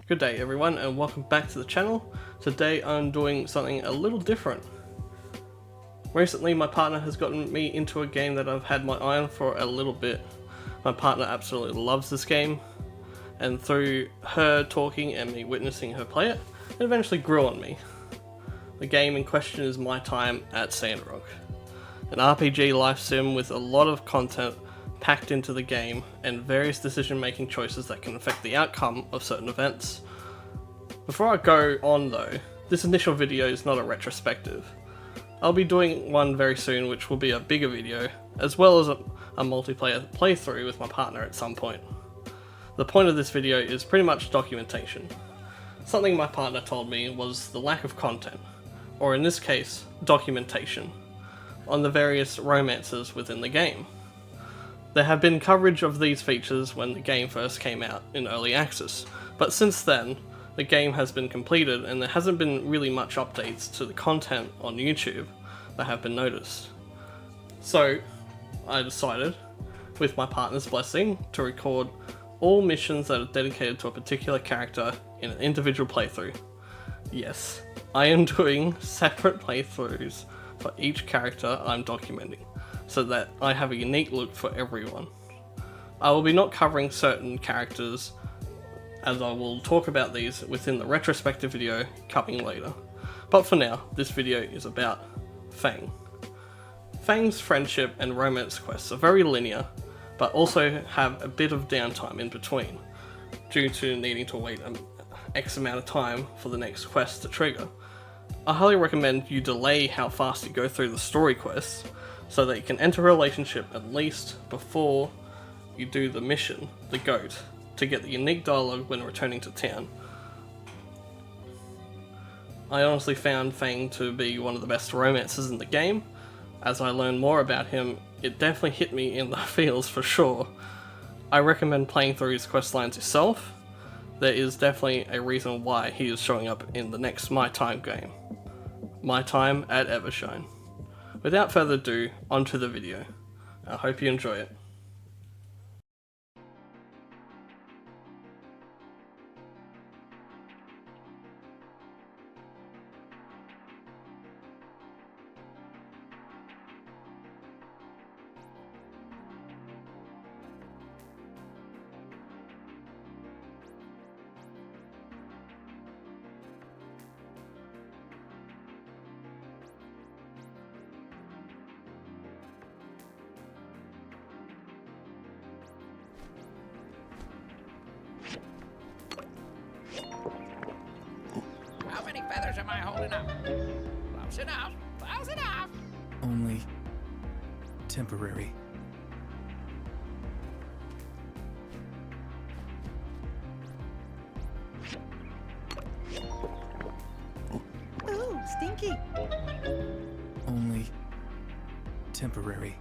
Good day everyone and welcome back to the channel. Today I'm doing something a little different. Recently my partner has gotten me into a game that I've had my eye on for a little bit. My partner absolutely loves this game, and through her talking and me witnessing her play it, it eventually grew on me. The game in question is My Time at Sandrock, an RPG life sim with a lot of content packed into the game and various decision making choices that can affect the outcome of certain events. Before I go on though, this initial video is not a retrospective. I'll be doing one very soon which will be a bigger video, as well as a multiplayer playthrough with my partner at some point. The point of this video is pretty much documentation. Something my partner told me was the lack of content, or in this case, documentation, on the various romances within the game. There have been coverage of these features when the game first came out in early access, but since then, the game has been completed and there hasn't been really much updates to the content on YouTube that have been noticed. So, I decided, with my partner's blessing, to record all missions that are dedicated to a particular character in an individual playthrough. Yes, I am doing separate playthroughs for each character I'm documenting, so that I have a unique look for everyone. I will be not covering certain characters, as I will talk about these within the retrospective video coming later. But for now, this video is about Fang. Fang's friendship and romance quests are very linear, but also have a bit of downtime in between, due to needing to wait an X amount of time for the next quest to trigger. I highly recommend you delay how fast you go through the story quests, so that you can enter a relationship at least before you do the mission, the GOAT, to get the unique dialogue when returning to town. I honestly found Fang to be one of the best romances in the game. As I learned more about him, it definitely hit me in the feels for sure. I recommend playing through his questlines yourself. There is definitely a reason why he is showing up in the next My Time game. My Time at Evershine. Without further ado, onto the video. I hope you enjoy it. How many feathers am I holding up? Close enough. Close enough. Only temporary. Ooh, stinky. Only temporary.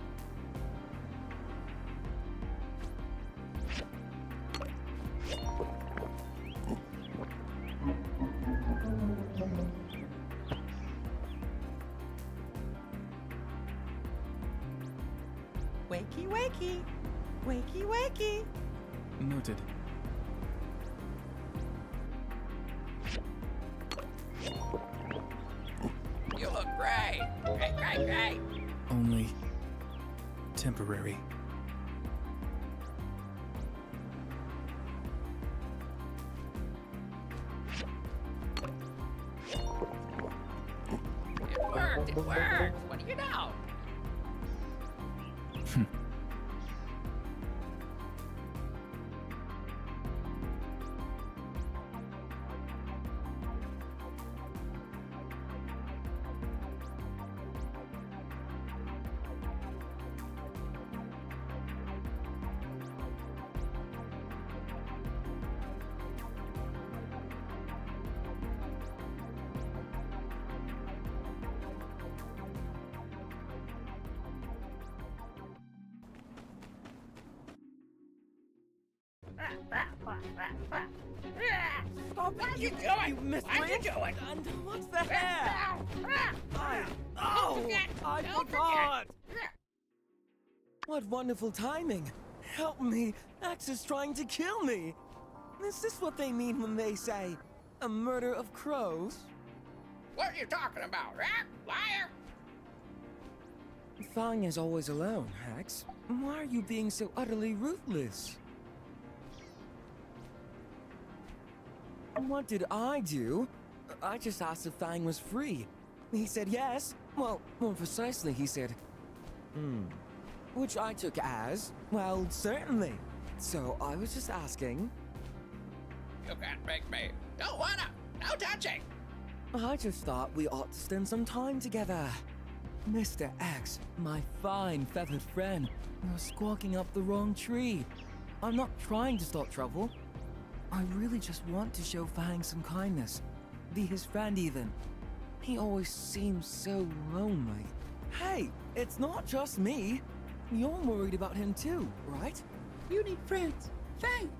Wakey, wakey. Wakey, wakey. Noted. You look great. Great, great, great. Only temporary. It worked. It worked. What do you know? Stop it! What are you doing? You miscreant! What are you doing? And what's the hair? Oh, I Don't forgot! forget. What wonderful timing! Help me! Axe is trying to kill me! Is this what they mean when they say a murder of crows? What are you talking about, huh? Liar! Fang is always alone, Hex. Why are you being so utterly ruthless? What did I do? I just asked if Fang was free. He said yes. Well, more precisely, he said, which I took as, well, certainly. So I was just asking. You can't make me. Don't wanna. No touching. I just thought we ought to spend some time together. Mr. X, my fine feathered friend, you're squawking up the wrong tree. I'm not trying to start trouble. I really just want to show Fang some kindness. Be his friend even. He always seems so lonely. Hey, it's not just me. You're worried about him too, right? You need friends. Fang,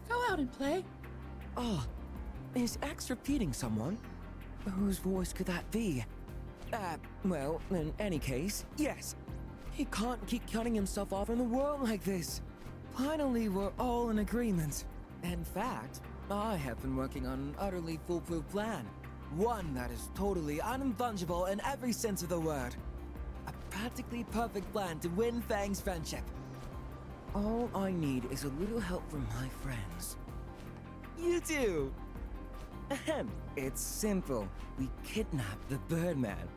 go out and play. Oh, is X repeating someone? Whose voice could that be? Well, in any case, yes. He can't keep cutting himself off in the world like this. Finally, we're all in agreement. In fact, I have been working on an utterly foolproof plan. One that is totally unfungible in every sense of the word. A practically perfect plan to win Fang's friendship. All I need is a little help from my friends. You too! Ahem. It's simple. We kidnap the Birdman.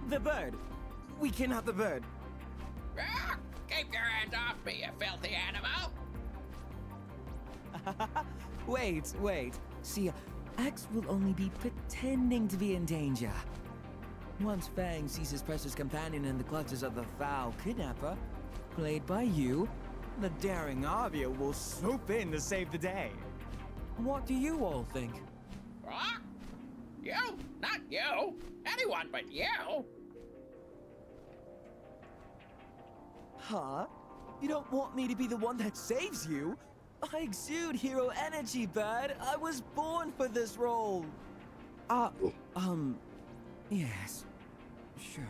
The bird. We kidnap the bird. Ah, keep your hands off me, you filthy animal. Wait. See, X will only be pretending to be in danger. Once Fang sees his precious companion in the clutches of the foul kidnapper, played by you, the daring Arvia will swoop in to save the day. What do you all think? What? You? Not you. Anyone but you. Huh? You don't want me to be the one that saves you? I exude hero energy, Bird. I was born for this role. Yes. Sure.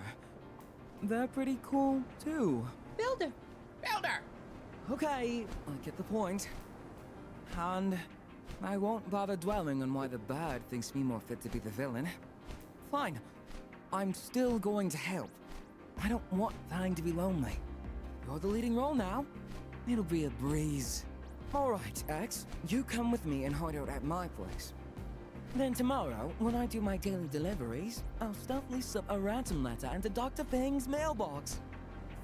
They're pretty cool, too. Builder. Builder. Okay, I get the point. And I won't bother dwelling on why the bird thinks me more fit to be the villain. Fine. I'm still going to help. I don't want Fang to be lonely. You're the leading role now. It'll be a breeze. All right, X, you come with me and hide out at my place. Then tomorrow, when I do my daily deliveries, I'll stealthily slip a ransom letter into Dr. Fang's mailbox.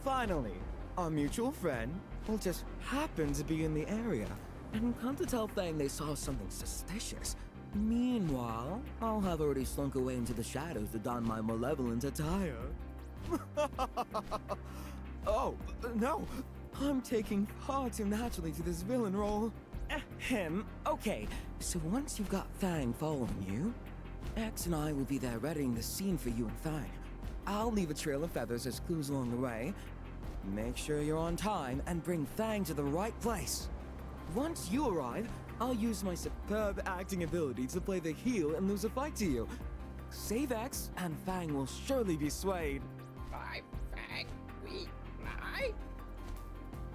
Finally, our mutual friend will just happen to be in the area and come to tell Fang they saw something suspicious. Meanwhile, I'll have already slunk away into the shadows to don my malevolent attire. Oh, no! I'm taking far too naturally to this villain role. Ahem. Okay, so once you've got Fang following you, X and I will be there readying the scene for you and Fang. I'll leave a trail of feathers as clues along the way. Make sure you're on time and bring Fang to the right place. Once you arrive, I'll use my superb acting ability to play the heel and lose a fight to you. Save X, and Fang will surely be swayed. Fly, Fang, we fly.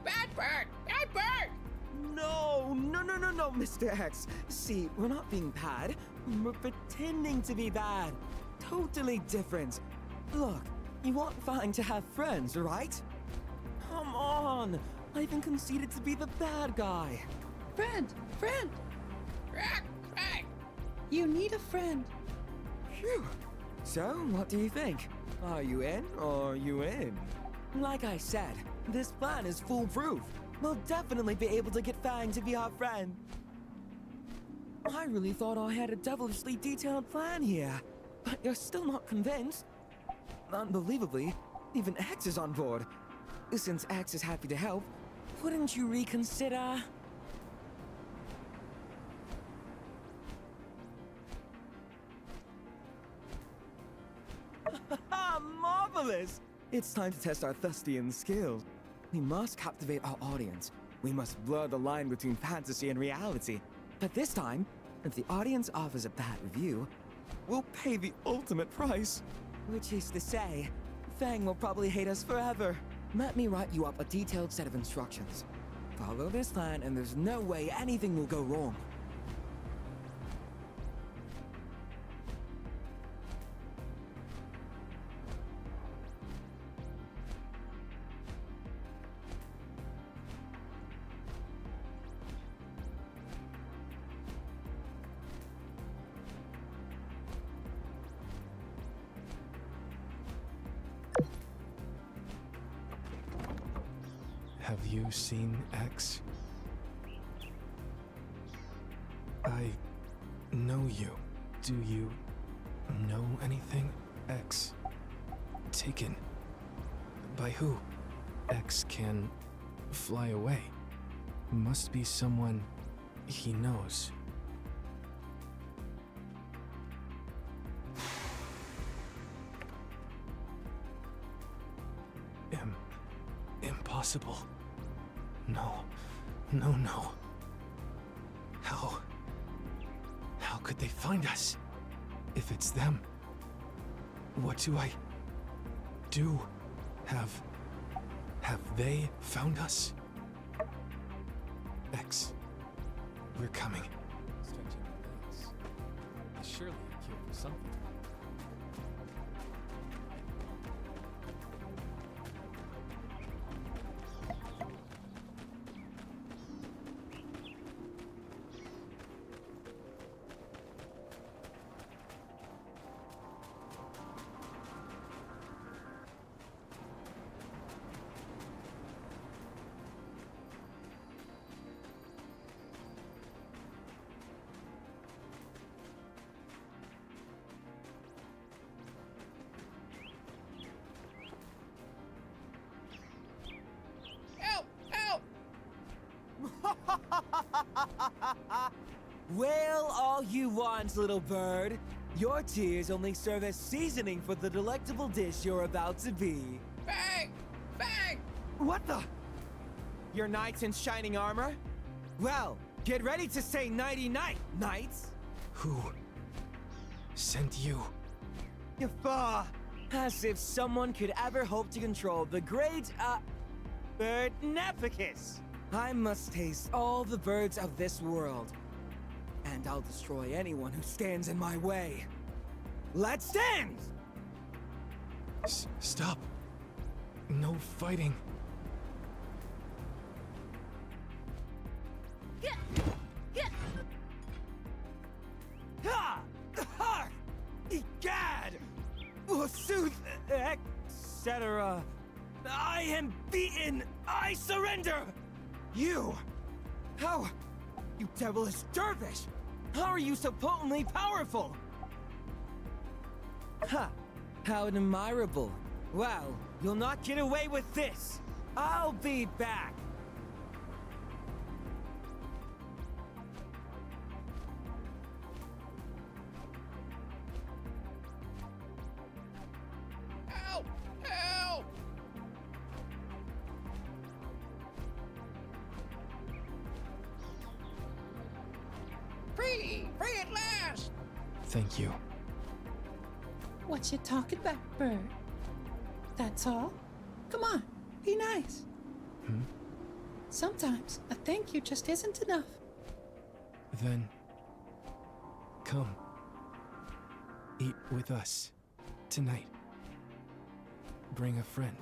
Bad bird! Bad bird! No, Mr. X. See, we're not being bad. We're pretending to be bad. Totally different. Look, you want Fang to have friends, right? Come on! I even conceded to be the bad guy. Friend. Rack, Fang! You need a friend. Phew. So, what do you think? Are you in or are you in? Like I said, this plan is foolproof. We'll definitely be able to get Fang to be our friend. I really thought I had a devilishly detailed plan here, but you're still not convinced. Unbelievably, even X is on board. Since X is happy to help, wouldn't you reconsider? Marvelous! It's time to test our Thustian skills. We must captivate our audience. We must blur the line between fantasy and reality. But this time, if the audience offers a bad review, we'll pay the ultimate price. Which is to say, Fang will probably hate us forever. Let me write you up a detailed set of instructions. Follow this plan and there's no way anything will go wrong. Have you seen X? I know you. Do you know anything? X. Taken. By who? X can fly away. Must be someone he knows. Impossible. No. No, no. How could they find us? If it's them, what do I do? Have they found us? X, we're coming. Stretching my legs. Surely a cure for something. Help! Help! Wail all you want, little bird. Your tears only serve as seasoning for the delectable dish you're about to be. Fang! Fang! What the? Your knights in shining armor? Well, get ready to say nighty-night, knights. Who sent you? As if someone could ever hope to control the great, bird Nepicus. I must taste all the birds of this world. And I'll destroy anyone who stands in my way. Let's dance! Stop. No fighting. Ha! Ha! Egad! Sooth, etc. I am beaten! I surrender! You! How? You devilish dervish! How are you so potently powerful? Ha! How admirable. Well, you'll not get away with this. I'll be back. Help! Help! Free! Free at last! Thank you. What you talking about, bird? That's all? Come on, be nice. Sometimes a thank you just isn't enough. Then, come. Eat with us. Tonight. Bring a friend.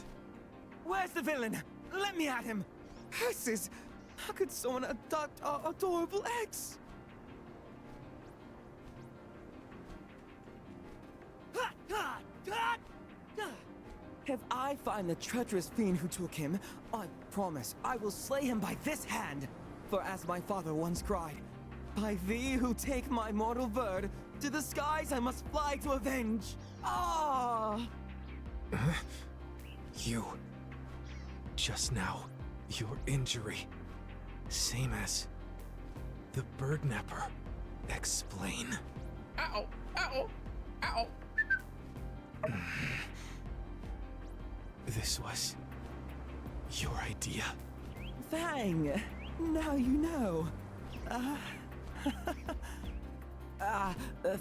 Where's the villain? Let me at him! Curses! How could someone adopt our adorable ex? If I find the treacherous fiend who took him, I promise I will slay him by this hand. For as my father once cried, by thee who take my mortal bird, to the skies I must fly to avenge. Ah! You. Just now, your injury. Same as the bird napper. Explain. Uh-oh! Uh-oh! Uh-oh! This was your idea. Fang! Now you know.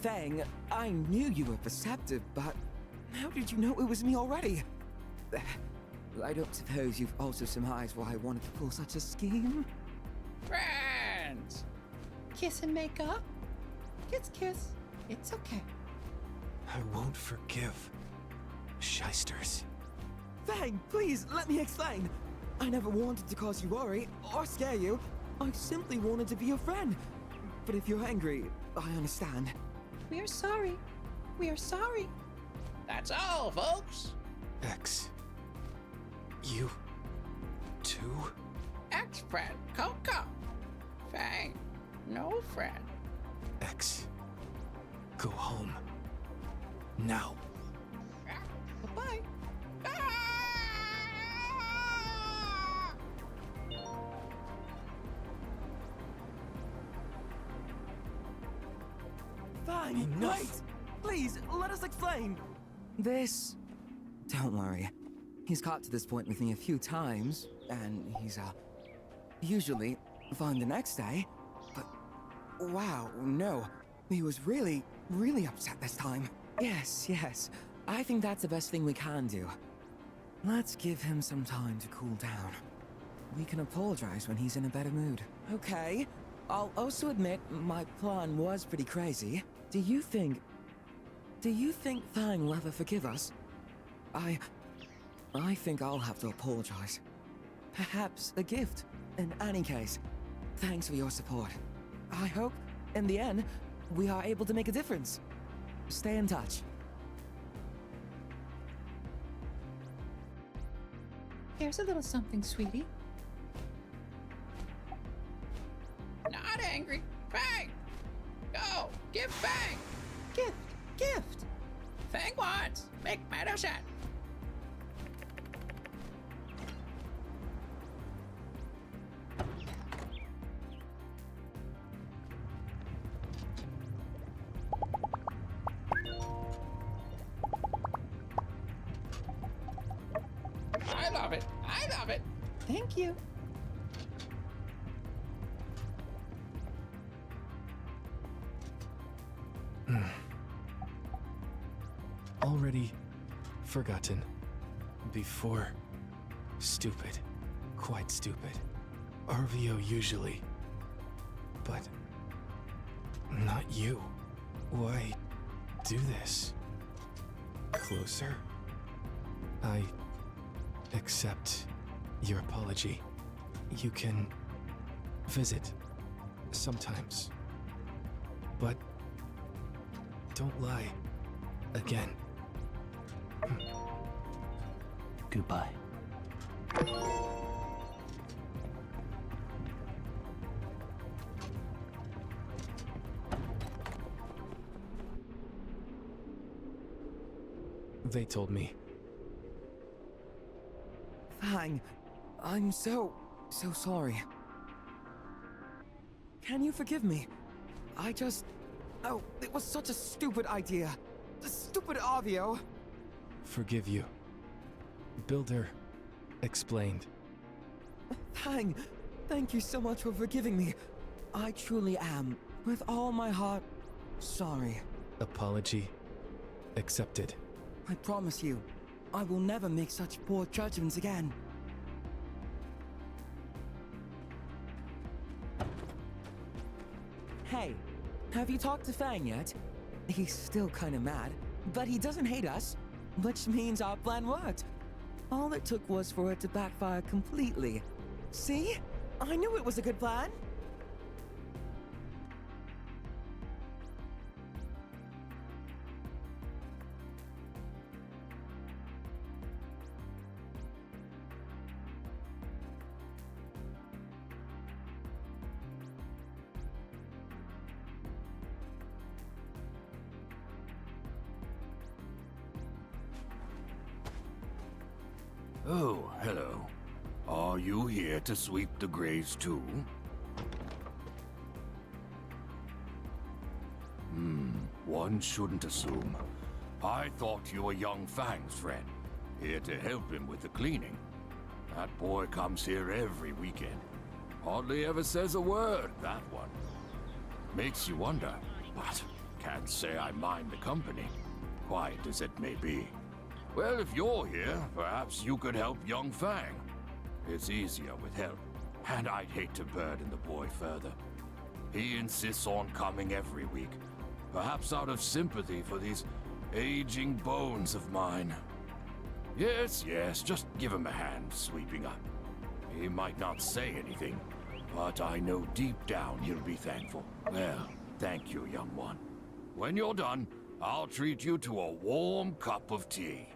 Fang, I knew you were perceptive, but how did you know it was me already? I don't suppose you've also surmised why I wanted to pull such a scheme? Friends! Kiss and make up? Kiss, kiss. It's okay. I won't forgive shysters. Fang, please, let me explain. I never wanted to cause you worry or scare you. I simply wanted to be your friend. But if you're angry, I understand. We are sorry. We are sorry. That's all, folks. X. You. Too? Ex-friend Coco. Fang, no friend. X. Go home. Now. Bye-bye. Ah! Fang, Enough. wait! Please, let us explain. This... Don't worry. He's got to this point with me a few times, and he's, usually fine the next day. But, wow, no. He was really, really upset this time. Yes. I think that's the best thing we can do. Let's give him some time to cool down. We can apologize when he's in a better mood. Okay. I'll also admit my plan was pretty crazy. Do you think Fang will ever forgive us? I think I'll have to apologize. Perhaps a gift. In any case, thanks for your support. I hope, in the end, we are able to make a difference. Stay in touch. Here's a little something, sweetie. Not angry. Fang! Go! Give Fang! Gift. Fang wants! Make medicine! I love it! Thank you. Already forgotten. Before. Stupid. Quite stupid. RVO usually. But not you. Why do this? Closer. I accept your apology. You can visit sometimes. But don't lie again. Goodbye. They told me. Fang, I'm so sorry. Can you forgive me? Oh, it was such a stupid idea. The stupid Avio. Forgive you. Builder explained. Fang, thank you so much for forgiving me. I truly am, with all my heart, sorry. Apology accepted. I promise you, I will never make such poor judgments again. Hey, have you talked to Fang yet? He's still kinda mad, but he doesn't hate us, which means our plan worked. All it took was for it to backfire completely. See? I knew it was a good plan. Oh, hello. Are you here to sweep the graves too? One shouldn't assume. I thought you were young Fang's friend, here to help him with the cleaning. That boy comes here every weekend. Hardly ever says a word, that one. Makes you wonder, but can't say I mind the company, quiet as it may be. Well, if you're here, perhaps you could help young Fang. It's easier with help, and I'd hate to burden the boy further. He insists on coming every week, perhaps out of sympathy for these aging bones of mine. Yes, just give him a hand sweeping up. He might not say anything, but I know deep down he'll be thankful. Well, thank you, young one. When you're done, I'll treat you to a warm cup of tea.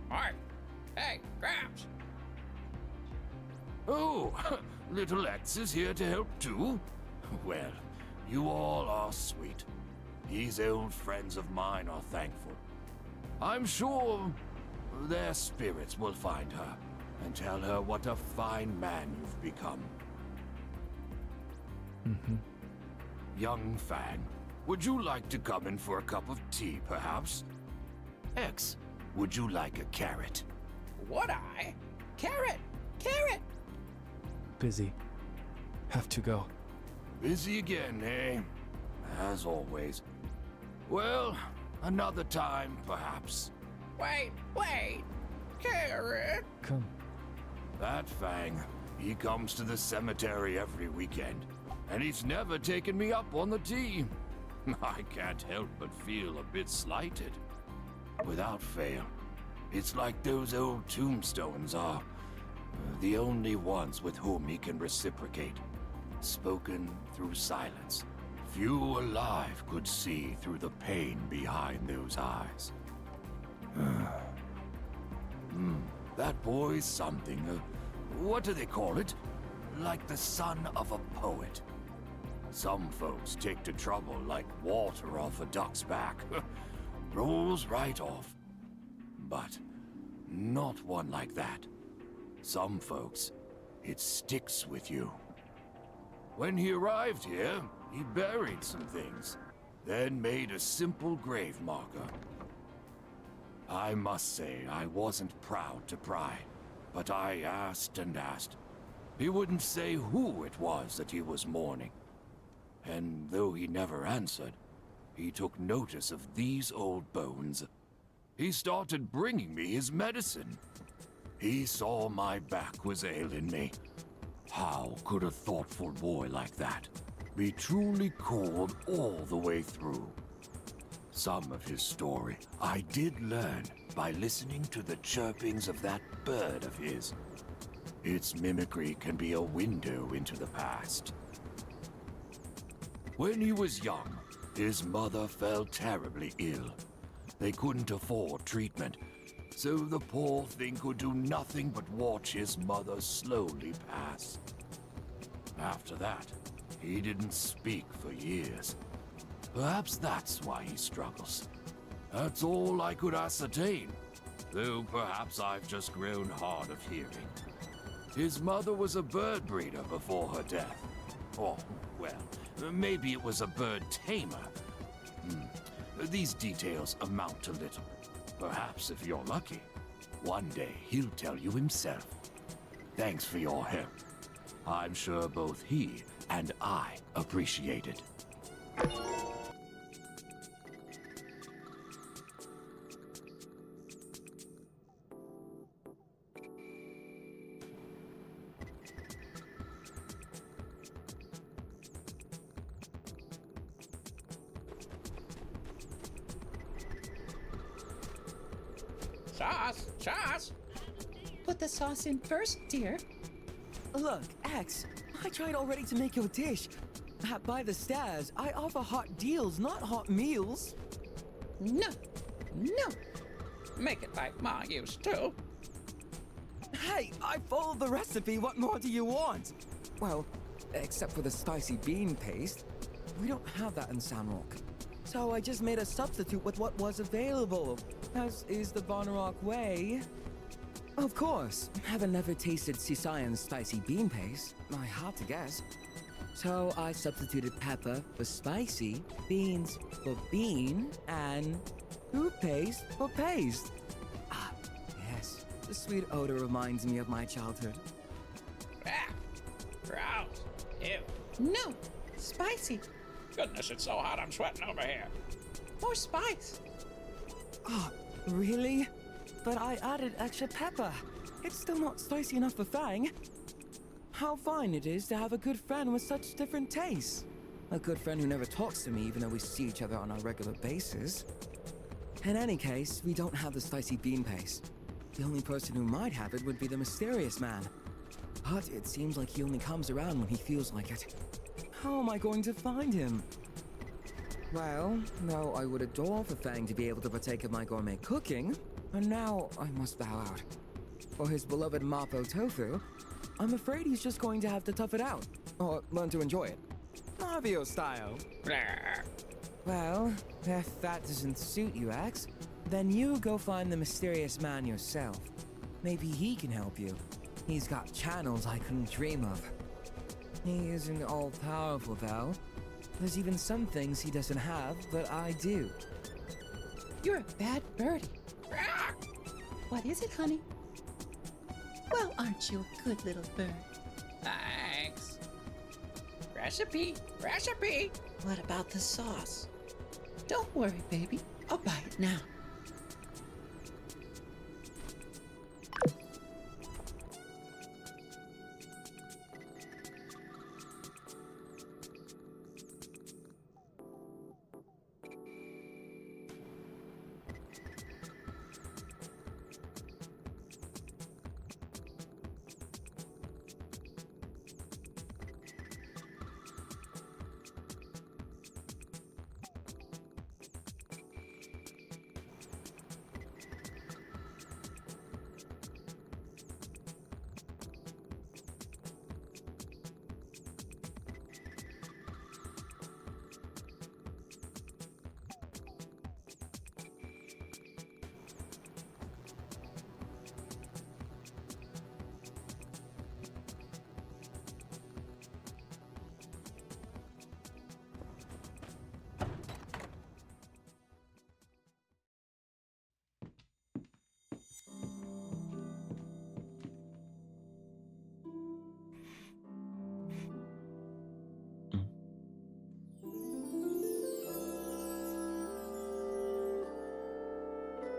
Mart! Hey, Gramps! Oh, little X is here to help too? Well, you all are sweet. These old friends of mine are thankful. I'm sure their spirits will find her and tell her what a fine man you've become. Young Fang, would you like to come in for a cup of tea, perhaps? X, would you like a carrot? Would I? Carrot! Carrot! Busy. Have to go. Busy again, eh? As always. Well, another time, perhaps. Wait! Carrot! Come. That Fang, he comes to the cemetery every weekend, and he's never taken me up on the tea. I can't help but feel a bit slighted. Without fail, it's like those old tombstones are the only ones with whom he can reciprocate, spoken through silence. Few alive could see through the pain behind those eyes. That boy's something, what do they call it? Like the son of a poet. Some folks take to trouble like water off a duck's back. Rolls right off. But not one like that. Some folks, it sticks with you. When he arrived here, he buried some things, then made a simple grave marker. I must say I wasn't proud to pry, but I asked and asked. He wouldn't say who it was that he was mourning. And though he never answered, he took notice of these old bones. He started bringing me his medicine. He saw my back was ailing me. How could a thoughtful boy like that be truly cold all the way through? Some of his story I did learn by listening to the chirpings of that bird of his. Its mimicry can be a window into the past. When he was young, his mother fell terribly ill. They couldn't afford treatment, so the poor thing could do nothing but watch his mother slowly pass. After that, he didn't speak for years. Perhaps that's why he struggles. That's all I could ascertain, though perhaps I've just grown hard of hearing. His mother was a bird breeder before her death. Or, well, maybe it was a bird tamer. These details amount to little. Perhaps if you're lucky, one day he'll tell you himself. Thanks for your help. I'm sure both he and I appreciate it. Sauce! Put the sauce in first, dear. Look, X, I tried already to make your dish. By the stairs, I offer hot deals, not hot meals. No. Make it like Ma used to. Hey, I followed the recipe. What more do you want? Well, except for the spicy bean paste. we don't have that in Sandrock. So I just made a substitute with what was available, as is the Bonnerock way. Of course, having never tasted Cisayan's spicy bean paste, I had to guess. So I substituted pepper for spicy, beans for bean, and toothpaste for paste. Ah, yes, the sweet odor reminds me of my childhood. Ah, gross. Ew. No, spicy. Goodness, it's so hot I'm sweating over here. More spice. Oh, really? But I added extra pepper. It's still not spicy enough for Fang. How fine it is to have a good friend with such different tastes. A good friend who never talks to me even though we see each other on a regular basis. In any case, we don't have the spicy bean paste. The only person who might have it would be the mysterious man. But it seems like he only comes around when he feels like it. How am I going to find him? Well, though I would adore for Fang to be able to partake of my gourmet cooking, and now I must bow out. For his beloved Mapo tofu, I'm afraid he's just going to have to tough it out, or learn to enjoy it. Mario style. Blah. Well, if that doesn't suit you, Axe, then you go find the mysterious man yourself. Maybe he can help you. He's got channels I couldn't dream of. He isn't all-powerful, though. There's even some things he doesn't have that I do. You're a bad birdie. Ah. What is it, honey? Well, aren't you a good little bird? Thanks. Recipe, recipe. What about the sauce? Don't worry, baby. I'll buy it now.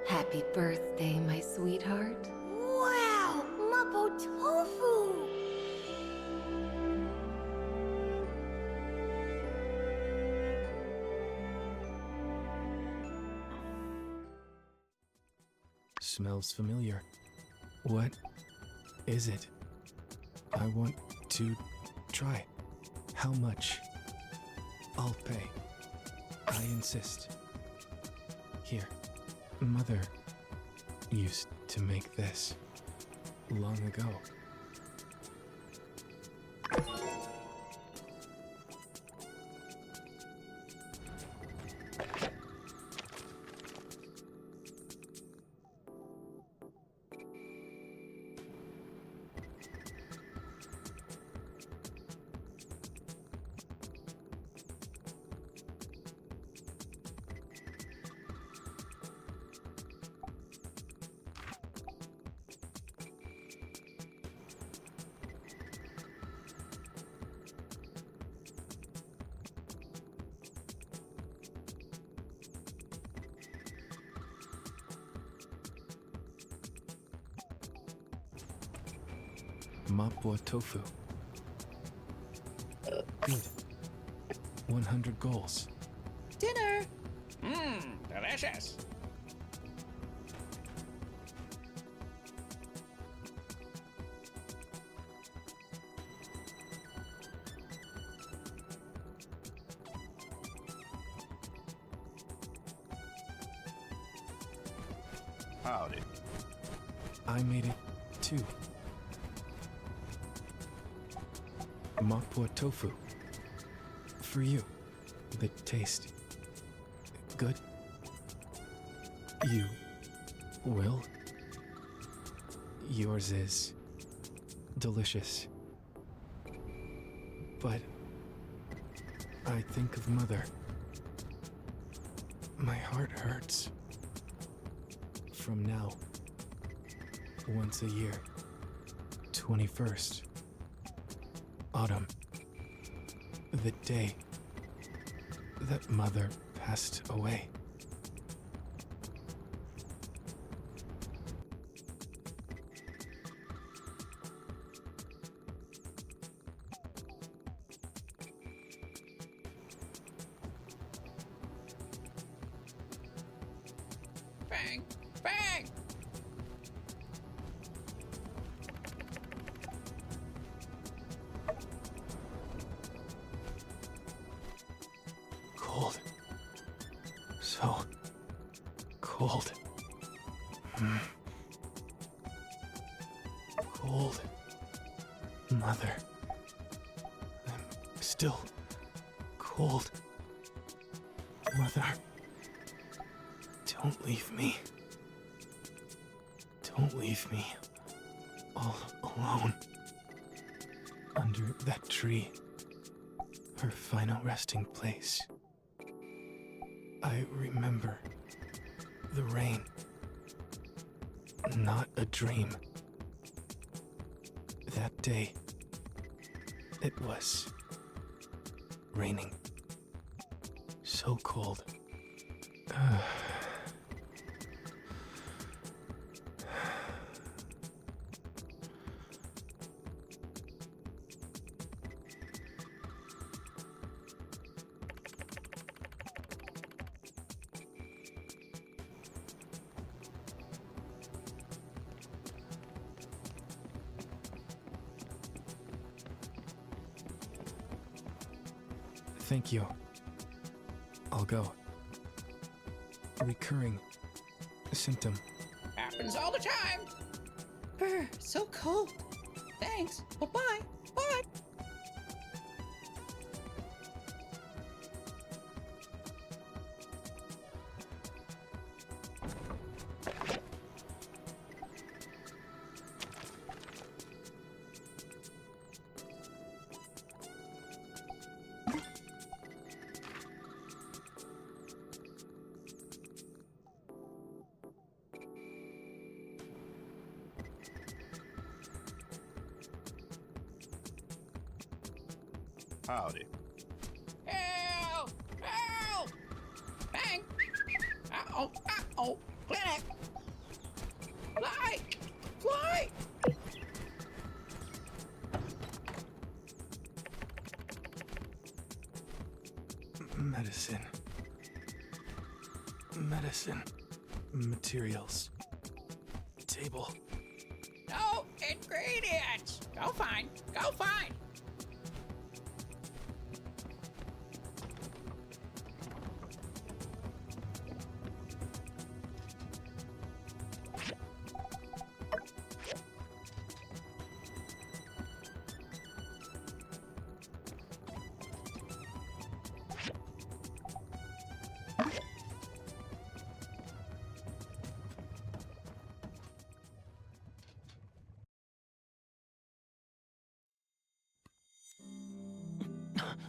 Happy birthday, my sweetheart. Wow! Mapo tofu! Smells familiar. What is it? I want to try. How much? I'll pay. I insist. Here. Mother used to make this long ago. Mapua tofu. Good. 100 goals. Dinner! Mmm, delicious. Howdy. I made it too. Mapua tofu. For you. The taste good? You will? Yours is delicious. But I think of Mother. My heart hurts. From now, once a year, 21st, autumn, the day that Mother passed away. Fang! Fang! Cold. So cold. Cold. Mother. I'm still cold. Mother. Don't leave me. Don't leave me all alone. Under that tree. Her final resting place. I remember the rain. Not a dream. That day, it was raining. So cold. Thank you. I'll go. Recurring symptom. Happens all the time. Brr, so cold. Thanks. Well, bye. Bye. Howdy. Help! Help! Fang! Uh-oh! Uh-oh! Clinic! Fly! Fly! Medicine. Medicine. Materials. Table. No ingredients! Go find! Go find!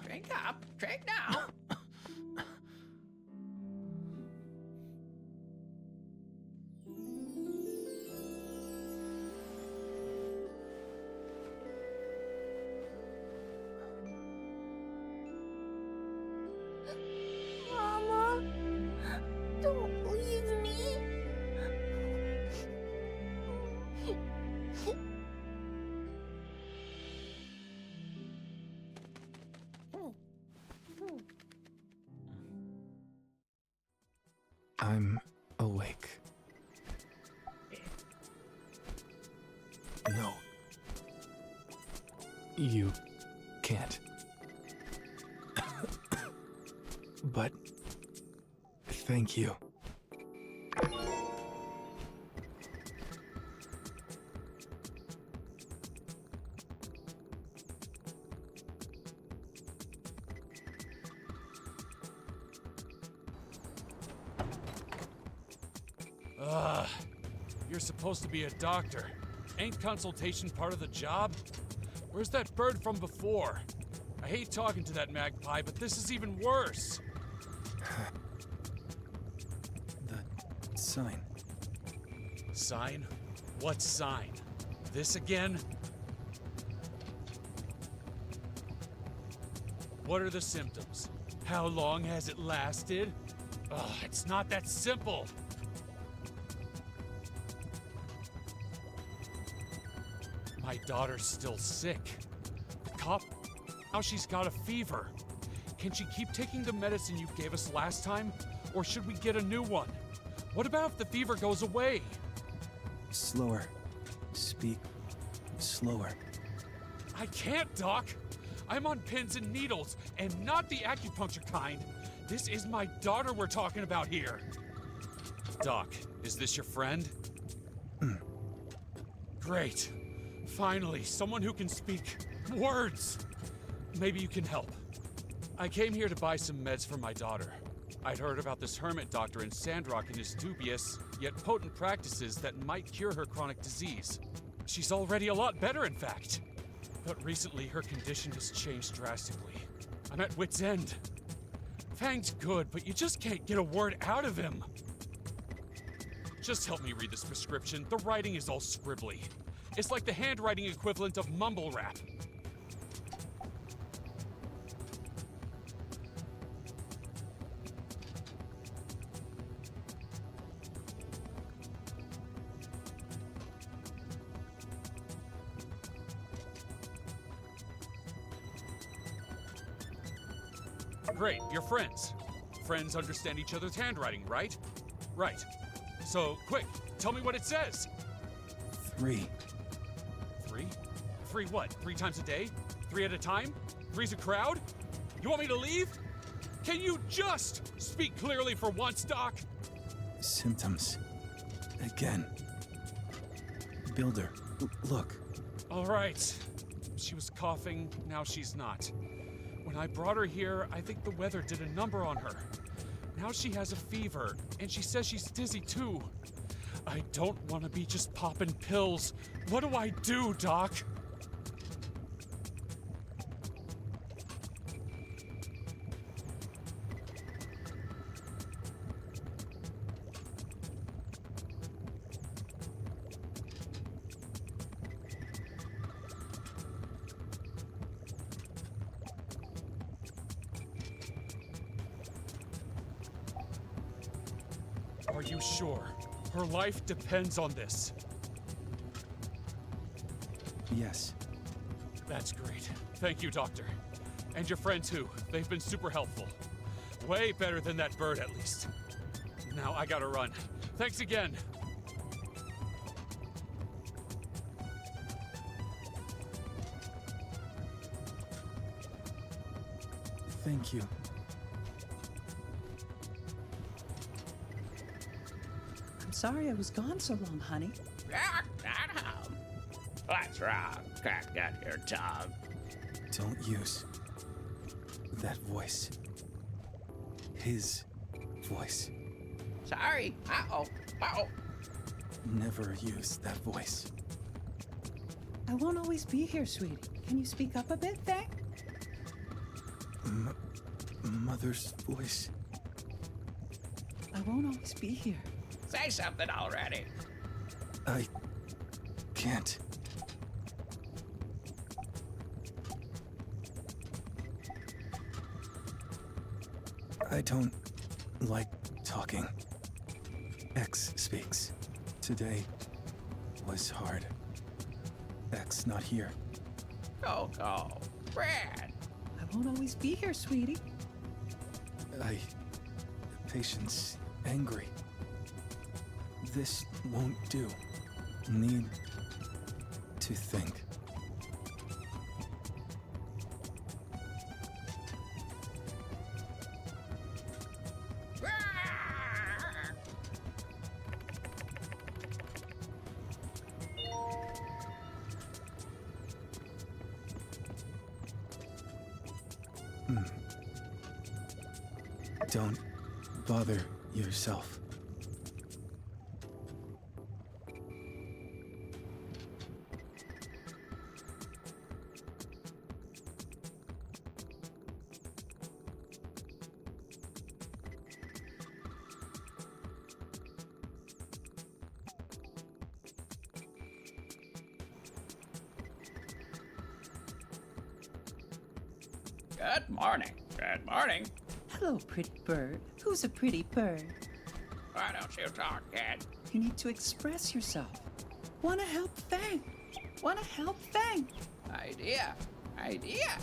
Drink up! Drink now! Mama, don't leave me. I'm awake. No. You can't. But thank you. You're supposed to be a doctor. Ain't consultation part of the job? Where's that bird from before? I hate talking to that magpie, but this is even worse. The sign. Sign? What sign? This again? What are the symptoms? How long has it lasted? Ugh, it's not that simple. My daughter's still sick. The cop, now she's got a fever. Can she keep taking the medicine you gave us last time? Or should we get a new one? What about if the fever goes away? Slower. Speak slower. I can't, Doc. I'm on pins and needles, and not the acupuncture kind. This is my daughter we're talking about here. Doc, is this your friend? Great. Finally, someone who can speak words. Maybe you can help. I came here to buy some meds for my daughter. I'd heard about this hermit doctor in Sandrock and his dubious, yet potent practices that might cure her chronic disease. She's already a lot better, in fact. But recently, her condition has changed drastically. I'm at wit's end. Fang's good, but you just can't get a word out of him. Just help me read this prescription. The writing is all scribbly. It's like the handwriting equivalent of mumble rap. Great, you're friends. Friends understand each other's handwriting, right? Right. So, quick, tell me what it says. 3. 3? 3 what? 3 times a day? 3 at a time? 3's a crowd? You want me to leave? Can you just speak clearly for once, Doc? Symptoms. Again. Builder, look. All right. She was coughing, now she's not. When I brought her here, I think the weather did a number on her. Now she has a fever, and she says she's dizzy too. I don't want to be just popping pills. What do I do, Doc? Are you sure? Her life depends on this. Yes. That's great. Thank you, Doctor. And your friend too. They've been super helpful. Way better than that bird, at least. Now I gotta run. Thanks again. Thank you. I'm sorry I was gone so long, honey. Not home. What's wrong? Can't get your tongue. Don't use that voice. His voice. Sorry. Uh-oh. Uh-oh. Never use that voice. I won't always be here, sweetie. Can you speak up a bit, Fang? Mother's voice. I won't always be here. Say something already. I can't. I don't like talking. X speaks. Today was hard. X not here. Go. Brad. I won't always be here, sweetie. Patience angry. This won't do. Need to think. Don't bother yourself. Good morning. Good morning. Hello, pretty bird. Who's a pretty bird? Why don't you talk, kid? You need to express yourself. Wanna help Fang? Wanna help Fang? Idea. Idea.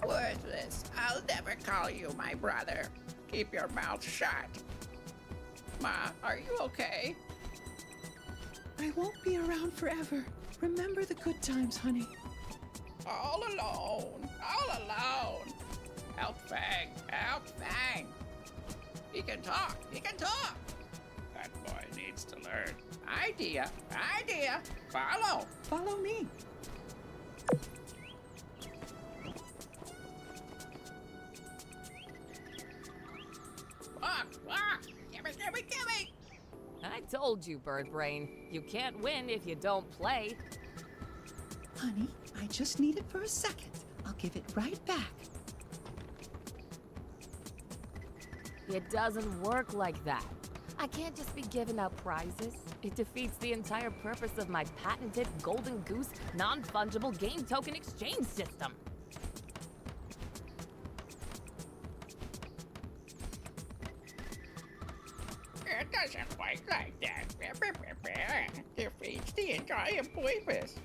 Worthless. I'll never call you my brother. Keep your mouth shut. Ma, are you okay? I won't be around forever. Remember the good times, honey. All alone. All alone. Help Fang. Help Fang. He can talk. He can talk. That boy needs to learn. Idea. Idea. Follow. Follow me. Walk. Walk. Gimme, gimme, gimme. I told you, Bird Brain. You can't win if you don't play. Honey, I just need it for a second. I'll give it right back. It doesn't work like that. I can't just be giving out prizes. It defeats the entire purpose of my patented Golden Goose non-fungible game token exchange system. It doesn't work like that. Defeats the entire purpose.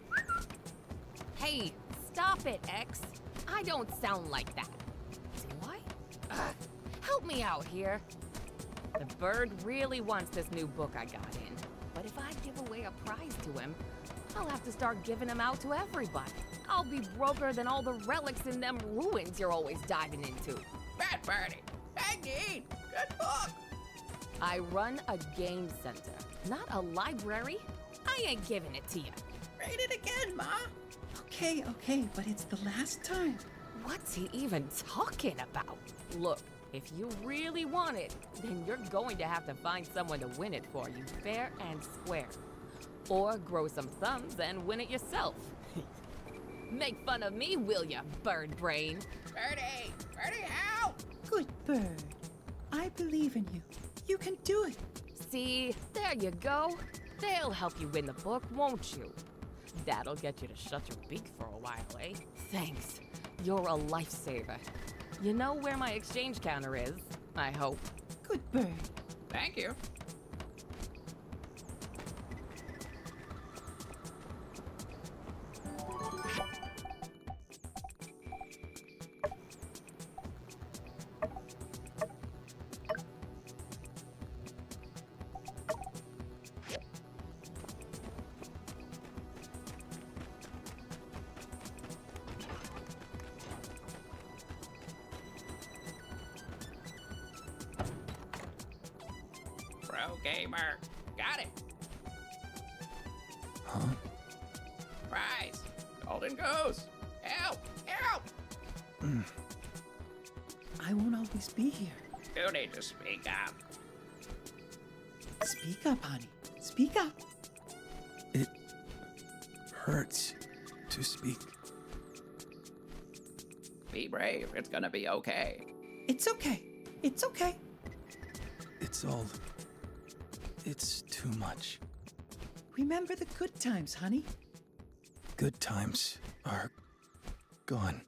Hey, stop it, X. I don't sound like that. Do I? Help me out here. The bird really wants this new book I got in. But if I give away a prize to him, I'll have to start giving them out to everybody. I'll be broker than all the relics in them ruins you're always diving into. Bad birdie. Bad need. Good book. I run a game center, not a library. I ain't giving it to you. Read it again, Ma. Okay, but it's the last time. What's he even talking about? Look, if you really want it, then you're going to have to find someone to win it for you, fair and square. Or grow some thumbs and win it yourself. Make fun of me, will ya, bird brain? Birdie! Birdie, help! Good bird. I believe in you. You can do it. See, there you go. They'll help you win the book, won't you? That'll get you to shut your beak for a while, eh? Thanks. You're a lifesaver. You know where my exchange counter is, I hope. Good bird. Thank you. Pro gamer. Got it. Huh? Prize. Golden Goose. Help! Help! I won't always be here. You need to speak up. Speak up, honey. Speak up. It hurts to speak. Be brave. It's gonna be okay. It's okay. It's okay. It's too much. Remember the good times, honey. Good times are gone.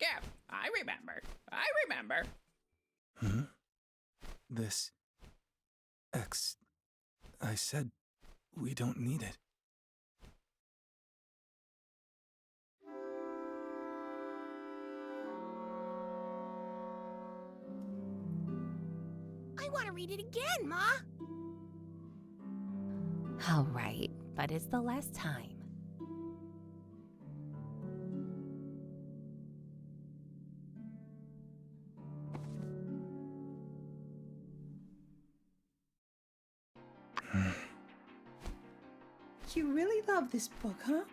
Yep, I remember. I remember. Hmm? This X. I said we don't need it. I want to read it again, Ma. All right, but it's the last time. You really love this book, huh?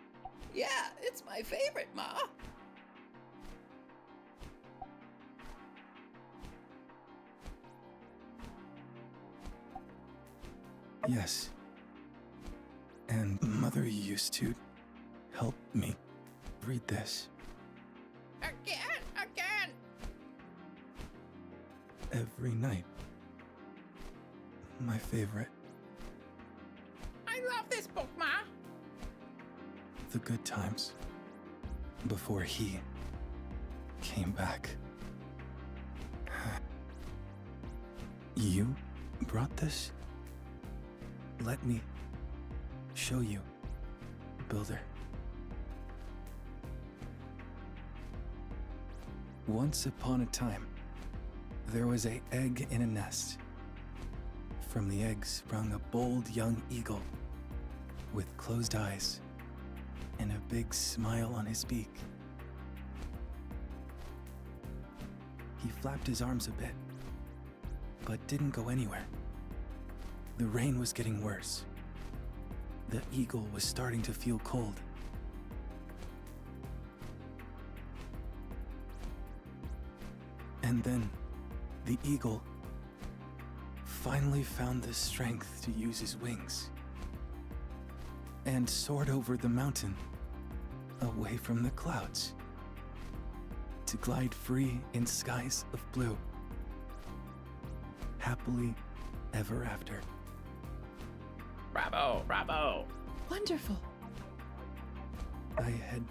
Yeah, it's my favorite, Ma. Yes. And Mother used to help me read this Again. every night. My favorite. I love this book, Ma. the good times before he came back. You brought this? Let me show you, Builder. Once upon a time, there was an egg in a nest. From the egg sprung a bold young eagle with closed eyes and a big smile on his beak. He flapped his arms a bit, but didn't go anywhere. The rain was getting worse. The eagle was starting to feel cold. And then the eagle finally found the strength to use his wings and soared over the mountain, away from the clouds, to glide free in skies of blue, happily ever after. Bravo, bravo. Wonderful. I had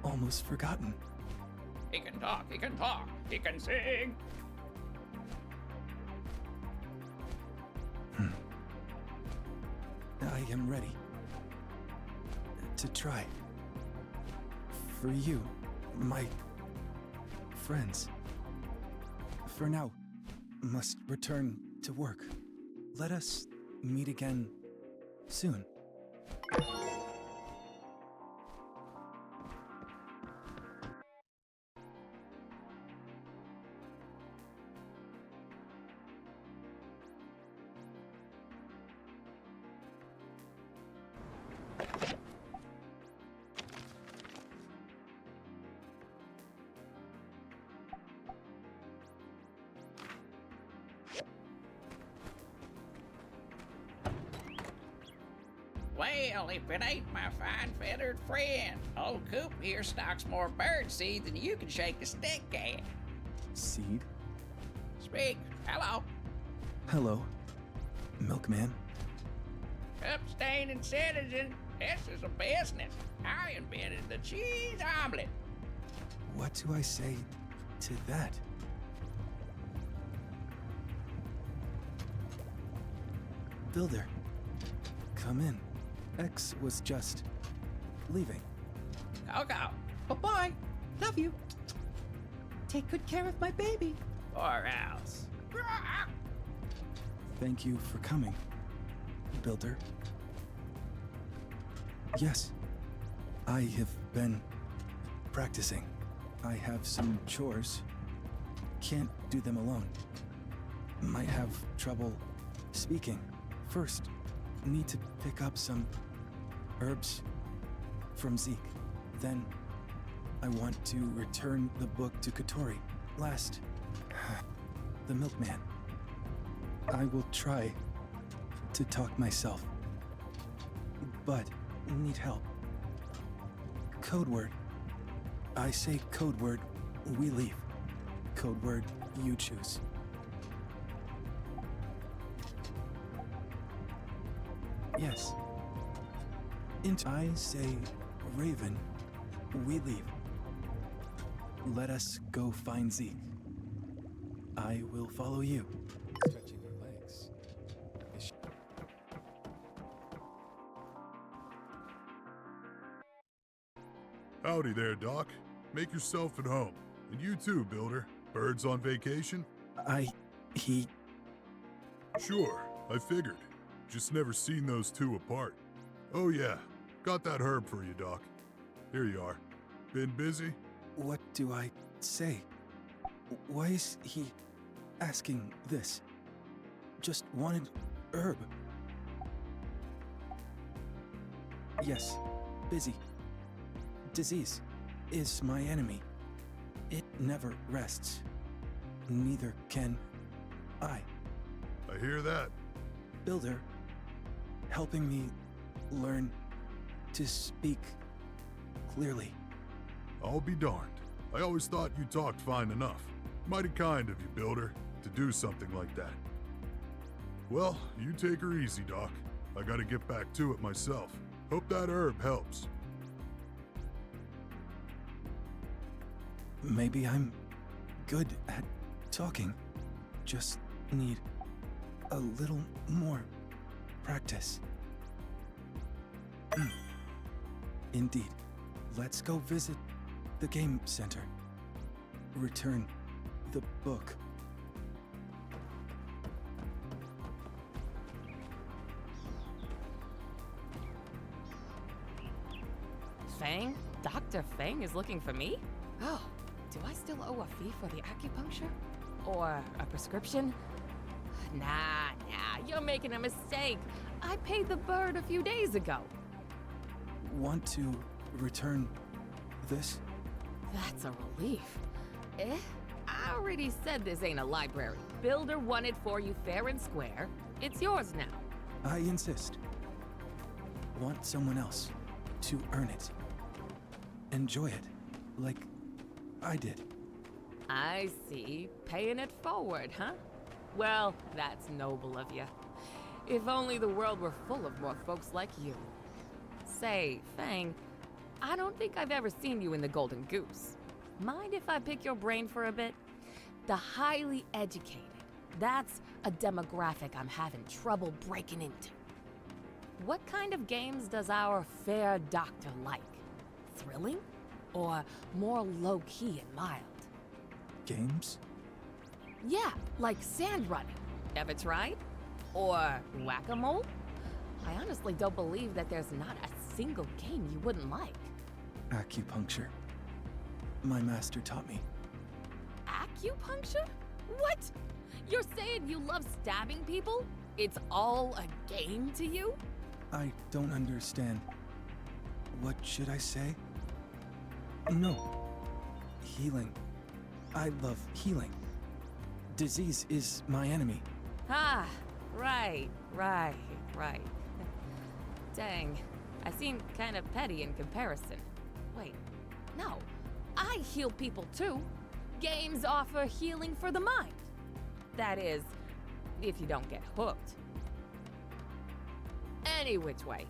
almost forgotten. He can talk, he can talk, he can sing. I am ready to try. For you, my friends. For now, must return to work. Let us meet again soon. Well, if it ain't my fine feathered friend, old Coop here stocks more bird seed than you can shake a stick at. Seed? Speak. Hello. Hello, milkman. Upstanding citizen. This is a business. I invented the cheese omelet. What do I say to that? Builder, come in. X was just leaving. Coco. Bye-bye. Love you. Take good care of my baby. Or else. Thank you for coming, Builder. Yes, I have been practicing. I have some chores. Can't do them alone. Might have trouble speaking. First, need to pick up some herbs from Zeke. Then, I want to return the book to Kotori. Last, the milkman. I will try to talk myself, but need help. Code word. I say code word, we leave. Code word, you choose. Yes. I say Raven, we leave. Let us go find Zeke. I will follow you. Stretching her legs. Howdy there, Doc. Make yourself at home. And you too, Builder. Birds on vacation? Sure, I figured. Just never seen those two apart. Oh yeah, got that herb for you, Doc. Here you are. Been busy? What do I say? Why is he asking this? Just wanted herb. Yes, busy. Disease is my enemy. It never rests. Neither can I. I hear that. Builder, helping me learn to speak clearly. I'll be darned. I always thought you talked fine enough. Mighty kind of you, Builder, to do something like that. Well, you take her easy, Doc. I gotta get back to it myself. Hope that herb helps. Maybe I'm good at talking. Just need a little more practice. Indeed. Let's go visit the game center. Return the book. Fang? Dr. Fang is looking for me? Oh, do I still owe a fee for the acupuncture? Or a prescription? Nah, you're making a mistake. I paid the bird a few days ago. Want to return this? That's a relief. I already said this ain't a library. Builder won it for you fair and square. It's yours now. I insist. Want someone else to earn it. Enjoy it, like I did. I see. Paying it forward, huh? Well, that's noble of you. If only the world were full of more folks like you. Say, Fang, I don't think I've ever seen you in the Golden Goose. Mind if I pick your brain for a bit? The highly educated. That's a demographic I'm having trouble breaking into. What kind of games does our fair doctor like? Thrilling? Or more low-key and mild? Games? Yeah, like sand running. Ever tried? Or whack-a-mole? I honestly don't believe that there's not a single game you wouldn't like. Acupuncture. My master taught me. Acupuncture? What? You're saying you love stabbing people? It's all a game to you? I don't understand. What should I say? No. Healing. I love healing. Disease is my enemy. Ah, right. Dang, I seem kind of petty in comparison. Wait, no, I heal people too. Games offer healing for the mind. That is, if you don't get hooked. Any which way,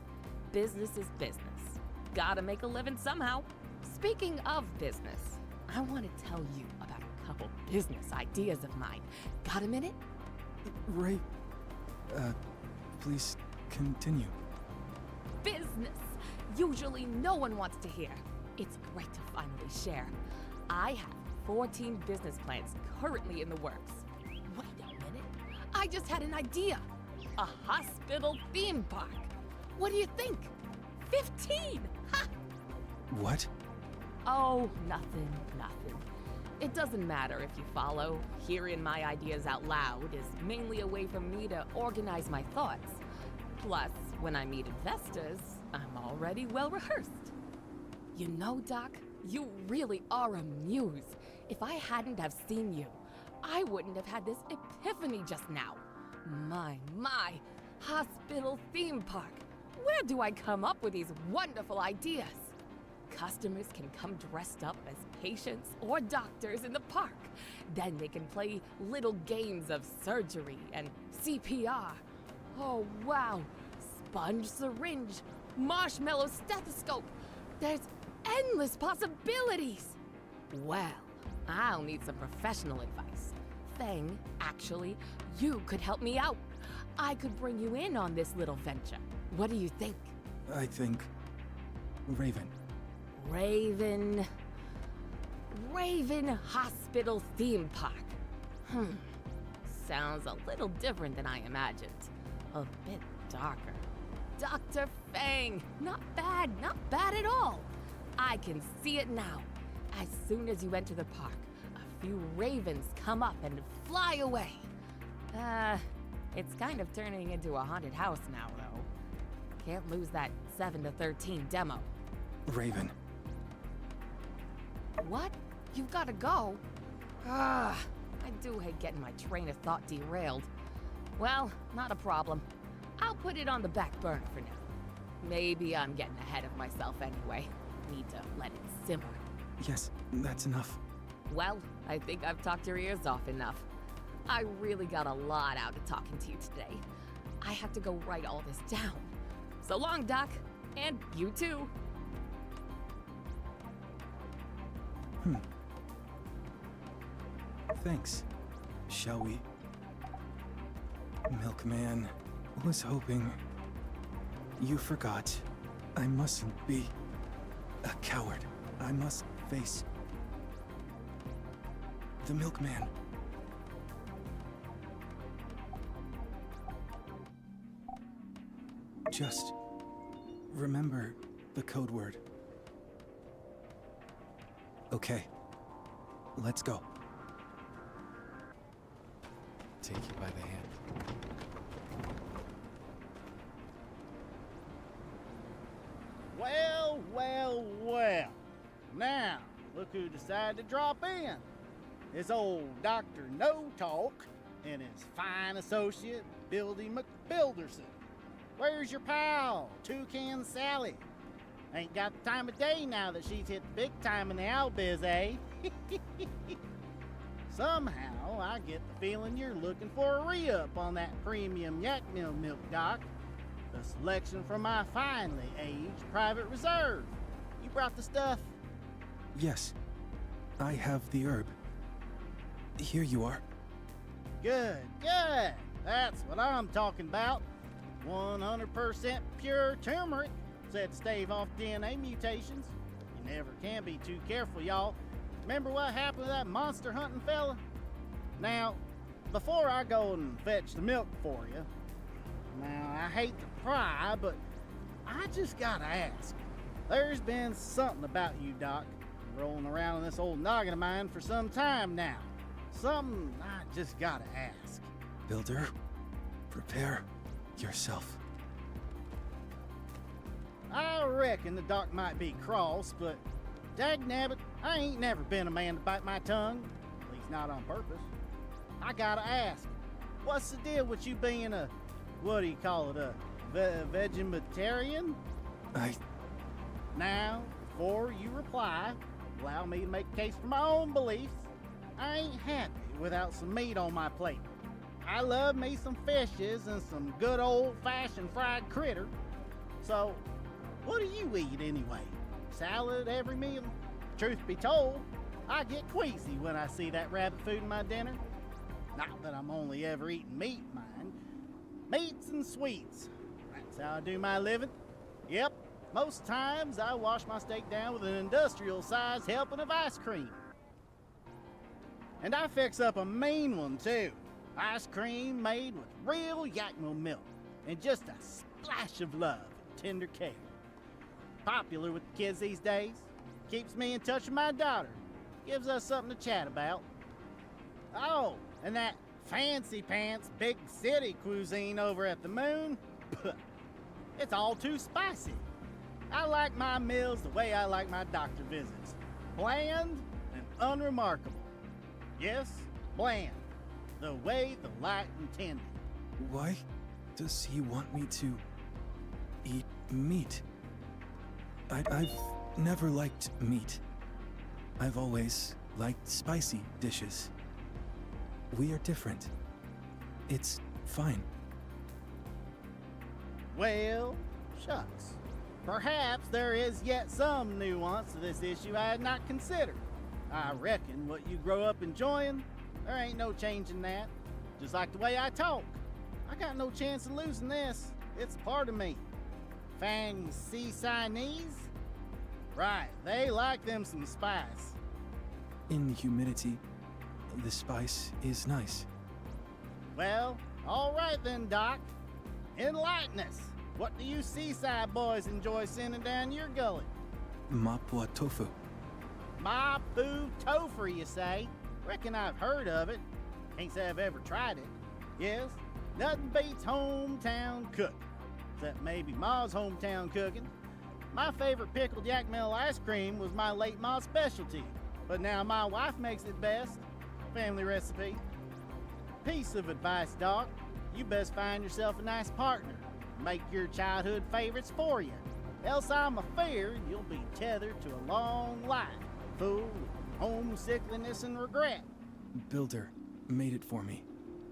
business is business. Gotta make a living somehow. Speaking of business, I want to tell you about a couple business ideas of mine. Got a minute? Ray, please continue. Business! Usually no one wants to hear. It's great to finally share. I have 14 business plans currently in the works. Wait a minute. I just had an idea. A hospital theme park. What do you think? 15! Ha! What? Oh, nothing. It doesn't matter if you follow. Hearing my ideas out loud is mainly a way for me to organize my thoughts. Plus, when I meet investors, I'm already well rehearsed. You know, Doc, you really are a muse. If I hadn't have seen you, I wouldn't have had this epiphany just now. My, hospital theme park. Where do I come up with these wonderful ideas? Customers can come dressed up as patients or doctors in the park. Then they can play little games of surgery and CPR. Oh, wow. Sponge syringe, marshmallow stethoscope. There's endless possibilities. Well, I'll need some professional advice. Fang, actually, you could help me out. I could bring you in on this little venture. What do you think? I think... Raven. Raven Hospital Theme Park. Sounds a little different than I imagined. A bit darker. Dr. Fang! Not bad at all. I can see it now. As soon as you enter the park, a few ravens come up and fly away. It's kind of turning into a haunted house now, though. Can't lose that 7 to 13 demo. Raven. What? You've got to go? I do hate getting my train of thought derailed. Well, not a problem. I'll put it on the back burner for now. Maybe I'm getting ahead of myself anyway. Need to let it simmer. Yes, that's enough. Well, I think I've talked your ears off enough. I really got a lot out of talking to you today. I have to go write all this down. So long, Doc. And you too. Thanks. Shall we? Milkman was hoping. You forgot. I mustn't be a coward. I must face the milkman. Just remember the code word. Okay, let's go. Take you by the hand. Well, well, well. Now, look who decided to drop in. It's old Dr. No Talk and his fine associate, Bildy McBilderson. Where's your pal, Toucan Sally? Ain't got the time of day now that she's hit the big time in the owl biz, eh? Somehow, I get the feeling you're looking for a re-up on that premium yak milk, Doc. A selection from my finely aged private reserve. You brought the stuff? Yes, I have the herb. Here you are. Good, good. That's what I'm talking about. 100% pure turmeric, said to stave off DNA mutations. You never can be too careful, y'all. Remember what happened to that monster hunting fella? Now, before I go and fetch the milk for you, now I hate to pry, but I just gotta ask. There's been something about you, Doc, rolling around in this old noggin of mine for some time now. Something I just gotta ask. Builder, prepare yourself. I reckon the doc might be cross, but dagnabbit, I ain't never been a man to bite my tongue. At least not on purpose. I gotta ask, what's the deal with you being a, what do you call it, a vegetarian? Now, before you reply, allow me to make a case for my own beliefs. I ain't happy without some meat on my plate. I love me some fishes and some good old-fashioned fried critter. So, what do you eat anyway? Salad every meal? Truth be told, I get queasy when I see that rabbit food in my dinner. Not that I'm only ever eating meat, mind. Meats and sweets. That's how I do my living. Yep, most times I wash my steak down with an industrial-sized helping of ice cream. And I fix up a mean one, too. Ice cream made with real Yakima milk and just a splash of love and tender care. Popular with the kids these days. Keeps me in touch with my daughter. Gives us something to chat about. Oh, and that fancy pants big city cuisine over at the Moon, it's all too spicy. I like my meals the way I like my doctor visits. Bland and unremarkable. Yes, bland. The way the light intended. Why does he want me to eat meat? I've never liked meat. I've always liked spicy dishes. We are different. It's fine. Well, shucks. Perhaps there is yet some nuance to this issue I had not considered. I reckon what you grow up enjoying, there ain't no changing that. Just like the way I talk. I got no chance of losing this. It's a part of me. Fang Quests? Right, they like them some spice. In humidity, the spice is nice. Well, all right then, Doc. Enlighten us. What do you seaside boys enjoy sending down your gullet? Mapua tofu. Mapu tofu, you say? Reckon I've heard of it. Can't say I've ever tried it. Yes, nothing beats hometown cooking. Except maybe Ma's hometown cooking. My favorite pickled yak milk ice cream was my late Ma's specialty. But now my wife makes it best. Family recipe. Piece of advice, Doc. You best find yourself a nice partner. Make your childhood favorites for you. Else I'm afeared you'll be tethered to a long life, full of homesickliness and regret. Builder made it for me.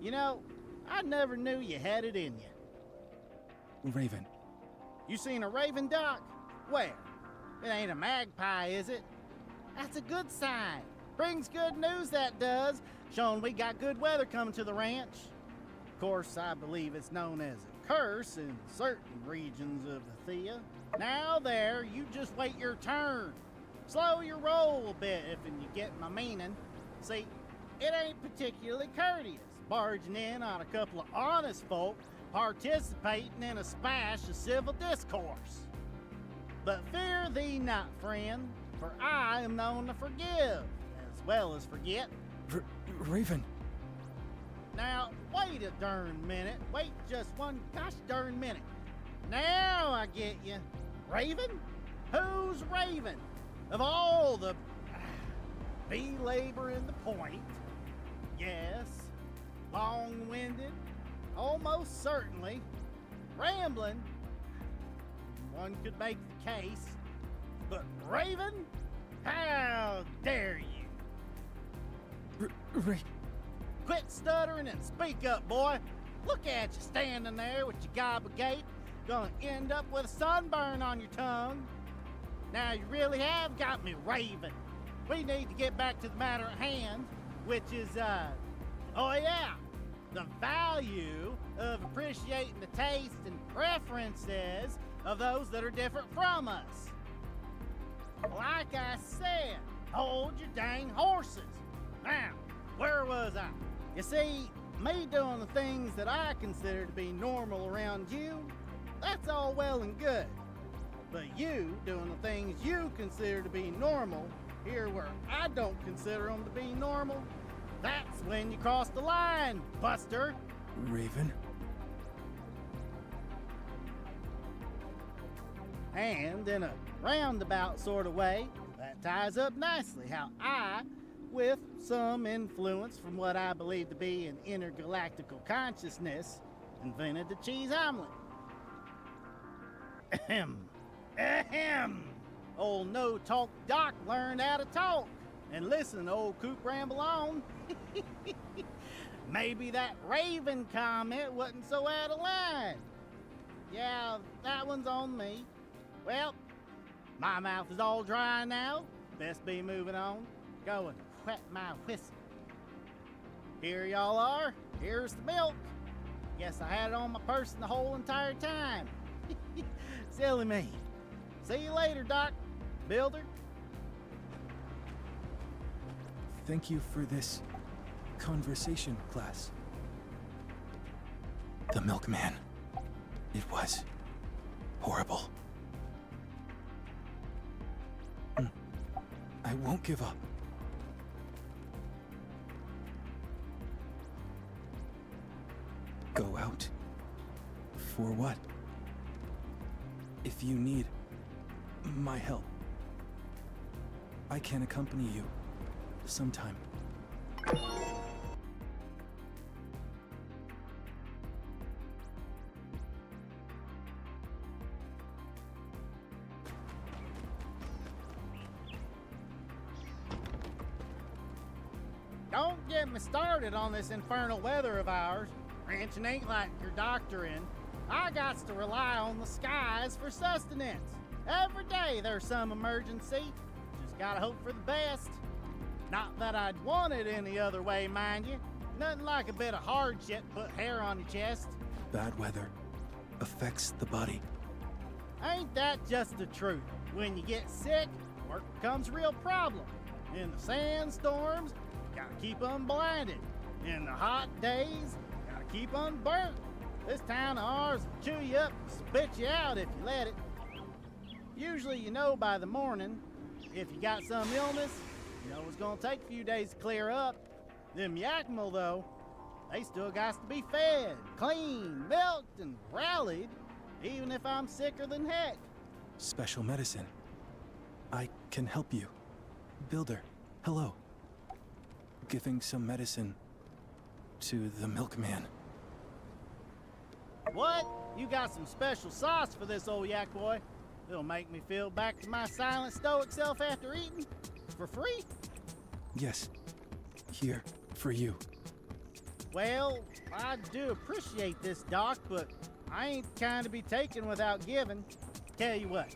You know, I never knew you had it in you. Raven, You seen a raven, Doc? Where? It ain't a magpie, is it? That's a good sign. Brings good news, that does, showing we got good weather coming to the ranch. Of course, I believe it's known as a curse in certain regions of the Thea. Now there, you just wait your turn. Slow your roll a bit if you get my meaning. See, it ain't particularly courteous barging in on a couple of honest folk participating in a spash of civil discourse. But fear thee not, friend, for I am known to forgive, as well as forget. Raven. Now, wait a darn minute. Wait just one gosh darn minute. Now I get you. Raven? Who's Raven? Of all the... belaboring the point. Yes. Long-winded. Almost certainly. Rambling. One could make the case. But Raven? How dare you? Quit stuttering and speak up, boy. Look at you standing there with your gobble gate. Gonna end up with a sunburn on your tongue. Now you really have got me raving. We need to get back to the matter at hand, which is, oh yeah, the value of appreciating the taste and preferences of those that are different from us. Like I said, hold your dang horses. Now, where was I? You see, me doing the things that I consider to be normal around you, that's all well and good. But you doing the things you consider to be normal here where I don't consider them to be normal, that's when you cross the line, Buster. Raven? And in a roundabout sort of way, that ties up nicely how I, with some influence from what I believe to be an intergalactical consciousness, invented the cheese omelet. Ahem. Ahem. Old no-talk Doc learned how to talk. And listen, old Coop ramble on. Maybe that Raven comment wasn't so out of line. Yeah, that one's on me. Well, my mouth is all dry now. Best be moving on. Go and wet my whistle. Here y'all are. Here's the milk. Guess I had it on my person the whole entire time. Silly me. See you later, Doc. Builder. Thank you for this conversation class. The milkman. It was horrible. I won't give up. Go out? For what? If you need my help, I can accompany you sometime. Don't get me started on this infernal weather of ours. Ranching ain't like your doctoring. I got to rely on the skies for sustenance. Every day there's some emergency. Just gotta hope for the best. Not that I'd want it any other way, mind you. Nothing like a bit of hardship put hair on your chest. Bad weather affects the body. Ain't that just the truth? When you get sick, work becomes a real problem. In the sandstorms, gotta keep unblinded. In the hot days, gotta keep unburnt. This town of ours will chew you up and spit you out if you let it. Usually you know by the morning. If you got some illness, you know it's gonna take a few days to clear up. Them Yakima, though, they still got to be fed, cleaned, milked, and rallied, even if I'm sicker than heck. Special medicine. I can help you. Builder, hello. Giving some medicine to the milkman. What? You got some special sauce for this old yak boy? It'll make me feel back to my silent stoic self after eating? For free? Yes. Here, for you. Well, I do appreciate this, Doc, but I ain't the kind to be taken without giving. Tell you what,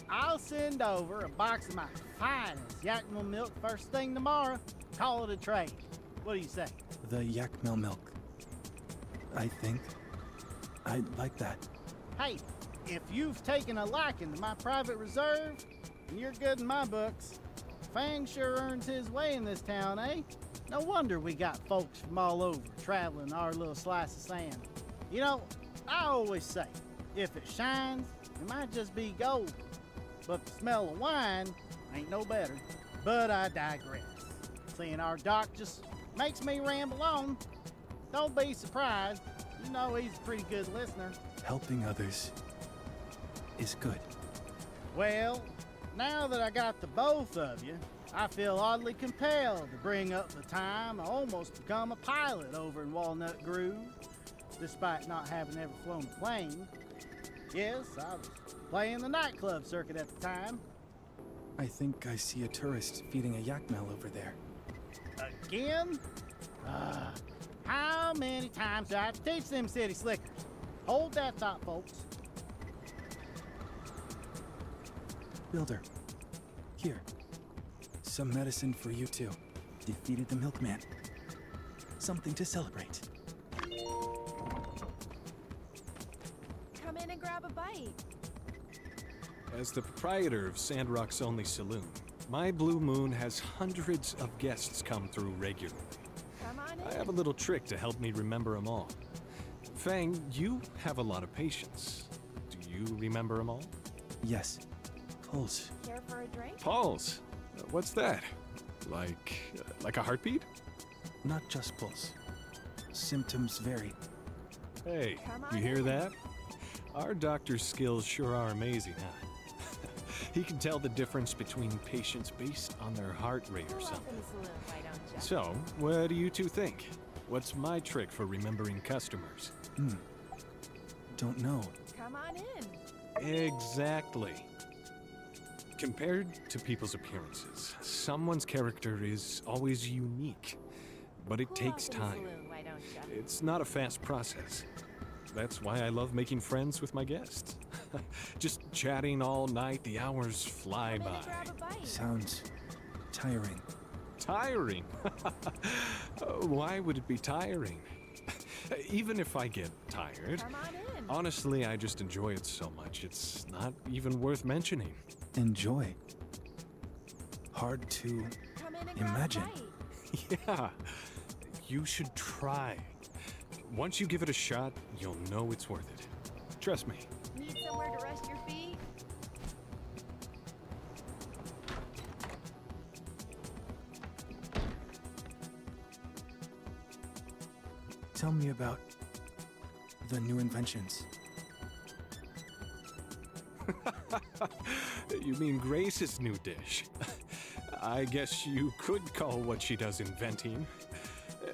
I'll send over a box of my finest Yakima milk first thing tomorrow. Call it a trade. What do you say? The Yakima milk. I think I'd like that. Hey, if you've taken a liking to my private reserve, and you're good in my books, Fang sure earns his way in this town, eh? No wonder we got folks from all over traveling our little slice of sand. You know, I always say, if it shines, it might just be gold. But the smell of wine ain't no better. But I digress. Seeing our doc just makes me ramble on. Don't be surprised. You know he's a pretty good listener. Helping others is good. Well, now that I got the both of you, I feel oddly compelled to bring up the time I almost become a pilot over in Walnut Grove, despite not having ever flown a plane. Yes, I was playing the nightclub circuit at the time. I think I see a tourist feeding a yakmel over there. Again? How many times do I have to teach them city slickers? Hold that thought, folks. Builder, here. Some medicine for you too. Defeated the milkman. Something to celebrate. Come in and grab a bite. As the proprietor of Sandrock's only saloon, my Blue Moon has hundreds of guests come through regularly. Come on in. I have a little trick to help me remember them all. Fang, you have a lot of patience. Do you remember them all? Yes. Pulse. Care for a drink? Pulse? What's that? Like a heartbeat? Not just pulse. Symptoms vary. Hey, you hear that? Our doctor's skills sure are amazing, huh? He can tell the difference between patients based on their heart rate or something. So, what do you two think? What's my trick for remembering customers? Don't know. Come on in. Exactly. Compared to people's appearances, someone's character is always unique, but it takes time. It's not a fast process. That's why I love making friends with my guests. Just chatting all night, the hours fly by. Sounds tiring. Tiring? Why would it be tiring? Even if I get tired, honestly, I just enjoy it so much, it's not even worth mentioning. Enjoy. Hard to imagine. Yeah, you should try. Once you give it a shot, you'll know it's worth it. Trust me. Need somewhere to rest your feet? Tell me about the new inventions. You mean Grace's new dish? I guess you could call what she does inventing.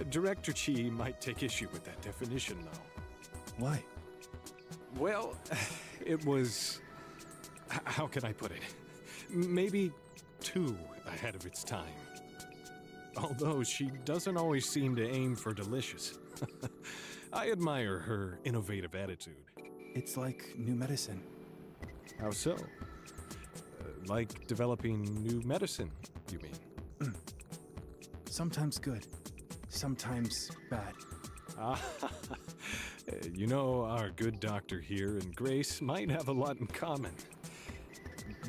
Director Chi might take issue with that definition, though. Why? Well, it was... how can I put it? Maybe too ahead of its time. Although she doesn't always seem to aim for delicious. I admire her innovative attitude. It's like new medicine. How so? Like developing new medicine, you mean? Sometimes good, sometimes bad. You know, our good doctor here and Grace might have a lot in common.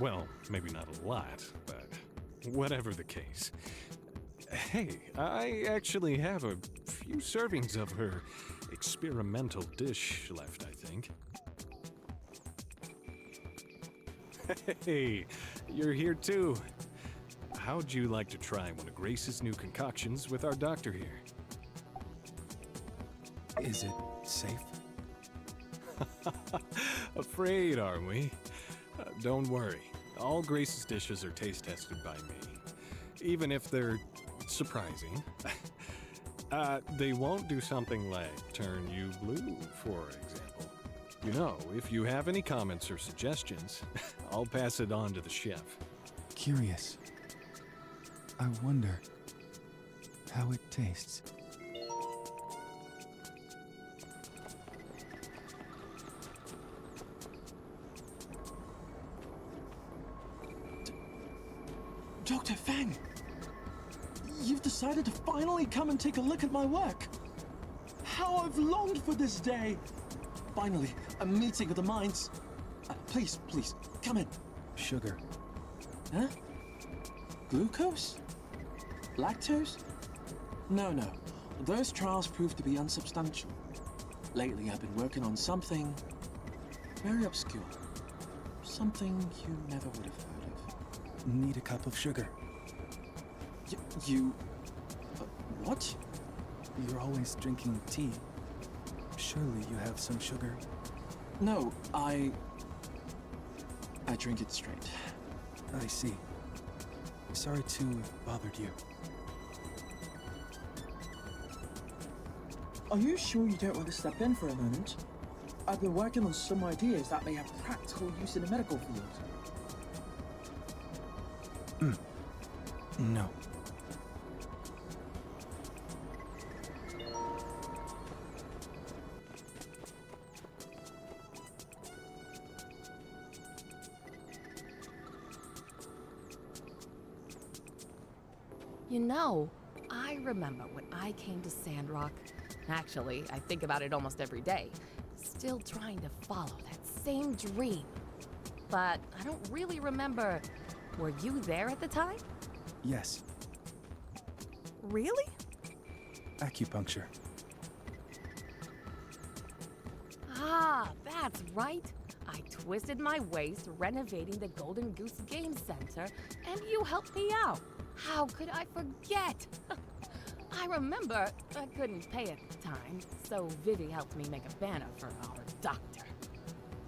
Well, maybe not a lot, but whatever the case. Hey, I actually have a few servings of her experimental dish left, I think. Hey, you're here too. How'd you like to try one of Grace's new concoctions with our doctor here? Is it safe? Afraid, are we? Don't worry. All Grace's dishes are taste tested by me. Even if they're surprising. They won't do something like turn you blue, for example. You know, if you have any comments or suggestions, I'll pass it on to the chef. Curious. I wonder how it tastes. Dr. Fang! You've decided to finally come and take a look at my work! How I've longed for this day! Finally, a meeting of the minds. Please, come in. Sugar. Huh? Glucose? Lactose? No. Those trials proved to be unsubstantial. Lately, I've been working on something very obscure. Something you never would have heard of. Need a cup of sugar. What? You're always drinking tea. Surely you have some sugar. No, I drink it straight. I see. Sorry to have bothered you. Are you sure you don't want to step in for a moment? I've been working on some ideas that may have practical use in the medical field. No. You know, I remember when I came to Sandrock. Actually, I think about it almost every day. Still trying to follow that same dream. But I don't really remember. Were you there at the time? Yes. Really? Acupuncture. Ah, that's right. I twisted my waist renovating the Golden Goose Game Center, and you helped me out. How could I forget? I remember I couldn't pay at the time, so Vivi helped me make a banner for our doctor.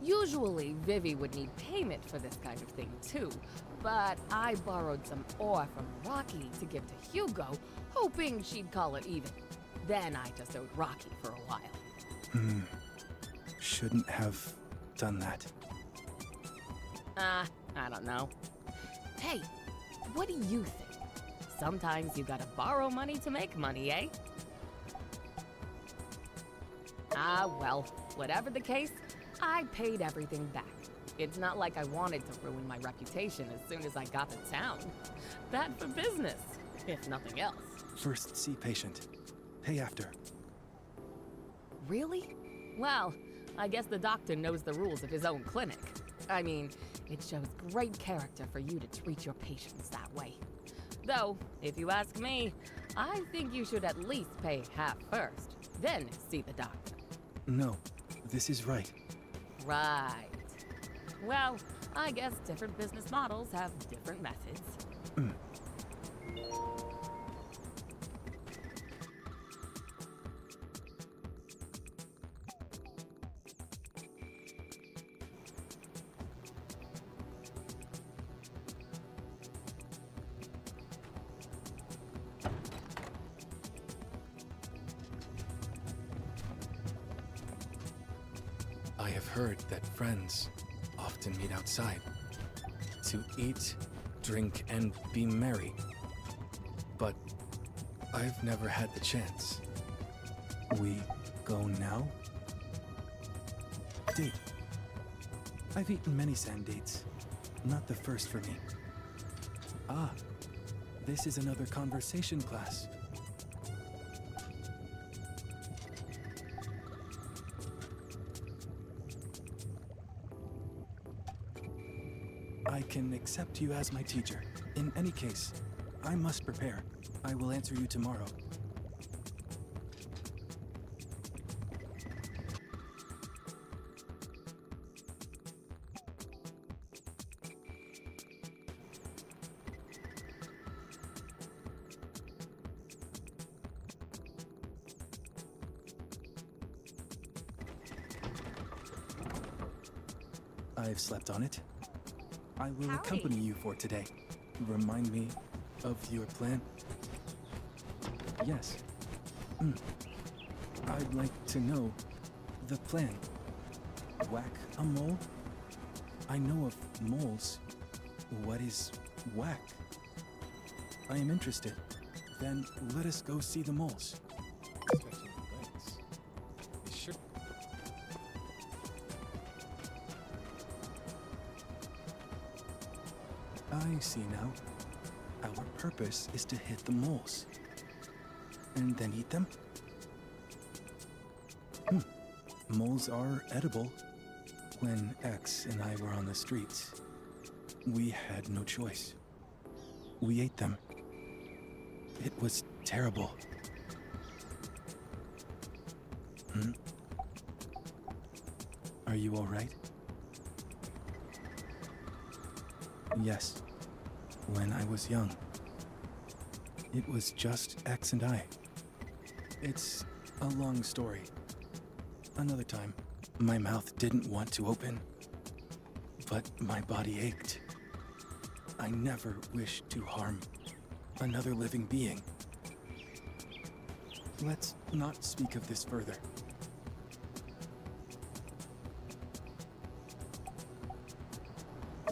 Usually, Vivi would need payment for this kind of thing too, but I borrowed some ore from Rocky to give to Hugo, hoping she'd call it even. Then I just owed Rocky for a while. Shouldn't have done that. I don't know. Hey, what do you think? Sometimes you gotta borrow money to make money, eh? Well, whatever the case, I paid everything back. It's not like I wanted to ruin my reputation as soon as I got to town. Bad for business, if nothing else. First see patient. Pay after. Really? Well, I guess the doctor knows the rules of his own clinic. I mean, it shows great character for you to treat your patients that way. Though, if you ask me, I think you should at least pay half first, then see the doctor. No, this is right. Right. Well, I guess different business models have different methods. I have heard that friends often meet outside to eat, drink, and be merry. But I've never had the chance. We go now? Date. I've eaten many sand dates. Not the first for me. Ah, this is another conversation class. I can accept you as my teacher. In any case, I must prepare. I will answer you tomorrow. I've slept on it. I will accompany you for today. Remind me of your plan? Yes. I'd like to know the plan. Whack a mole? I know of moles. What is whack? I am interested. Then let us go see the moles. Stretching the legs. Be sure. I see now. Our purpose is to hit the moles. And then eat them? Moles are edible. When X and I were on the streets, we had no choice. We ate them. It was terrible. Are you all right? Yes. When I was young. It was just X and I. It's a long story. Another time, my mouth didn't want to open, but my body ached. I never wished to harm another living being. Let's not speak of this further.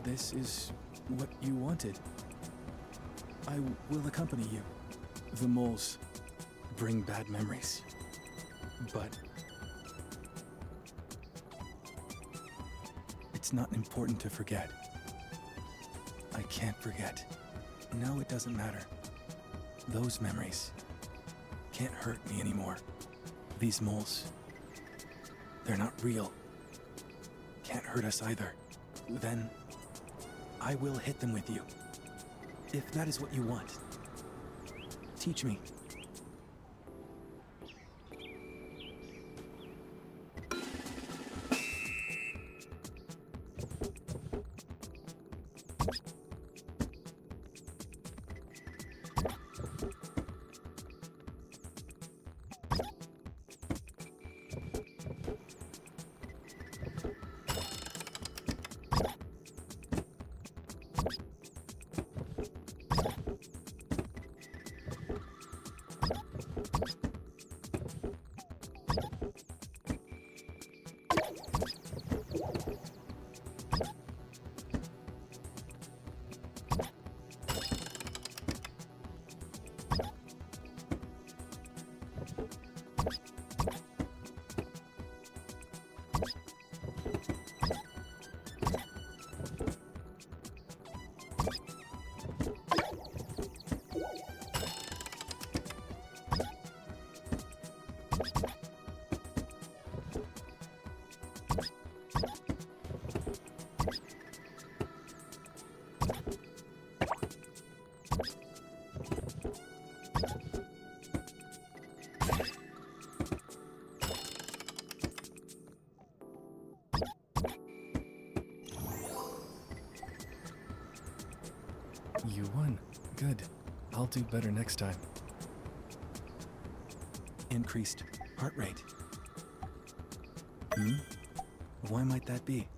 This is what you wanted. I will accompany you. The moles bring bad memories, but it's not important to forget. I can't forget. Now it doesn't matter. Those memories can't hurt me anymore. These moles, they're not real. Can't hurt us either. Then I will hit them with you. If that is what you want. Teach me. You won. Good. I'll do better next time. Increased heart rate. Why might that be?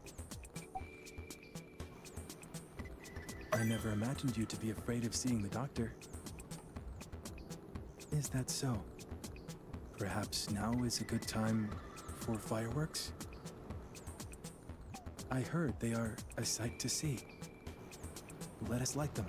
I never imagined you to be afraid of seeing the doctor. Is that so? Perhaps now is a good time for fireworks? I heard they are a sight to see. Let us light them.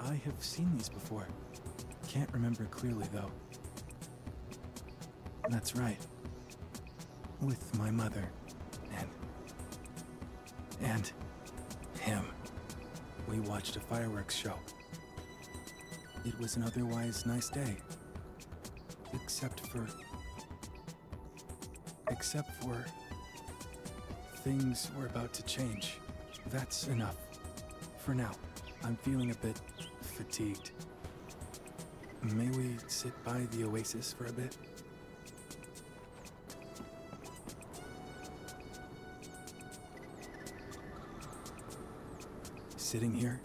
I have seen these before. Can't remember clearly, though. That's right. With my mother. And him. We watched a fireworks show. It was an otherwise nice day. Except for things were about to change. That's enough. For now, I'm feeling a bit fatigued. May we sit by the oasis for a bit? Sitting here,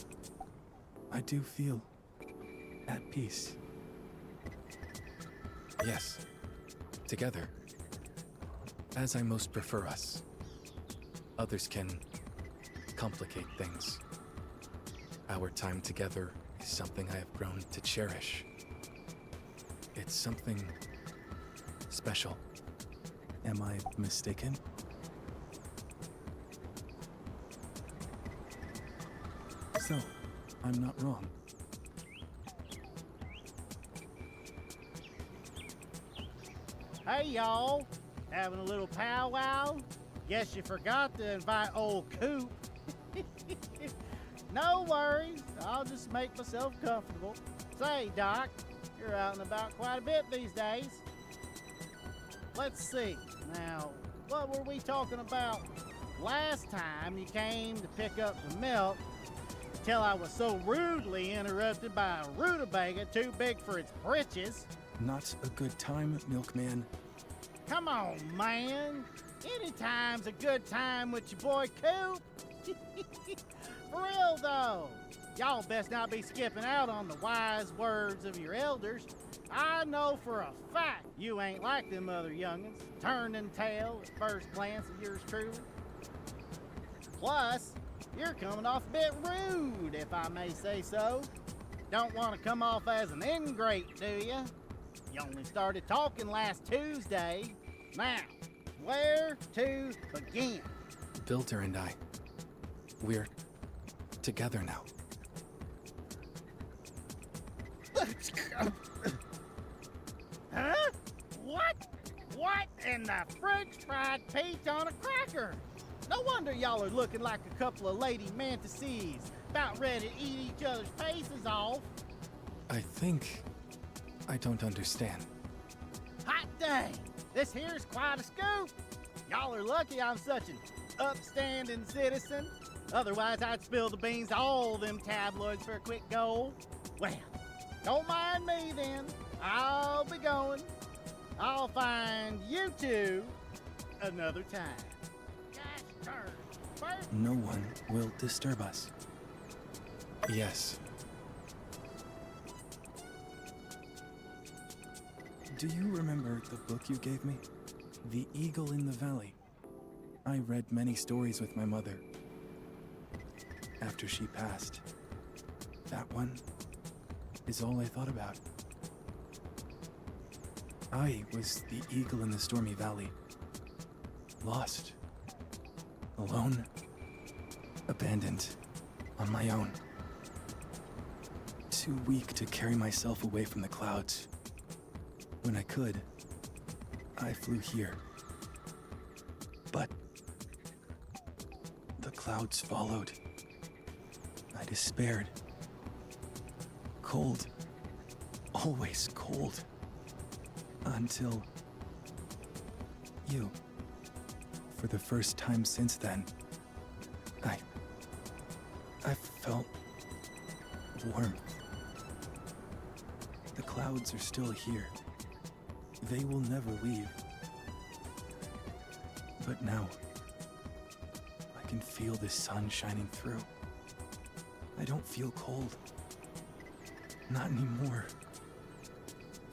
I do feel at peace. Yes, together, as I most prefer us. Others can complicate things. Our time together is something I have grown to cherish. It's something special. Am I mistaken? So, I'm not wrong. Hey, y'all. Having a little powwow? Guess you forgot to invite old Coop. No worries. I'll just make myself comfortable. Say, Doc, you're out and about quite a bit these days. Let's see. Now, what were we talking about last time you came to pick up the milk till I was so rudely interrupted by a rutabaga too big for its britches? Not a good time, milkman. Come on, man. Anytime's a good time with your boy Coop. For real, though. Y'all best not be skipping out on the wise words of your elders. I know for a fact you ain't like them other young'uns, turning tail at first glance of yours truly. Plus, you're coming off a bit rude, if I may say so. Don't want to come off as an ingrate, do you? You only started talking last Tuesday. Now, where to begin? Builder and I, we're together now. Huh? What? What in the French fried peach on a cracker? No wonder y'all are looking like a couple of lady mantises, about ready to eat each other's faces off. I think I don't understand. Hot dang! This here's quite a scoop. Y'all are lucky I'm such an upstanding citizen. Otherwise, I'd spill the beans to all them tabloids for a quick goal. Well, don't mind me then. I'll be going. I'll find you two another time. Gosh darn. First, No one will disturb us. Yes. Do you remember the book you gave me? The Eagle in the Valley. I read many stories with my mother. After she passed, that one is all I thought about. I was the eagle in the stormy valley. Lost. Alone. Abandoned. On my own. Too weak to carry myself away from the clouds. When I could, I flew here. But the clouds followed. I despaired. Cold. Always cold. Until you. For the first time since then, I felt warmth. The clouds are still here. They will never leave. But now, I can feel the sun shining through. I don't feel cold. Not anymore.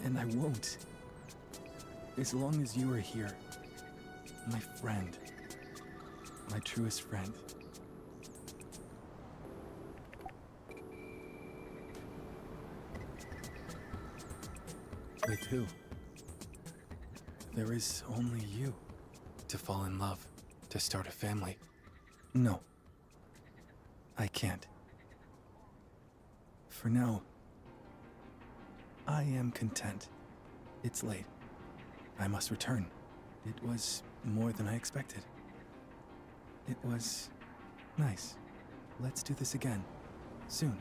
And I won't. As long as you are here. My friend. My truest friend. With who? There is only you to fall in love, to start a family. No. I can't. For now, I am content. It's late. I must return. It was more than I expected. It was nice. Let's do this again. soon.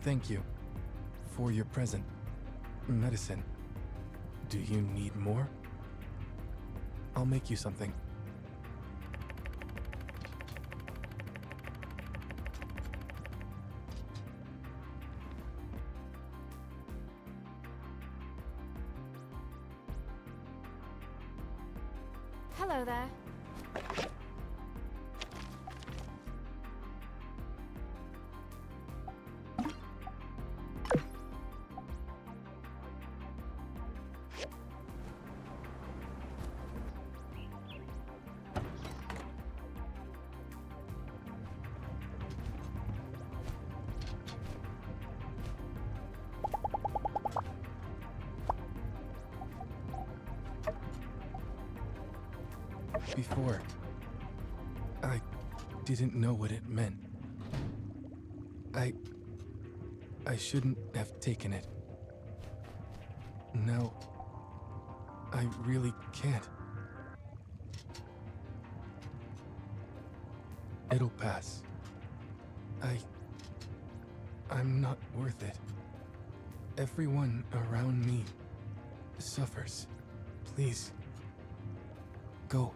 Thank you for your present medicine. Do you need more? I'll make you something. Hello there. Before, I didn't know what it meant. I shouldn't have taken it. Now, I really can't. It'll pass. I'm not worth it. Everyone around me suffers. Please, go.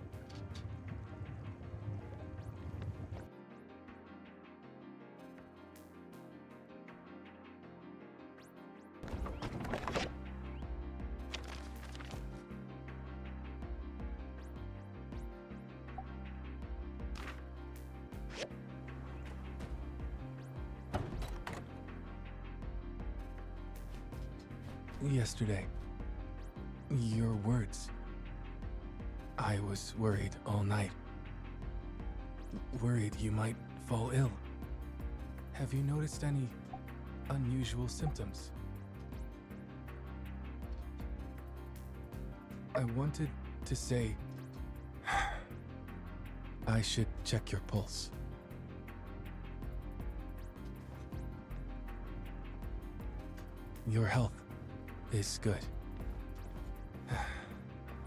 Yesterday, your words. I was worried all night. Worried you might fall ill. Have you noticed any unusual symptoms? I wanted to say I should check your pulse. Your health is good.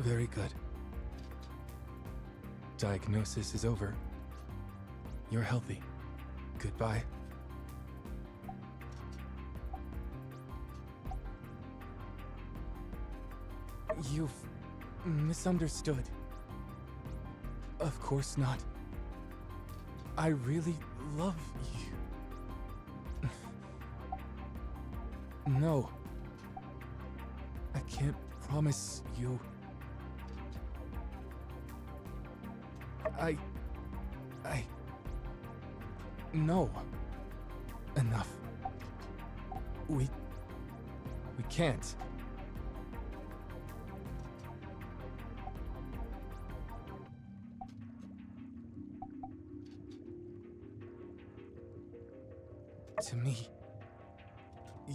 Very good. Diagnosis is over. You're healthy. Goodbye. You've misunderstood. Of course not. I really love you. No. I can't promise you. No. Enough. We can't. To me,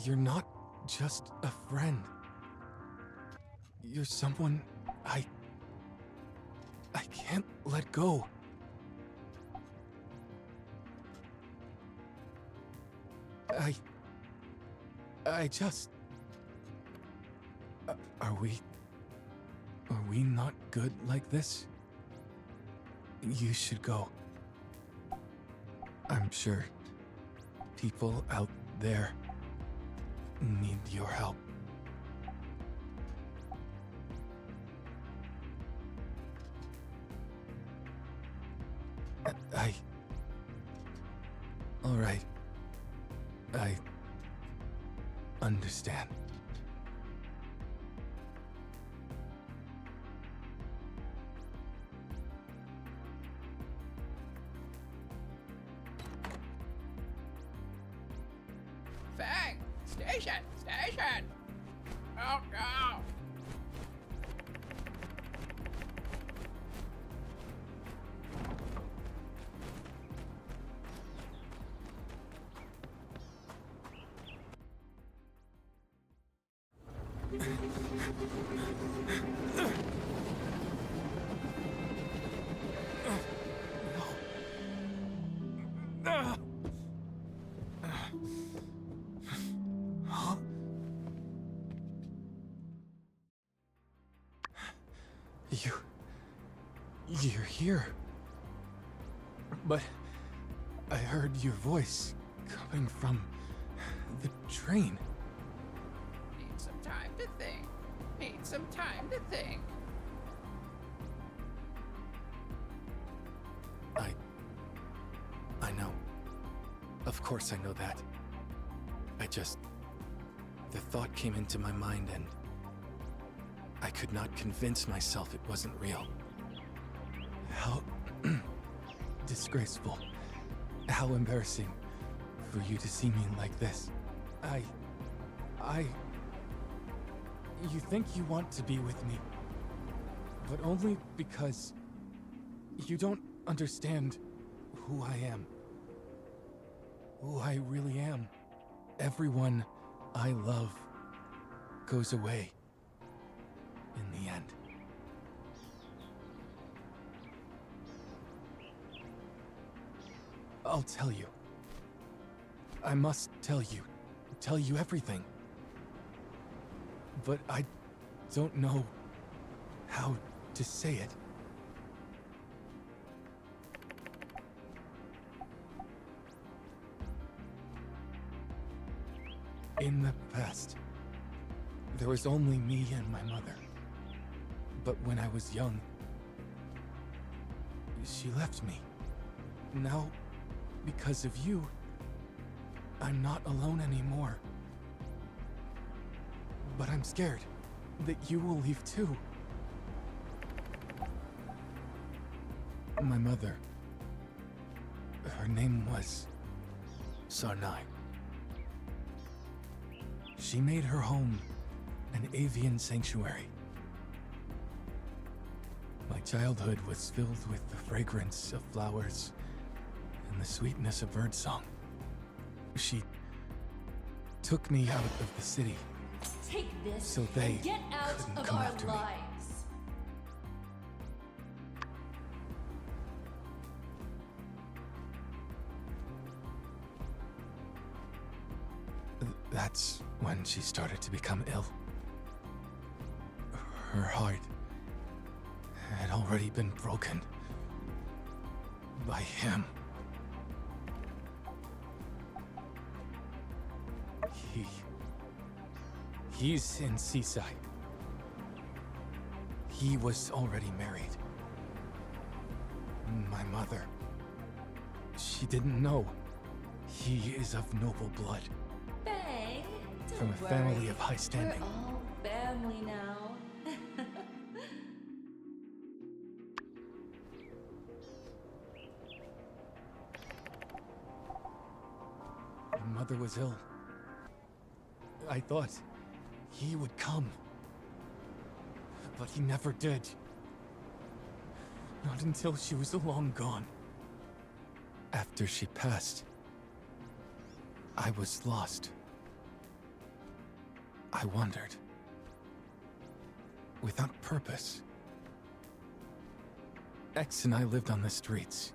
you're not just a friend. You're someone I can't let go. I just... Are we not good like this? You should go. I'm sure people out there need your help. All right. I understand. Fang! Station! Station! Oh no! You're here. But I heard your voice coming from the train. Need some time to think. Need some time to think. I know. Of course I know that. The thought came into my mind and I could not convince myself it wasn't real. How disgraceful. How embarrassing for you to see me like this. You think you want to be with me, but only because you don't understand who I am. Who I really am. Everyone I love goes away in the end. I'll tell you. I must tell you everything. But I don't know how to say it. In the past, there was only me and my mother. But when I was young, she left me. Now, because of you, I'm not alone anymore. But I'm scared that you will leave too. My mother, her name was Sarnai. She made her home an avian sanctuary. My childhood was filled with the fragrance of flowers and the sweetness of birdsong. She took me out of the city. Take this So they and get out couldn't of come our after me. lives. That's when she started to become ill. Her heart had already been broken by him. He's in Seaside. He was already married. My mother, she didn't know. He is of noble blood. Fang, From don't a family worry. of high standing. We're all family now. My mother was ill. I thought he would come. But he never did. Not until she was long gone. After she passed, I was lost. I wandered. Without purpose. X and I lived on the streets.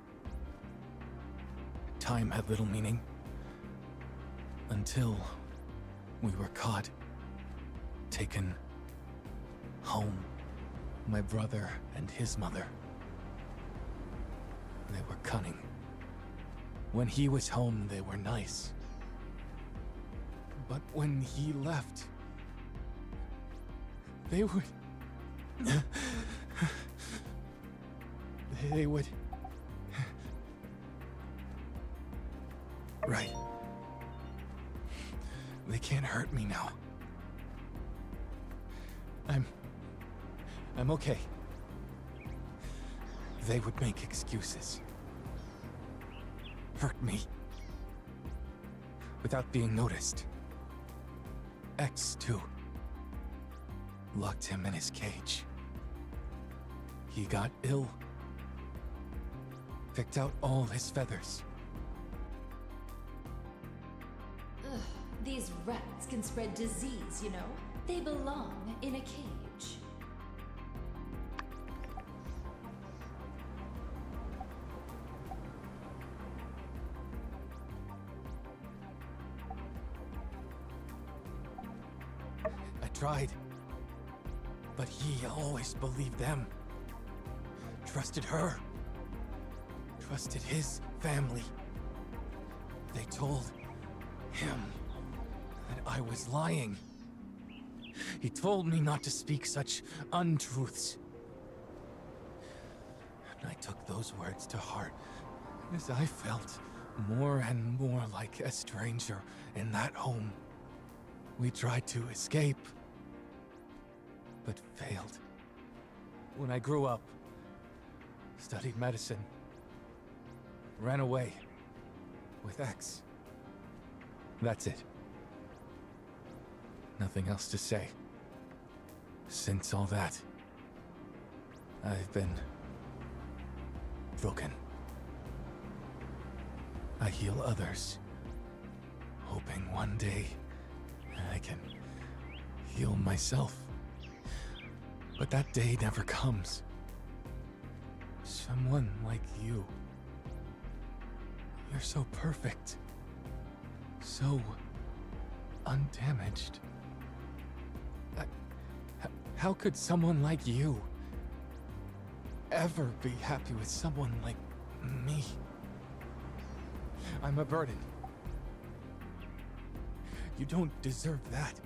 Time had little meaning. Until we were caught. Taken home. My brother and his mother. They were cunning. When he was home, they were nice. But when he left, they would... right? They can't hurt me now. I'm okay. They would make excuses. Hurt me. Without being noticed. X, too. Locked him in his cage. He got ill. Picked out all his feathers. Ugh, these rats can spread disease, you know? They belong in a cage. I tried. But he always believed them. Trusted her. Trusted his family. They told him that I was lying. He told me not to speak such untruths. And I took those words to heart as I felt more and more like a stranger in that home. We tried to escape, but failed. When I grew up, studied medicine, ran away with X. That's it. Nothing else to say. Since all that, I've been broken. I heal others, hoping one day I can heal myself. But that day never comes. Someone like you. You're so perfect. So undamaged. How could someone like you ever be happy with someone like me? I'm a burden. You don't deserve that.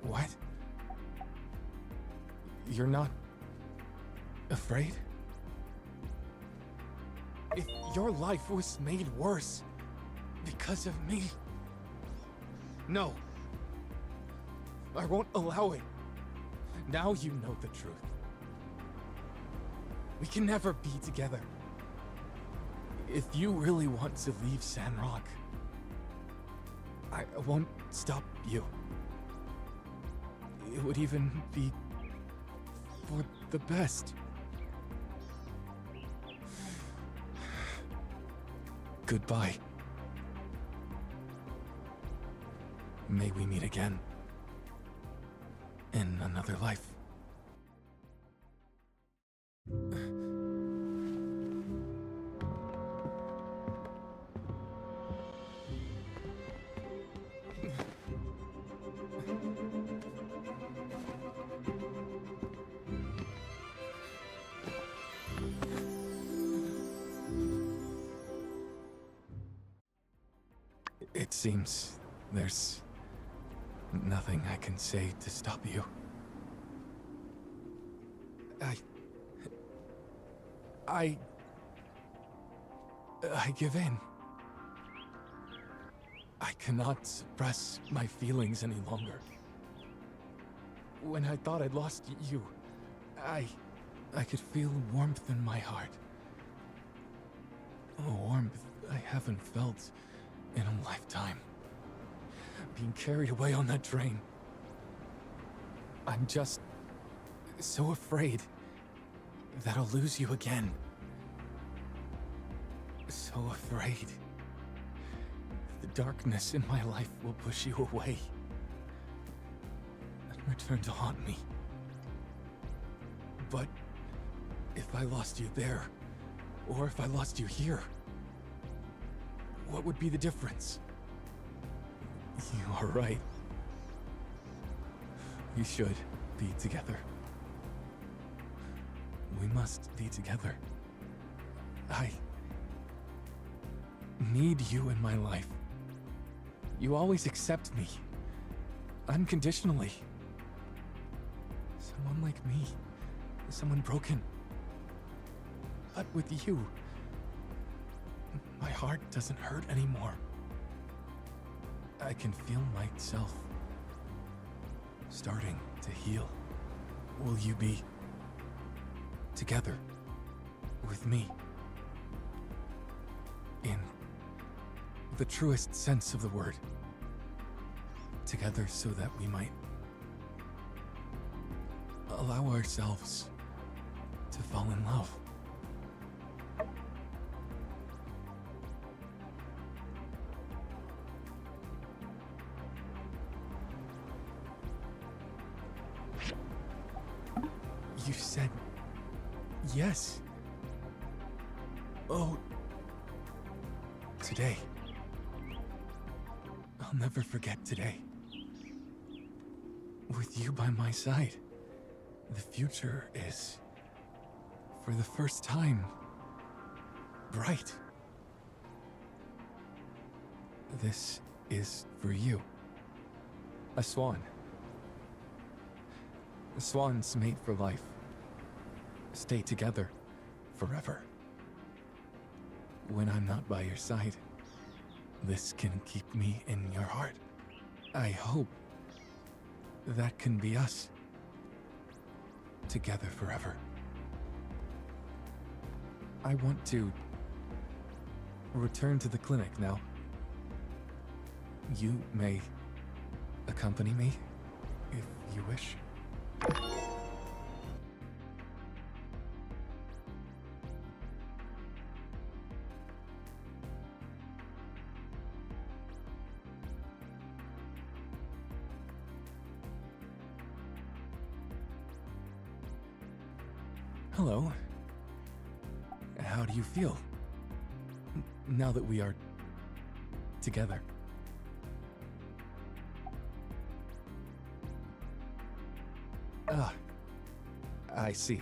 What? You're not afraid? If your life was made worse because of me, no. I won't allow it. Now you know the truth. We can never be together. If you really want to leave Sandrock, I won't stop you. It would even be for the best. Goodbye. May we meet again. In another life. It seems there's nothing I can say to stop you. I give in. I cannot suppress my feelings any longer. When I thought I'd lost you, I could feel warmth in my heart. A warmth I haven't felt in a lifetime. Being carried away on that train. I'm just so afraid that I'll lose you again. So afraid the darkness in my life will push you away and return to haunt me. But if I lost you there, or if I lost you here, what would be the difference? You are right. We should be together. We must be together. I need you in my life. You always accept me. Unconditionally. Someone like me. Someone broken. But with you, My heart doesn't hurt anymore. I can feel myself starting to heal. Will you be together with me? In the truest sense of the word. Together so that we might allow ourselves to fall in love. You said yes. Oh, today. I'll never forget today. With you by my side, the future is, for the first time, bright. This is for you. A swan. A swan's mate for life. Stay together forever. When I'm not by your side, this can keep me in your heart. I hope that can be us. Together forever. I want to return to the clinic now. You may accompany me if you wish. Hello. How do you feel? Now that we are together. Ah, I see.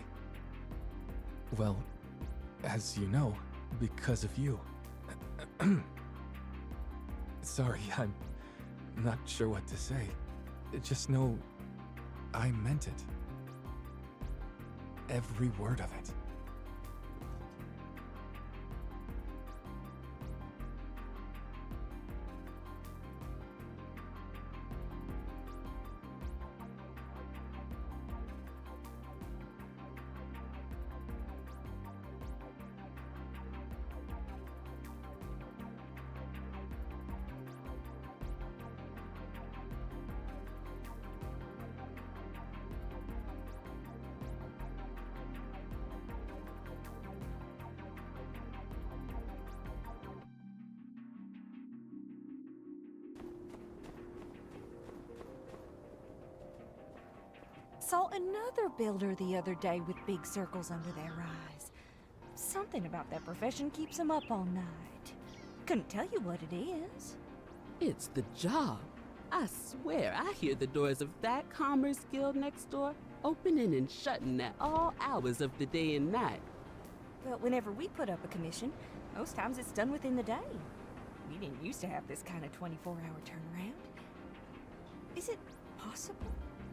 Well, as you know, because of you. Sorry, I'm not sure what to say. Just know I meant it. Every word of it. Saw another builder the other day with big circles under their eyes. Something about that profession keeps them up all night. Couldn't tell you what it is. It's the job. I swear I hear the doors of that commerce guild next door opening and shutting at all hours of the day and night. Well, whenever we put up a commission, most times it's done within the day. We didn't used to have this kind of 24-hour turnaround. Is it possible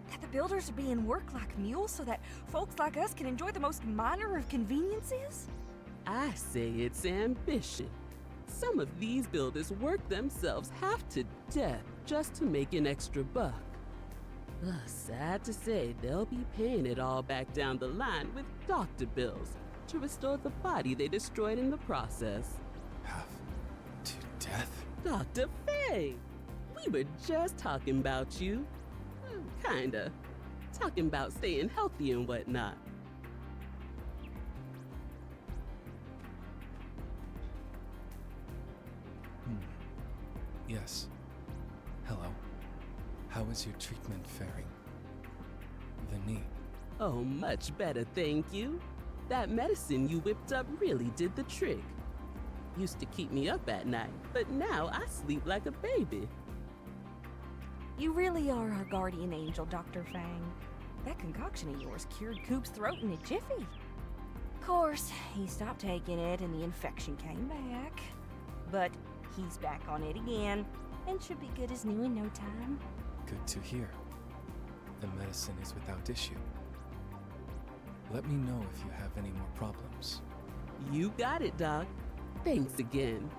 that the builders are being worked like mules so that folks like us can enjoy the most minor of conveniences? I say it's ambition. Some of these builders work themselves half to death just to make an extra buck. Sad to say, they'll be paying it all back down the line with doctor bills to restore the body they destroyed in the process. Half to death? Dr. Fang! We were just talking about you. Kinda. Talking about staying healthy and whatnot. Yes. Hello. How is your treatment faring? The knee. Oh, much better, thank you. That medicine you whipped up really did the trick. Used to keep me up at night, but now I sleep like a baby. You really are our guardian angel, Dr. Fang. That concoction of yours cured Coop's throat in a jiffy. Of course, he stopped taking it and the infection came back. But he's back on it again, and should be good as new in no time. Good to hear. The medicine is without issue. Let me know if you have any more problems. You got it, Doc. Thanks again.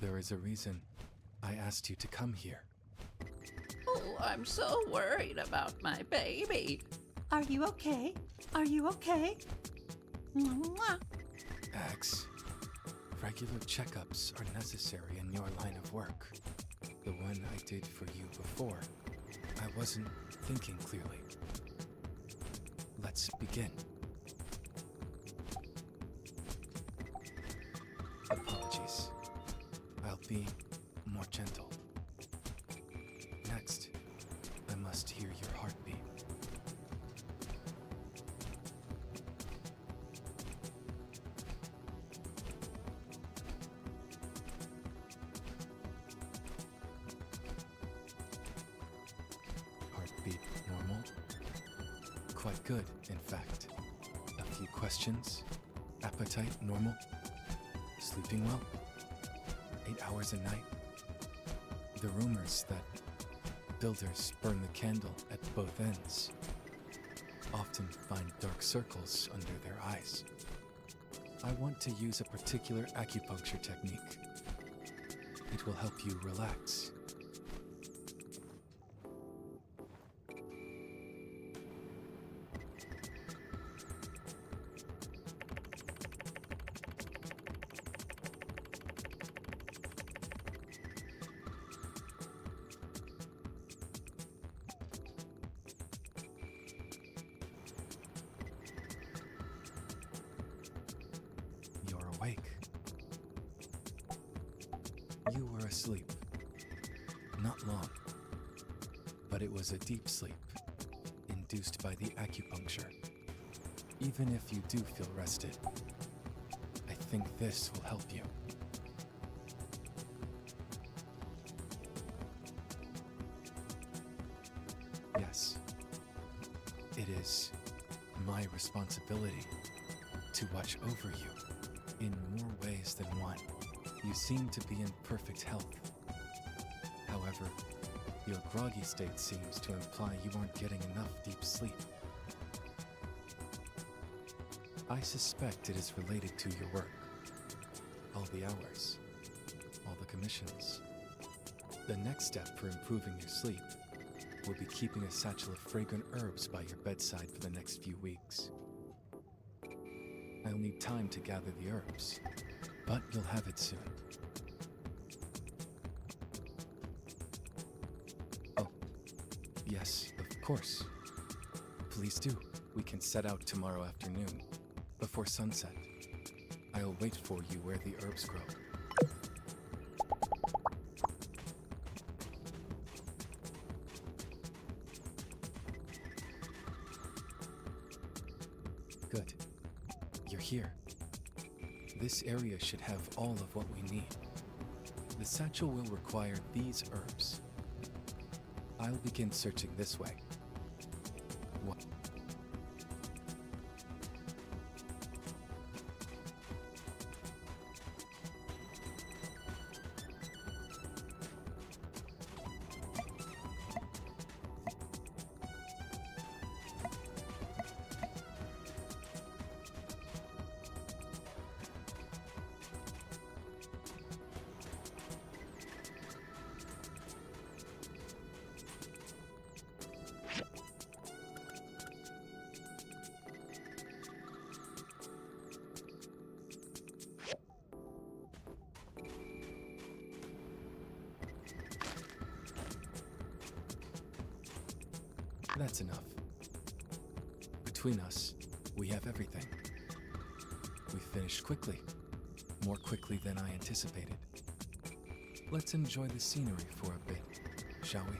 There is a reason I asked you to come here. Oh, I'm so worried about my baby. Are you okay? Are you okay? Mwah. Ax, regular checkups are necessary in your line of work. The one I did for you before, I wasn't thinking clearly. Let's begin. Apologies. I'll be more gentle. Next, I must hear your heartbeat. Heartbeat normal? Quite good, in fact. A few questions. Appetite normal? Sleeping well? 8 hours a night? The rumors that builders burn the candle at both ends often find dark circles under their eyes. I want to use a particular acupuncture technique. It will help you relax. You're awake. You were asleep. Not long. But it was a deep sleep, induced by the acupuncture. Even if you do feel rested, I think this will help you. Yes, it is my responsibility to watch over you in more ways than one. You seem to be in perfect health. However, your groggy state seems to imply you aren't getting enough deep sleep. I suspect it is related to your work. All the hours, all the commissions. The next step for improving your sleep will be keeping a satchel of fragrant herbs by your bedside for the next few weeks. I'll need time to gather the herbs, but you'll have it soon. Oh, yes, of course. Please do. We can set out tomorrow afternoon, before sunset. I'll wait for you where the herbs grow. Good. You're here. This area should have all of what we need. The satchel will require these herbs. I'll begin searching this way. What? That's enough. Between us, we have everything. We finished quickly. More quickly than I anticipated. Let's enjoy the scenery for a bit, shall we?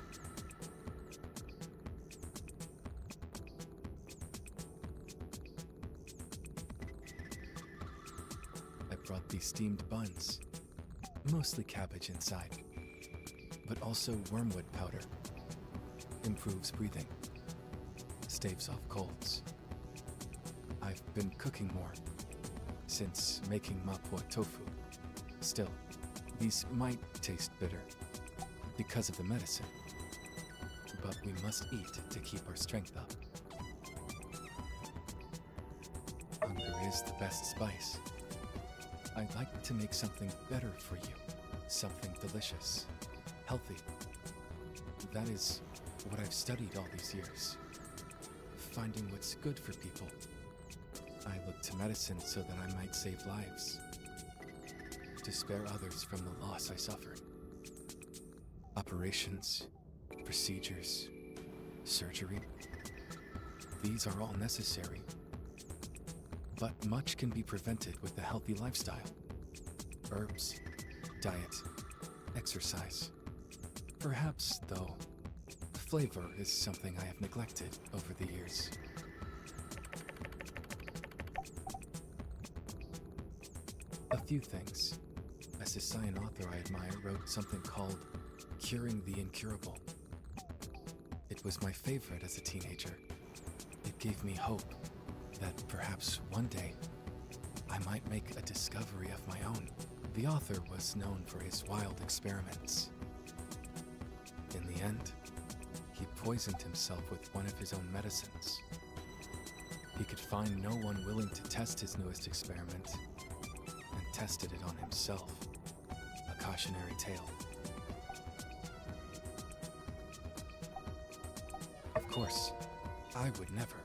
brought these steamed buns. Mostly cabbage inside, but also wormwood powder. Improves breathing. Staves off colds. I've been cooking more since making mapua tofu. Still, these might taste bitter because of the medicine, but we must eat to keep our strength up. Hunger is the best spice. I'd like to make something better for you, something delicious, healthy. That is what I've studied all these years, finding what's good for people. I look to medicine so that I might save lives, to spare others from the loss I suffered. Operations, procedures, surgery, these are all necessary. But much can be prevented with a healthy lifestyle. Herbs, diet, exercise. Perhaps, though, flavor is something I have neglected over the years. A few things. A Sicilian author I admire wrote something called Curing the Incurable. It was my favorite as a teenager. It gave me hope that perhaps one day I might make a discovery of my own. The author was known for his wild experiments. In the end, he poisoned himself with one of his own medicines. He could find no one willing to test his newest experiment, and tested it on himself. A cautionary tale. Of course, I would never.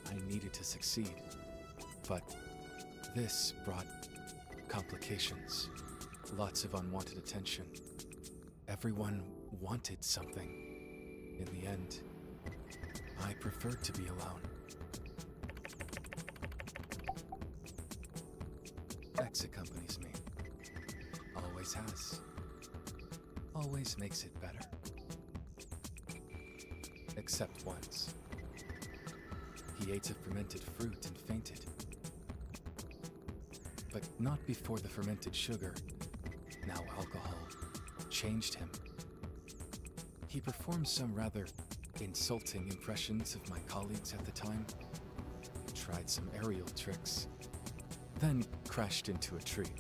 I needed to succeed, but this brought complications, lots of unwanted attention. Everyone wanted something. In the end, I preferred to be alone. X accompanies me. Always has. Always makes it better. Except once. He ate a fermented fruit and fainted. But not before the fermented sugar, now alcohol, changed him. He performed some rather insulting impressions of my colleagues at the time, tried some aerial tricks, then crashed into a tree.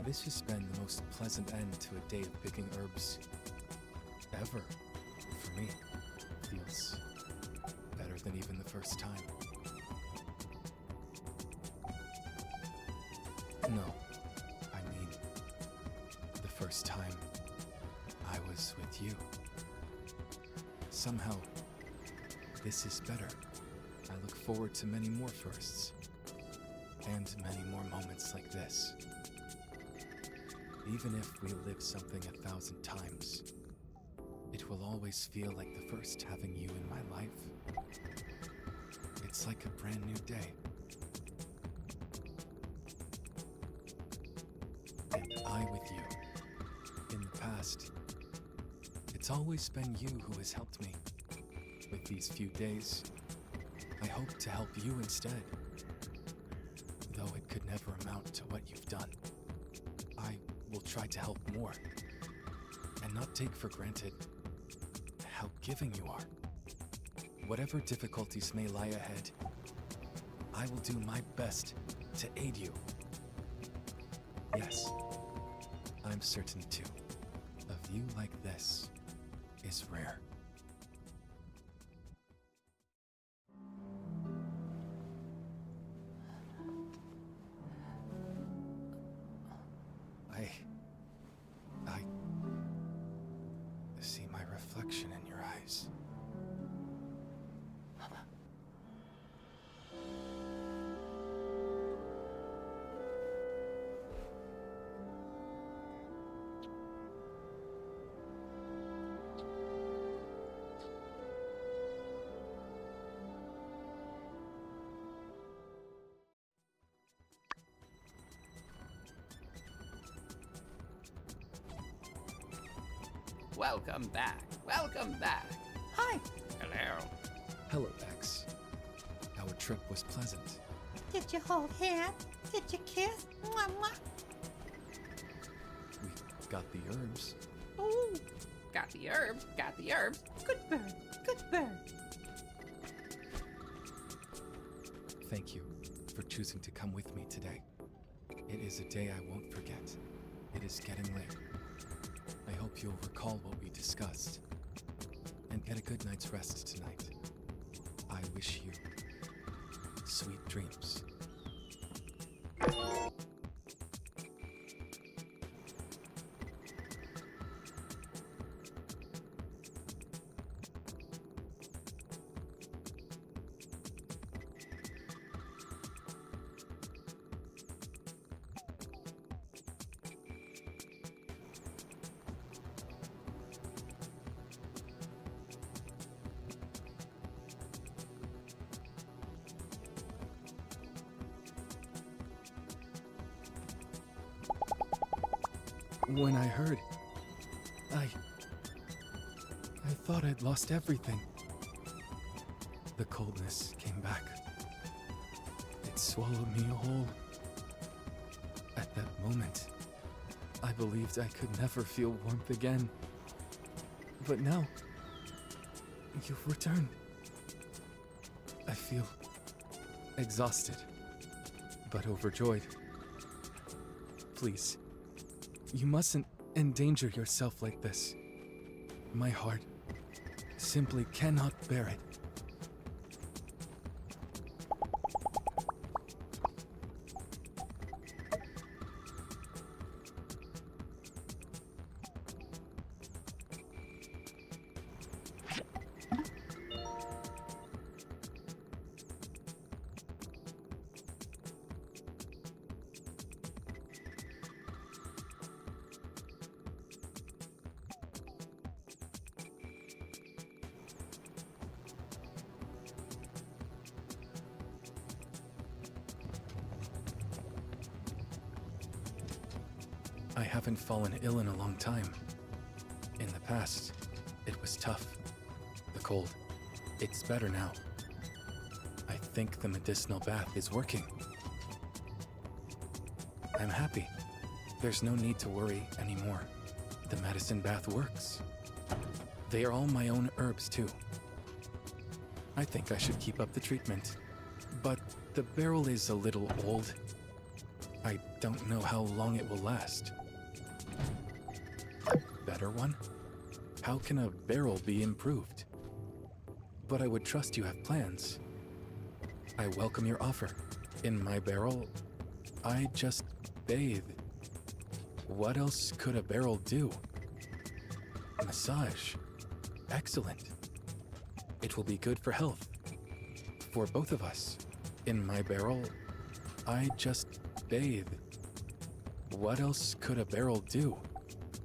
This has been the most pleasant end to a day of picking herbs ever. For me, feels better than even the first time. No, I mean, the first time I was with you. Somehow, this is better. I look forward to many more firsts, and many more moments like this. Even if we live something 1,000 times, it will always feel like the first having you in my life. It's like a brand new day. And I with you. In the past, it's always been you who has helped me. With these few days, I hope to help you instead. Though it could never amount to what you've done. I will try to help more, and not take for granted how giving you are. Whatever difficulties may lie ahead, I will do my best to aid you. Yes, I'm certain too. A view like this is rare. I see my reflection in your eyes. Welcome back. Welcome back. Hi. Hello. Hello, X. Our trip was pleasant. Did you hold hands? Did you kiss? Mwah, mwah. We got the herbs. Ooh. Got the herbs. Got the herbs. Good bird. Good bird. Thank you for choosing to come with me today. It is a day I won't forget. It is getting late. I hope you'll recall what we discussed and get a good night's rest tonight. I wish you sweet dreams. When I heard, I thought I'd lost everything. The coldness came back. It swallowed me whole. At that moment, I believed I could never feel warmth again. But now, you've returned. I feel exhausted, but overjoyed. Please, you mustn't endanger yourself like this. My heart simply cannot bear it. I haven't fallen ill in a long time. In the past, it was tough. The cold. It's better now. I think the medicinal bath is working. I'm happy. There's no need to worry anymore. The medicine bath works. They are all my own herbs, too. I think I should keep up the treatment. But the barrel is a little old. I don't know how long it will last. Better one? How can a barrel be improved? But I would trust you have plans. I welcome your offer. In my barrel, I just bathe. What else could a barrel do? Massage. Excellent. It will be good for health. For both of us. In my barrel, I just bathe. What else could a barrel do?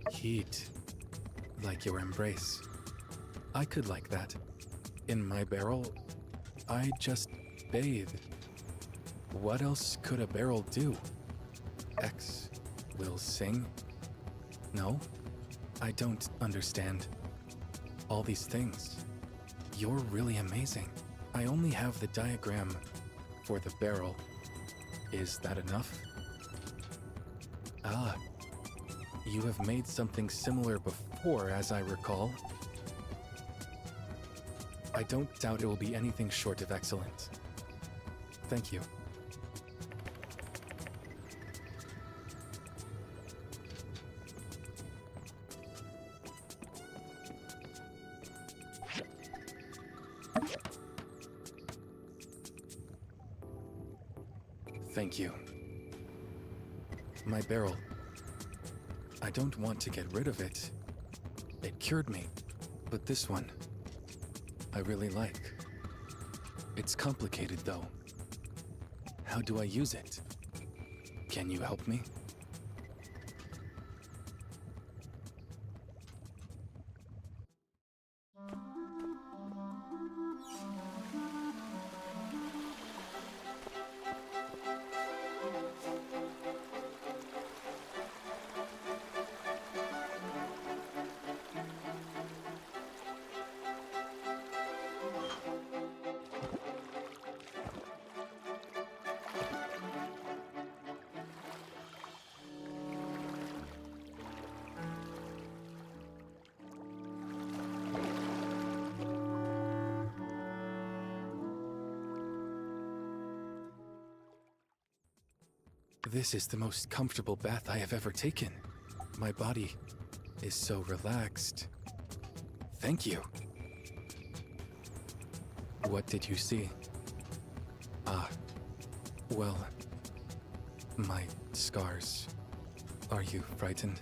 Heat. Like your embrace. I could like that. In my barrel, I just bathe. What else could a barrel do? X will sing? No? I don't understand. All these things. You're really amazing. I only have the diagram for the barrel. Is that enough? Ah. You have made something similar before, as I recall. I don't doubt it will be anything short of excellent. Thank you. Thank you. My barrel. I don't want to get rid of it. It cured me, but this one, I really like. It's complicated though. How do I use it? Can you help me? This is the most comfortable bath I have ever taken. My body is so relaxed. Thank you. What did you see? Ah, well, my scars. Are you frightened?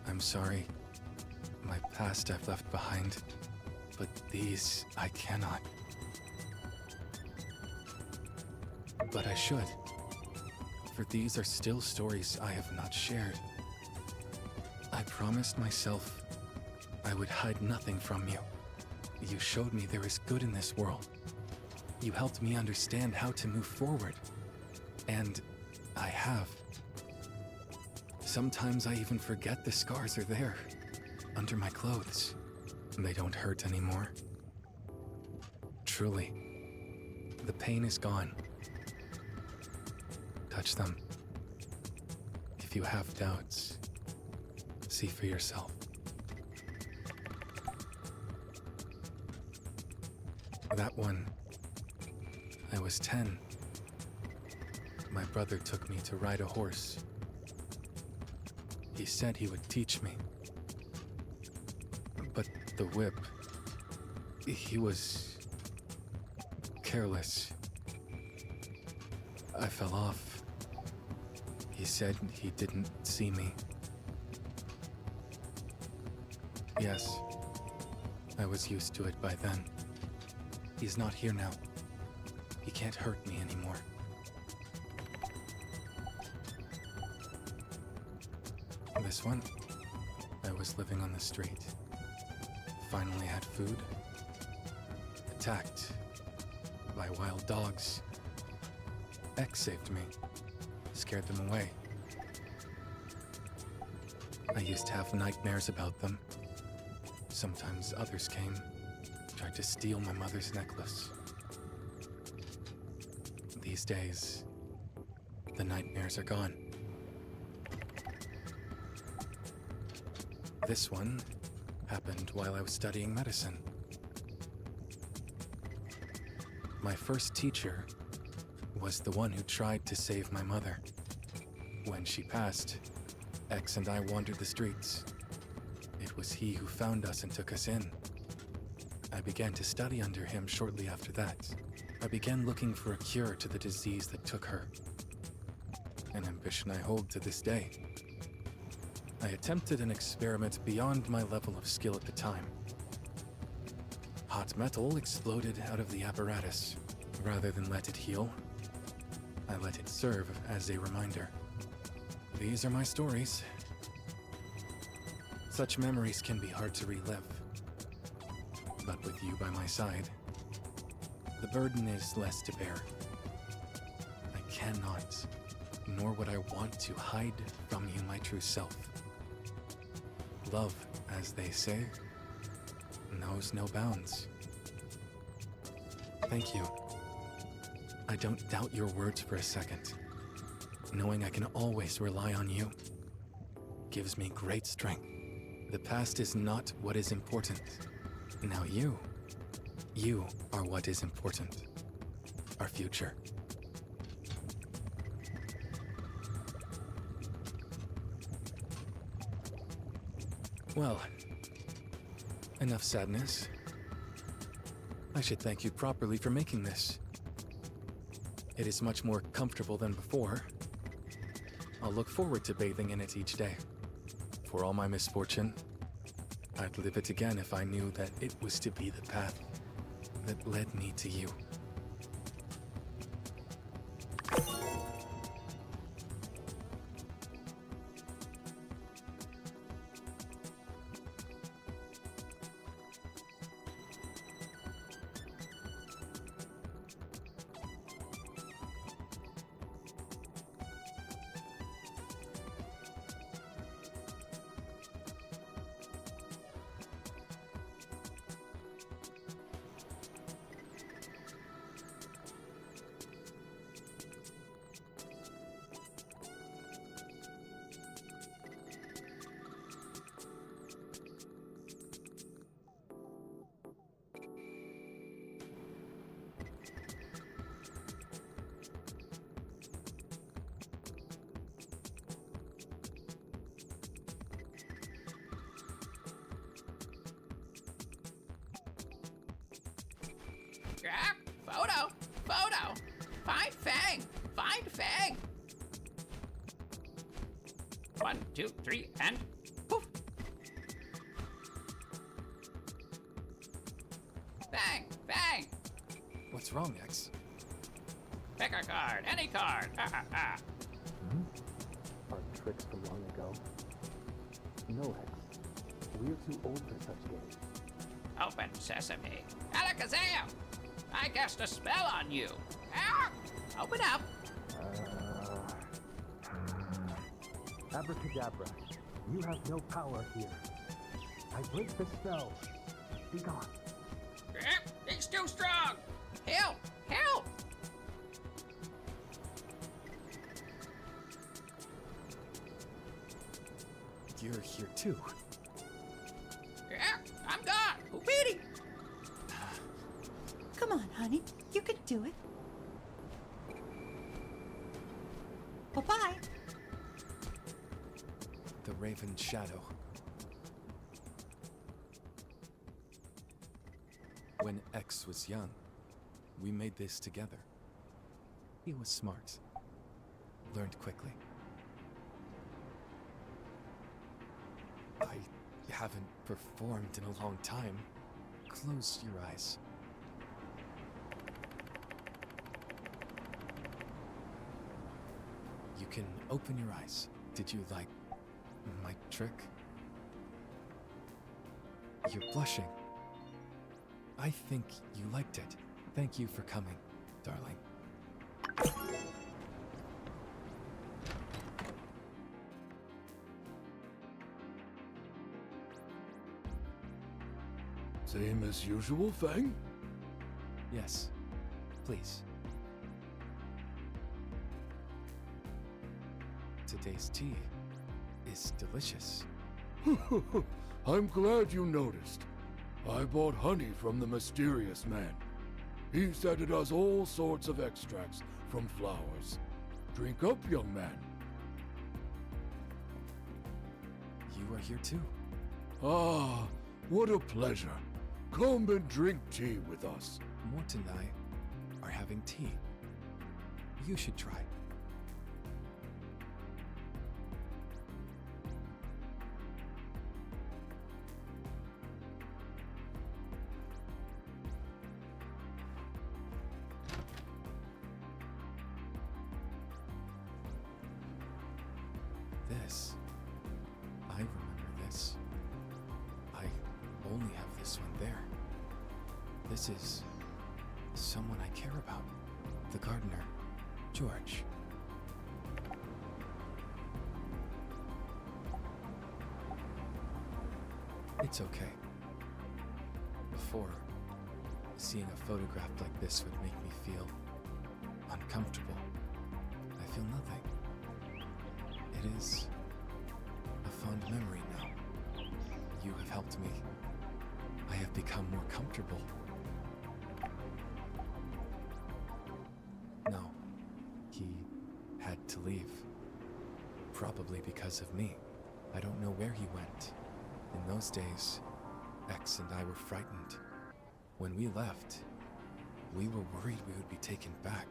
I'm sorry. My past I've left behind, but these I cannot. But I should, for these are still stories I have not shared. I promised myself I would hide nothing from you. You showed me there is good in this world. You helped me understand how to move forward. And I have. Sometimes I even forget the scars are there, under my clothes. They don't hurt anymore. Truly, the pain is gone. Touch them. If you have doubts, see for yourself. That one, I was 10. My brother took me to ride a horse. He said he would teach me. But the whip, he was careless. I fell off. He said he didn't see me. Yes, I was used to it by then. He's not here now. He can't hurt me anymore. This one, I was living on the street. Finally had food. Attacked by wild dogs. X saved me. Scared them away. I used to have nightmares about them. Sometimes others came, tried to steal my mother's necklace. These days, the nightmares are gone. This one happened while I was studying medicine. My first teacher was the one who tried to save my mother. When she passed, X and I wandered the streets. It was he who found us and took us in. I began to study under him shortly after that. I began looking for a cure to the disease that took her. An ambition I hold to this day. I attempted an experiment beyond my level of skill at the time. Hot metal exploded out of the apparatus. Rather than let it heal, I let it serve as a reminder. These are my stories. Such memories can be hard to relive. But with you by my side, the burden is less to bear. I cannot, nor would I want to hide from you my true self. Love, as they say, knows no bounds. Thank you. I don't doubt your words for a second. Knowing I can always rely on you gives me great strength. The past is not what is important. Now you are what is important. Our future. Well, enough sadness. I should thank you properly for making this. It is much more comfortable than before. I'll look forward to bathing in it each day. For all my misfortune, I'd live it again if I knew that it was to be the path that led me to you. Yeah, photo, photo. Find Fang, find Fang. 1, 2, 3, and poof. Fang, Fang. What's wrong, X? Pick a card, any card. Ha ha ha. Are tricks from long ago? No, X. We're too old for such games. Open sesame. Alakazam! I cast a spell on you. Ah! Open up. Abracadabra, you have no power here. I break the spell. Be gone. He's too strong. Help! Help! You're here too. Yeah, I'm gone. Hoopity! Come on, honey. You can do it. Bye-bye. The Raven Shadow. When X was young, we made this together. He was smart. Learned quickly. I haven't performed in a long time. Close your eyes. You can open your eyes. Did you like my trick? You're blushing. I think you liked it. Thank you for coming, darling. Same as usual, Fang? Yes, please. Today's tea is delicious. I'm glad you noticed. I bought honey from the mysterious man. He said it does all sorts of extracts from flowers. Drink up, young man. You are here too. Ah, what a pleasure. Come and drink tea with us. Mort and I are having tea. You should try. This. I remember this. I only have this one there. This is someone I care about. The gardener, George. It's okay. Before, seeing a photograph like this would make me feel uncomfortable. I feel nothing. It is a fond memory now. You have helped me. I have become more comfortable. No, he had to leave. Probably because of me. I don't know where he went. In those days, X and I were frightened. When we left, we were worried we would be taken back.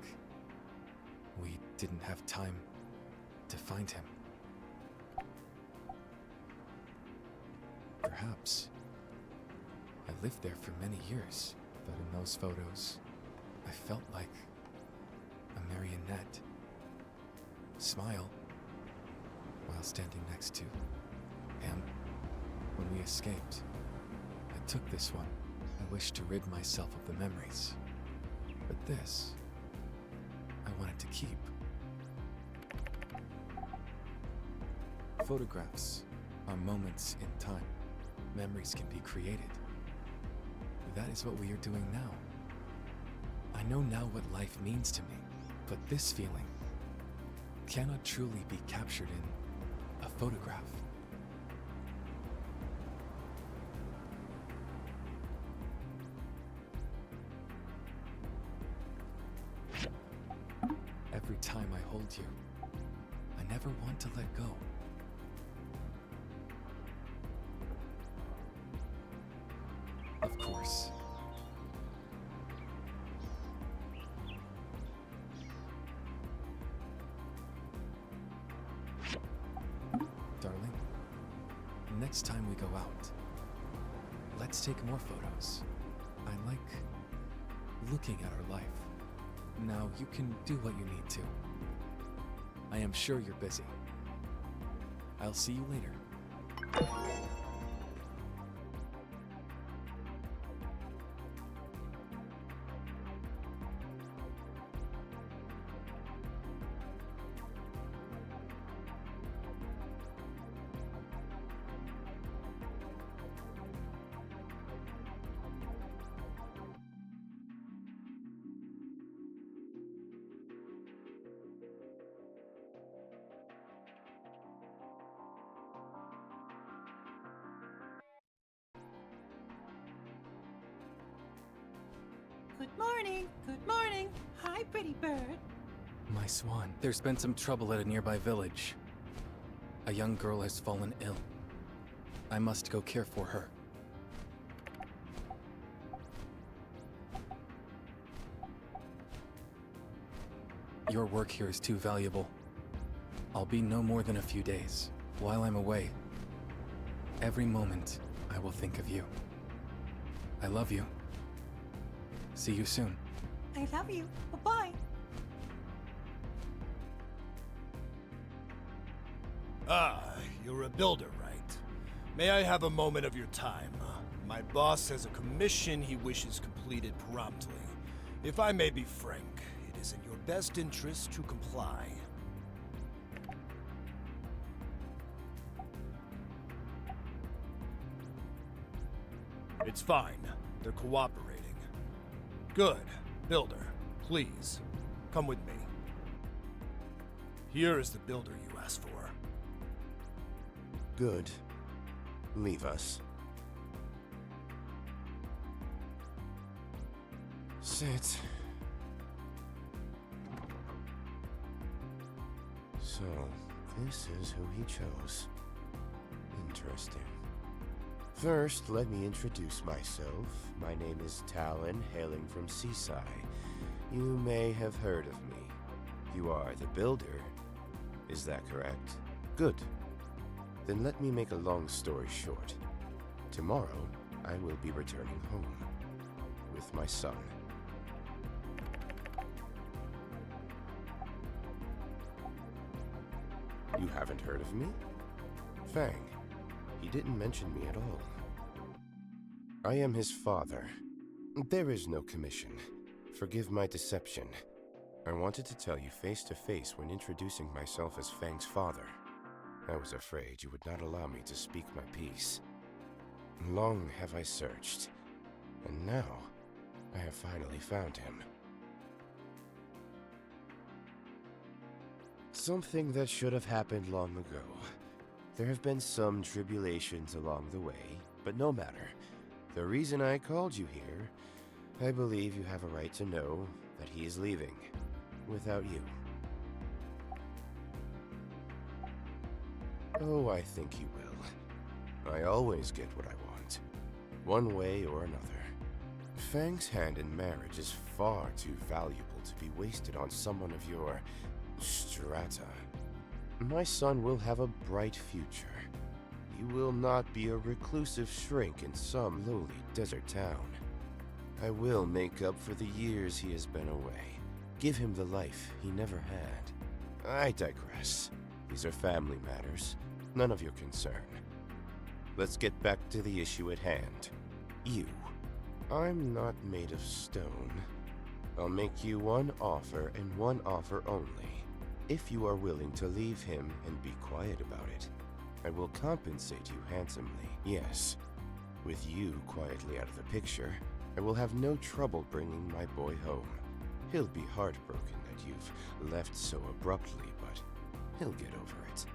We didn't have time to find him. Perhaps. I lived there for many years, but in those photos, I felt like a marionette. Smile while standing next to him. When we escaped, I took this one. I wished to rid myself of the memories. But this, I wanted to keep. Photographs are moments in time. Memories can be created. That is what we are doing now. I know now what life means to me, but this feeling cannot truly be captured in a photograph. Every time I hold you, I never want to let go. Of course, next time we go out, let's take more photos. I like looking at our life. Now you can do what you need to. I am sure you're busy. I'll see you later. Good morning. Good morning. Hi, pretty bird. My swan, there's been some trouble at a nearby village. A young girl has fallen ill. I must go care for her. Your work here is too valuable. I'll be no more than a few days. While I'm away, every moment I will think of you. I love you. See you soon. I love you. Bye-bye. Ah, you're a builder, right? May I have a moment of your time? My boss has a commission he wishes completed promptly. If I may be frank, it is in your best interest to comply. It's fine. They're cooperating. Good. Builder, please, come with me. Here is the builder you asked for. Good. Leave us. Sit. So, this is who he chose. Interesting. First, let me introduce myself. My name is Talon, hailing from Seaside. You may have heard of me. You are the builder. Is that correct? Good. Then let me make a long story short. Tomorrow, I will be returning home with my son. You haven't heard of me? Fang. He didn't mention me at all. I am his father. There is no commission. Forgive my deception. I wanted to tell you face to face when introducing myself as Fang's father. I was afraid you would not allow me to speak my piece. Long have I searched, and now I have finally found him. Something that should have happened long ago. There have been some tribulations along the way, but no matter. The reason I called you here, I believe you have a right to know that he is leaving, without you. Oh, I think he will. I always get what I want, one way or another. Fang's hand in marriage is far too valuable to be wasted on someone of your strata. My son will have a bright future. He will not be a reclusive shrink in some lowly desert town. I will make up for the years he has been away. Give him the life he never had. I digress. These are family matters, none of your concern. Let's get back to the issue at hand. You. I'm not made of stone. I'll make you one offer and one offer only. If you are willing to leave him and be quiet about it, I will compensate you handsomely. Yes, with you quietly out of the picture, I will have no trouble bringing my boy home. He'll be heartbroken that you've left so abruptly, but he'll get over it.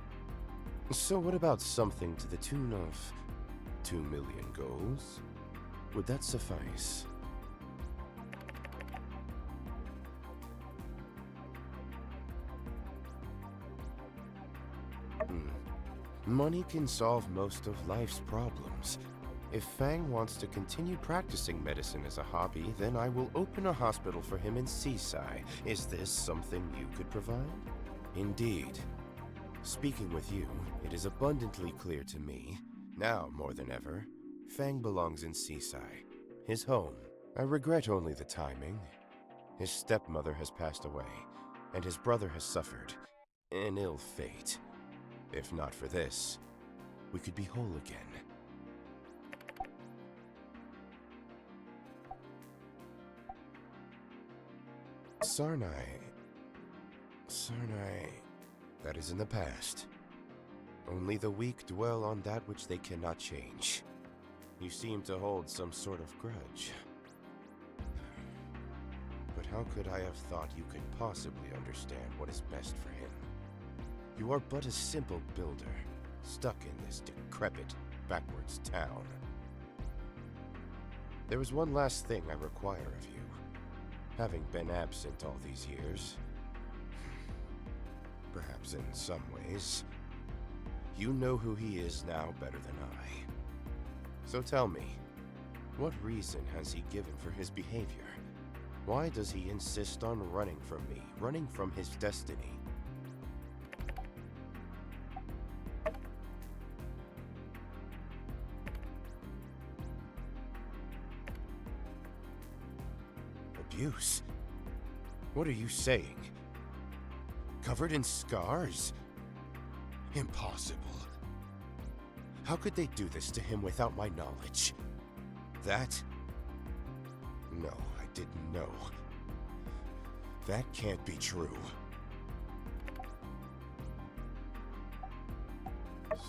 So what about something to the tune of 2 million goals? Would that suffice? Money can solve most of life's problems. If Fang wants to continue practicing medicine as a hobby, then I will open a hospital for him in Seaside. Is this something you could provide? Indeed. Speaking with you, it is abundantly clear to me, Now, more than ever, Fang belongs in Seaside, his home. I regret only the timing. His stepmother has passed away, and his brother has suffered an ill fate. If not for this, we could be whole again. Sarnai, that is in the past. Only the weak dwell on that which they cannot change. You seem to hold some sort of grudge. But how could I have thought you could possibly understand what is best for him? You are but a simple builder, stuck in this decrepit, backwards town. There is one last thing I require of you. Having been absent all these years, perhaps in some ways, you know who he is now better than I. So tell me, what reason has he given for his behavior? Why does he insist on running from me, running from his destiny? Abuse? What are you saying? Covered in scars? Impossible. How could they do this to him without my knowledge? That? No, I didn't know. That can't be true.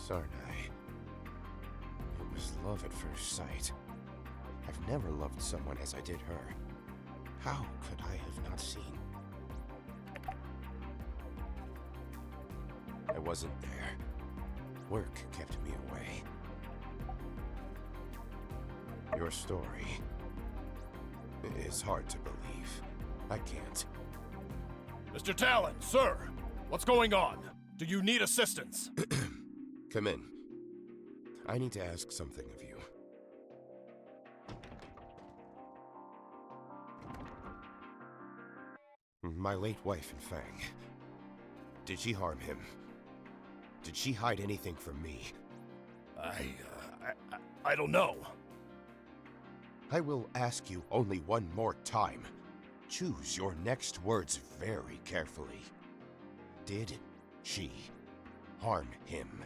Sarnai. It was love at first sight. I've never loved someone as I did her. How could I have not seen? I wasn't there. Work kept me away. Your story is hard to believe. I can't. Mr. Talon, sir! What's going on? Do you need assistance? Come in. I need to ask something of you. My late wife and Fang. Did she harm him? Did she hide anything from me? I don't know. I will ask you only one more time. Choose your next words very carefully. Did she harm him?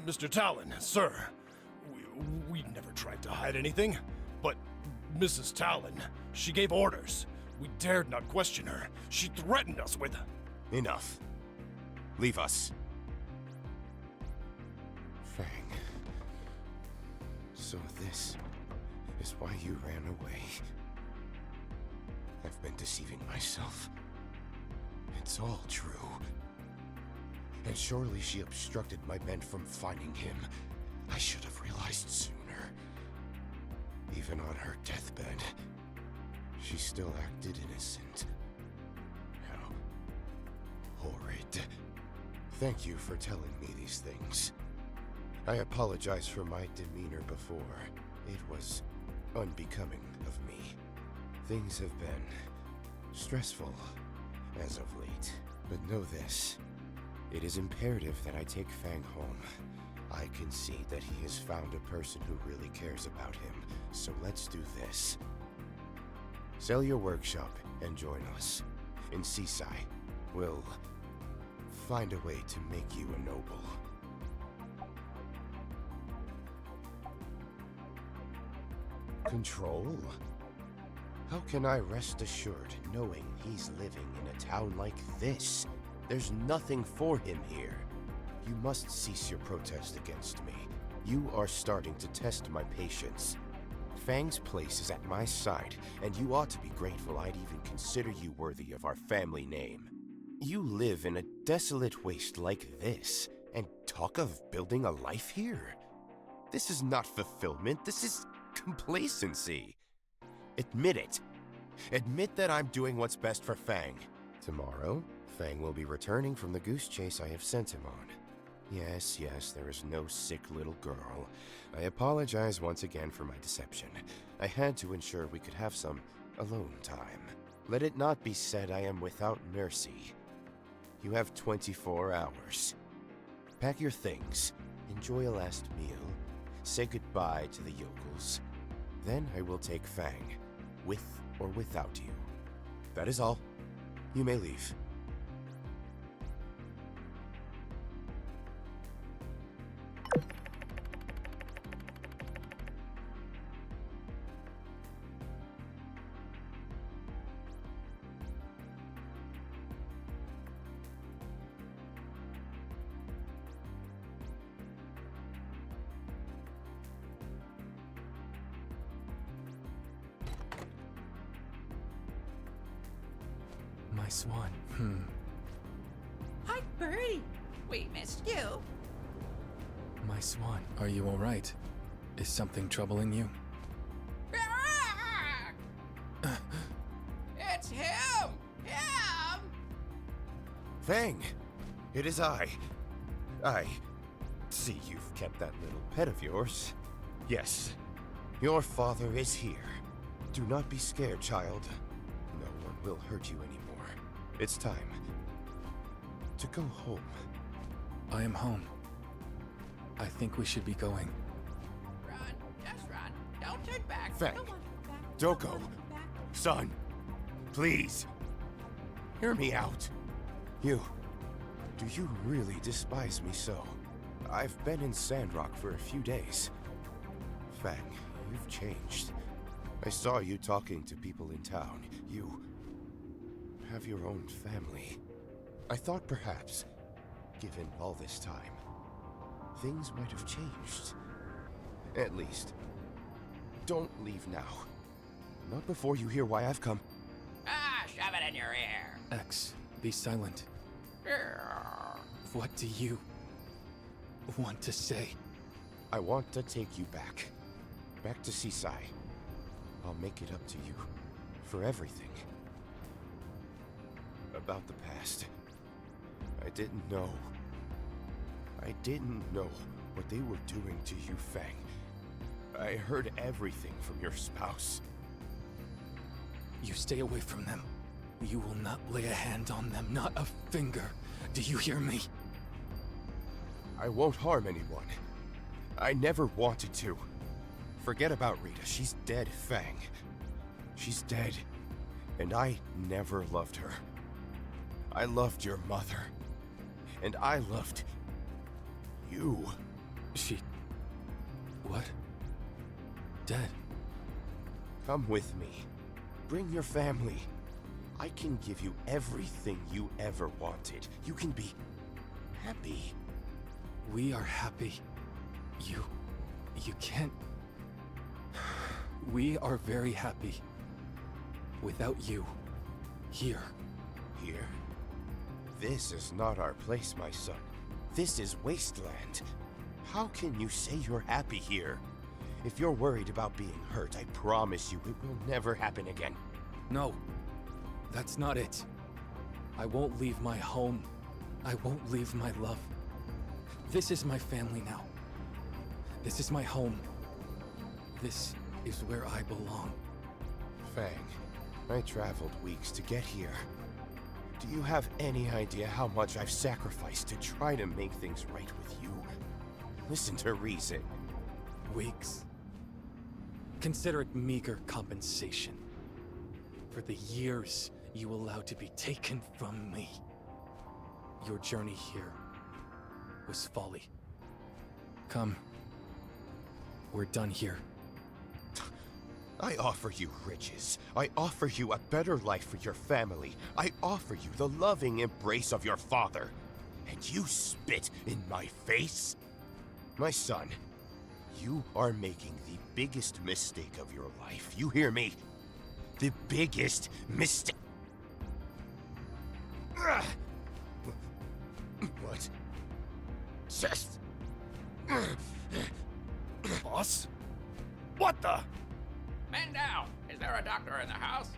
Mr. Talon, sir. We never tried to hide anything. But Mrs. Talon, she gave orders. We dared not question her. She threatened us with... Enough. Leave us. Fang. So this is why you ran away. I've been deceiving myself. It's all true. And surely she obstructed my men from finding him. I should have realized sooner. Even on her deathbed, she still acted innocent. How horrid. Thank you for telling me these things. I apologize for my demeanor before. It was unbecoming of me. Things have been stressful as of late. But know this. It is imperative that I take Fang home. I can see that he has found a person who really cares about him. So let's do this. Sell your workshop and join us. In Seaside, we'll find a way to make you a noble. Control? How can I rest assured knowing he's living in a town like this? There's nothing for him here. You must cease your protest against me. You are starting to test my patience. Fang's place is at my side, and you ought to be grateful I'd even consider you worthy of our family name. You live in a desolate waste like this, and talk of building a life here? This is not fulfillment, this is complacency. Admit it. Admit that I'm doing what's best for Fang. Tomorrow, Fang will be returning from the goose chase I have sent him on. Yes, there is no sick little girl. I apologize once again for my deception. I had to ensure we could have some alone time. Let it not be said I am without mercy. You have 24 hours. Pack your things enjoy a last meal, say goodbye to the yokels. Then I will take Fang, with or without you. That is all. You may leave. My swan. Hi, Birdie. We missed you. My swan. Are you all right? Is something troubling you? It's him! Him! Fang! It is I. I see you've kept that little pet of yours. Yes, your father is here. Do not be scared, child. No one will hurt you anymore. It's time to go home. I am home. I think we should be going. Run, just run. Don't turn back. Fang, don't go. Son, please. Hear me out. Do you really despise me so? I've been in Sandrock for a few days. Fang, you've changed. I saw you talking to people in town. You have your own family. I thought perhaps, given all this time, things might have changed. At least, don't leave now. Not before you hear why I've come. Ah, shove it in your ear. X, be silent. What do you want to say? I want to take you back. Back to Seaside. I'll make it up to you. For everything. About the past. I didn't know. I didn't know what they were doing to you, Fang. I heard everything from your spouse. You stay away from them. You will not lay a hand on them, not a finger. Do you hear me? I won't harm anyone. I never wanted to. Forget about Rita. She's dead, Fang. She's dead. And I never loved her. I loved your mother. And I loved you. What? Dead? Come with me. Bring your family. I can give you everything you ever wanted. You can be happy. We are happy. You can't... We are very happy. Without you. Here. Here? This is not our place, my son. This is wasteland. How can you say you're happy here? If you're worried about being hurt, I promise you it will never happen again. No. That's not it. I won't leave my home. I won't leave my love. This is my family now. This is my home. This is where I belong. Fang, I traveled weeks to get here. Do you have any idea how much I've sacrificed to try to make things right with you? Listen to reason. Weeks? Consider it meager compensation for the years you allowed to be taken from me. Your journey here was folly. Come. We're done here. I offer you riches. I offer you a better life for your family. I offer you the loving embrace of your father. And you spit in my face? My son, you are making the biggest mistake of your life. You hear me? The biggest mistake. What? Just... Boss? What the? Men down! Is there a doctor in the house?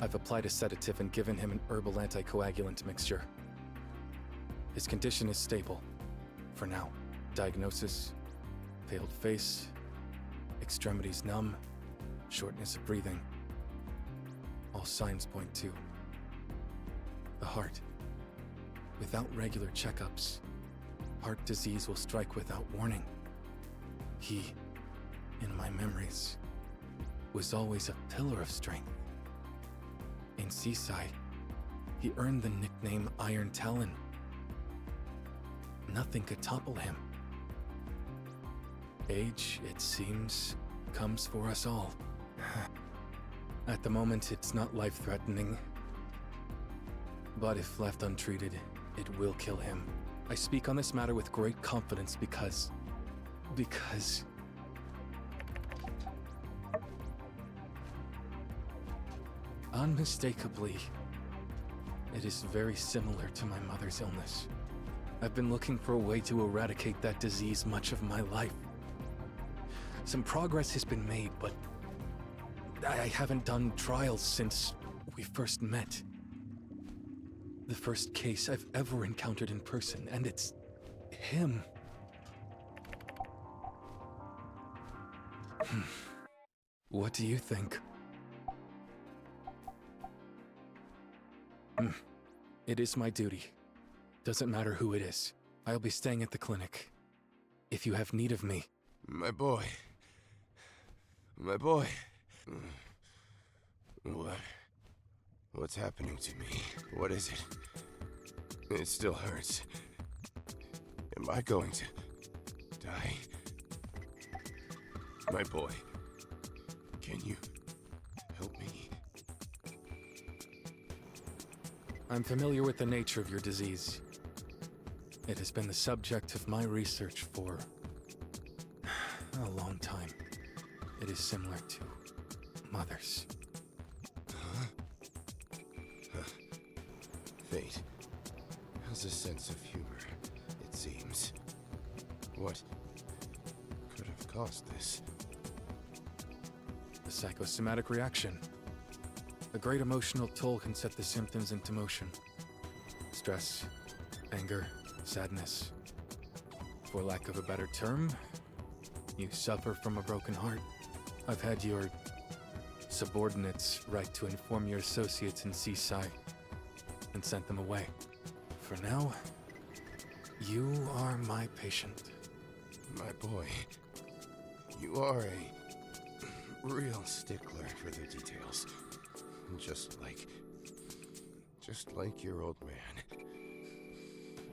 I've applied a sedative and given him an herbal anticoagulant mixture. His condition is stable. For now. Diagnosis: paled face, extremities numb, shortness of breathing. All signs point to the heart. Without regular checkups, heart disease will strike without warning. He, in my memories, was always a pillar of strength. In Seaside, he earned the nickname Iron Talon. Nothing could topple him. Age, it seems, comes for us all. At the moment, it's not life-threatening, but if left untreated, it will kill him. I speak on this matter with great confidence because... unmistakably, it is very similar to my mother's illness. I've been looking for a way to eradicate that disease much of my life. Some progress has been made, but I haven't done trials since we first met. The first case I've ever encountered in person, and it's him. What do you think? It is my duty. Doesn't matter who it is. I'll be staying at the clinic. If you have need of me. My boy. My boy. What's happening to me? What is it? It still hurts. Am I going to die? My boy. Can you help me? I'm familiar with the nature of your disease. It has been the subject of my research for a long time. It is similar to Mother's. Fate has a sense of humor, it seems. What could have caused this? The psychosomatic reaction. A great emotional toll can set the symptoms into motion. Stress, anger, sadness. For lack of a better term, you suffer from a broken heart. I've had your subordinates write to inform your associates in Seaside and sent them away. For now, you are my patient. My boy, you are a real stickler for the details. Just like your old man.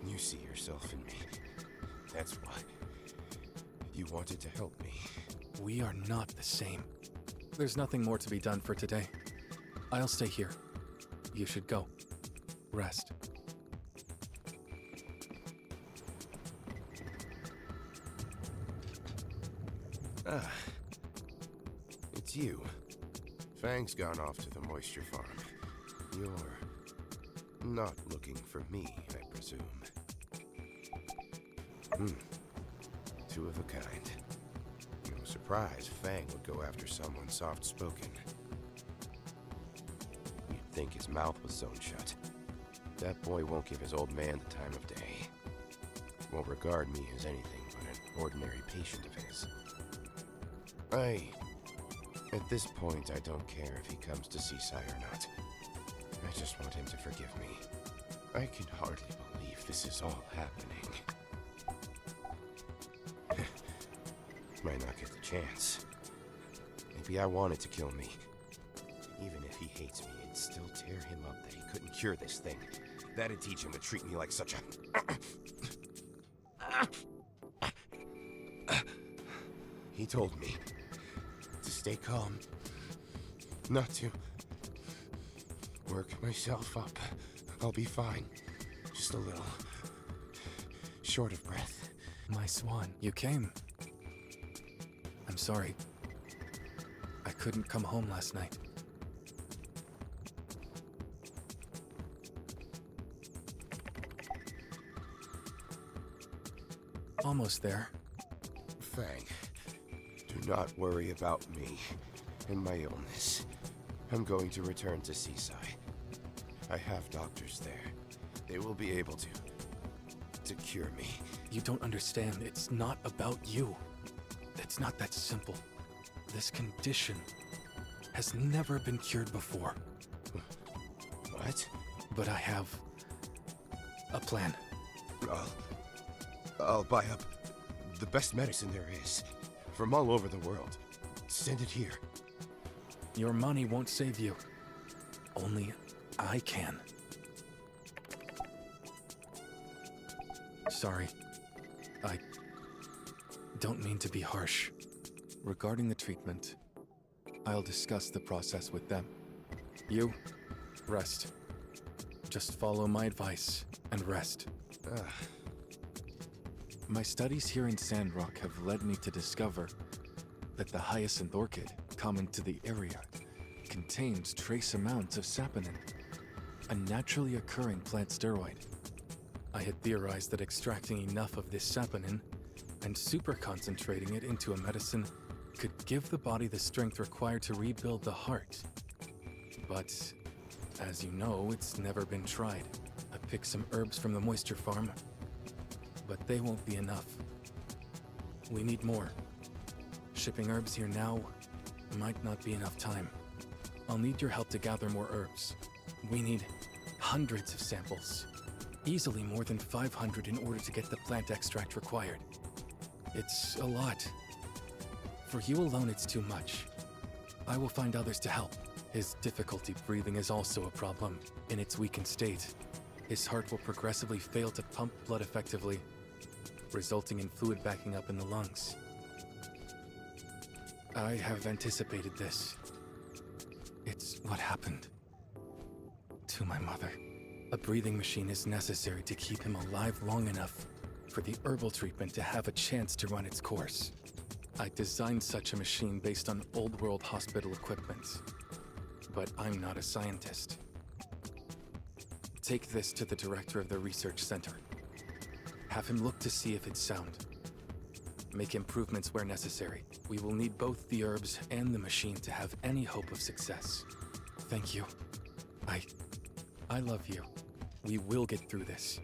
You see yourself in me. That's why you wanted to help me. We are not the same. There's nothing more to be done for today. I'll stay here. You should go. Rest. Ah. It's you. Fang's gone off to the moisture farm. You're not looking for me, I presume. Two of a kind. No surprise Fang would go after someone soft-spoken. You'd think his mouth was sewn shut. That boy won't give his old man the time of day. Won't regard me as anything but an ordinary patient of his. At this point, I don't care if he comes to Seaside or not. I just want him to forgive me. I can hardly believe this is all happening. Might not get the chance. Maybe I wanted to kill me. Even if he hates me, it'd still tear him up that he couldn't cure this thing. That'd teach him to treat me like such a... He told me to stay calm, not to work myself up. I'll be fine. Just a little short of breath. My swan, you came. I'm sorry. I couldn't come home last night. Almost there. Fang, do not worry about me and my illness. I'm going to return to Seaside. I have doctors there. They will be able to cure me. You don't understand. It's not about you. It's not that simple. This condition has never been cured before. What? But I have a plan. I'll buy up the best medicine there is from all over the world. Send it here. Your money won't save you. Only I can. Sorry. I don't mean to be harsh. Regarding the treatment, I'll discuss the process with them. You, rest. Just follow my advice and rest. My studies here in Sandrock have led me to discover that the hyacinth orchid, common to the area, contains trace amounts of saponin, a naturally occurring plant steroid. I had theorized that extracting enough of this saponin and super concentrating it into a medicine could give the body the strength required to rebuild the heart. But, as you know, it's never been tried. I picked some herbs from the moisture farm, but they won't be enough. We need more. Shipping herbs here now might not be enough time. I'll need your help to gather more herbs. We need hundreds of samples. Easily more than 500 in order to get the plant extract required. It's a lot. For you alone, it's too much. I will find others to help. His difficulty breathing is also a problem. In its weakened state, his heart will progressively fail to pump blood effectively, resulting in fluid backing up in the lungs. I have anticipated this. It's what happened to my mother. A breathing machine is necessary to keep him alive long enough for the herbal treatment to have a chance to run its course. I designed such a machine based on old-world hospital equipment, but I'm not a scientist. Take this to the director of the research center. Have him look to see if it's sound. Make improvements where necessary. We will need both the herbs and the machine to have any hope of success. Thank you. I love you. We will get through this.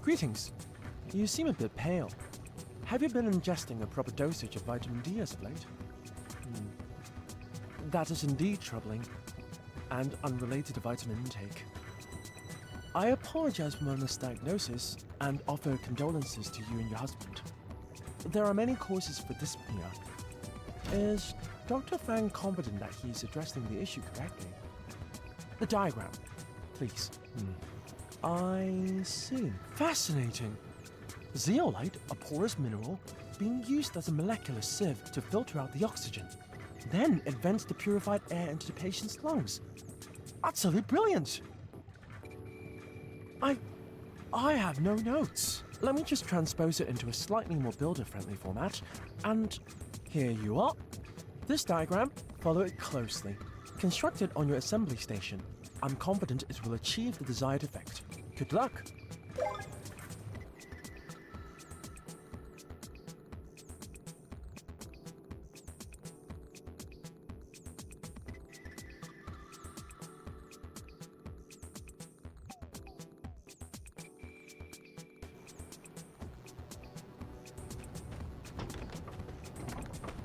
Greetings. You seem a bit pale. Have you been ingesting a proper dosage of vitamin D as of late? That is indeed troubling, and unrelated to vitamin intake. I apologize for my misdiagnosis and offer condolences to you and your husband. There are many causes for dyspnea. Is Dr. Fang confident that he's addressing the issue correctly? The diagram, please. I see. Fascinating. Zeolite, a porous mineral, being used as a molecular sieve to filter out the oxygen. Then it vents the purified air into the patient's lungs. Utterly brilliant! I have no notes. Let me just transpose it into a slightly more builder-friendly format, and here you are. This diagram, follow it closely. Construct it on your assembly station. I'm confident it will achieve the desired effect. Good luck!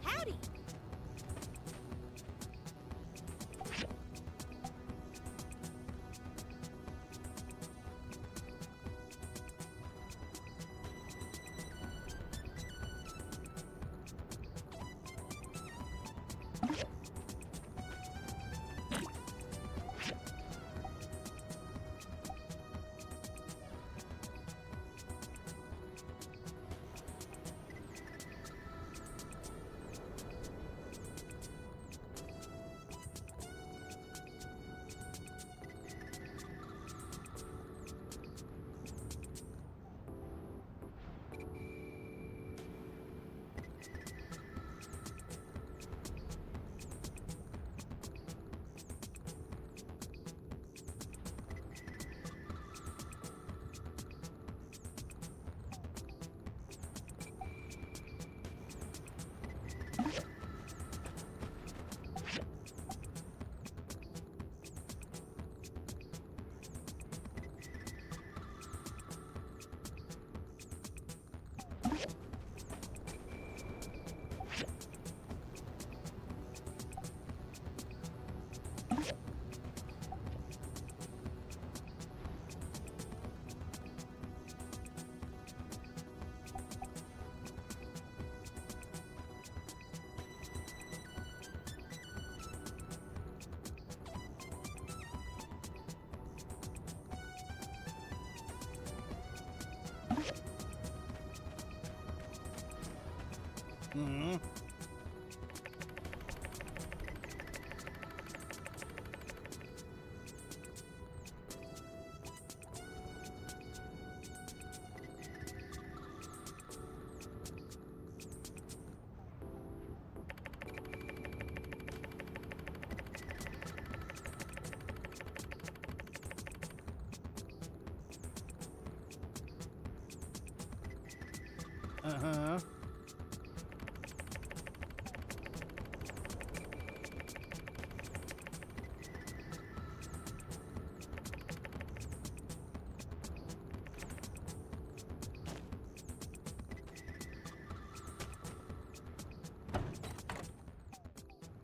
Howdy! Mm-hmm. Uh-huh.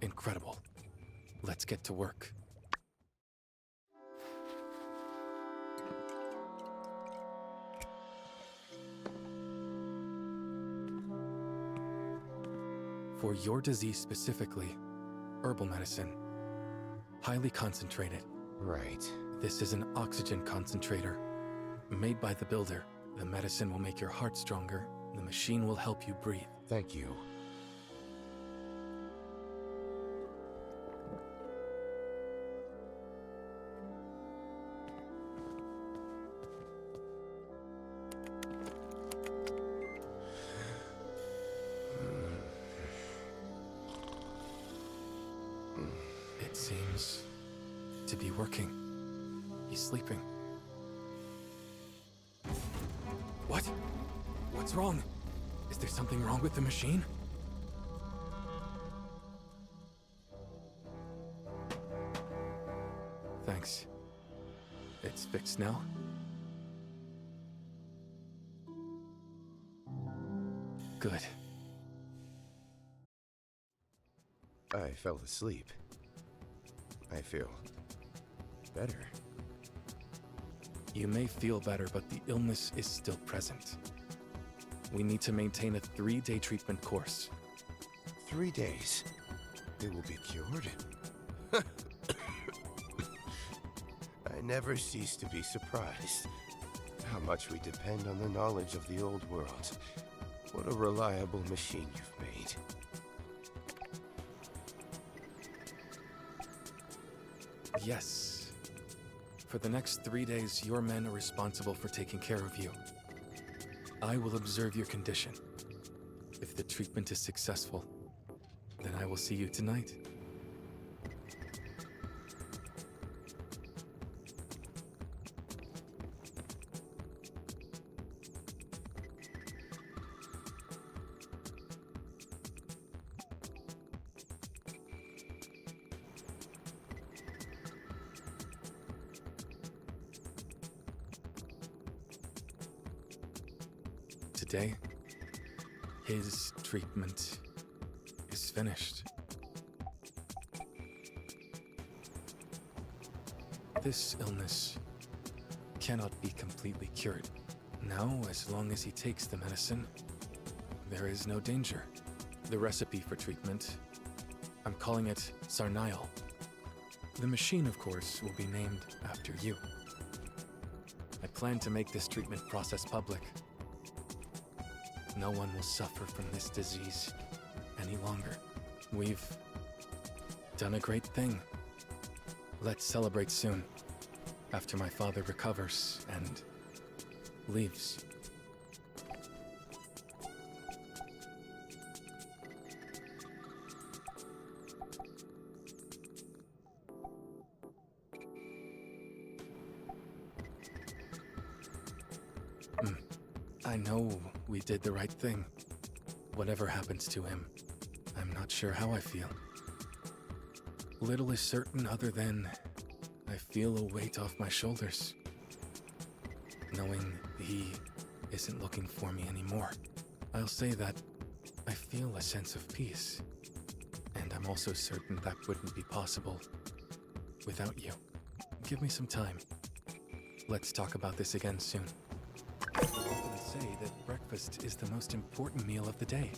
Incredible. Let's get to work. For your disease specifically, herbal medicine. Highly concentrated. Right. This is an oxygen concentrator. Made by the builder, the medicine will make your heart stronger. The machine will help you breathe. Thank you. It seems to be working. He's sleeping. What? What's wrong? Is there something wrong with the machine? Thanks. It's fixed now? Good. I fell asleep. I feel better. You may feel better, but the illness is still present. We need to maintain a 3-day treatment course. 3 days. It will be cured. I never cease to be surprised how much we depend on the knowledge of the old world. What a reliable machine you've made. Yes. For the next 3 days, your men are responsible for taking care of you. I will observe your condition. If the treatment is successful, then I will see you tonight. Today, his treatment is finished. This illness cannot be completely cured. Now, as long as he takes the medicine, there is no danger. The recipe for treatment, I'm calling it Sarnial. The machine, of course, will be named after you. I plan to make this treatment process public. No one will suffer from this disease any longer. We've done a great thing. Let's celebrate soon, after my father recovers and leaves. I know we did the right thing. Whatever happens to him, I'm not sure how I feel. Little is certain other than I feel a weight off my shoulders, knowing he isn't looking for me anymore. I'll say that I feel a sense of peace, and I'm also certain that wouldn't be possible without you. Give me some time. Let's talk about this again soon. I often say that breakfast is the most important meal of the day.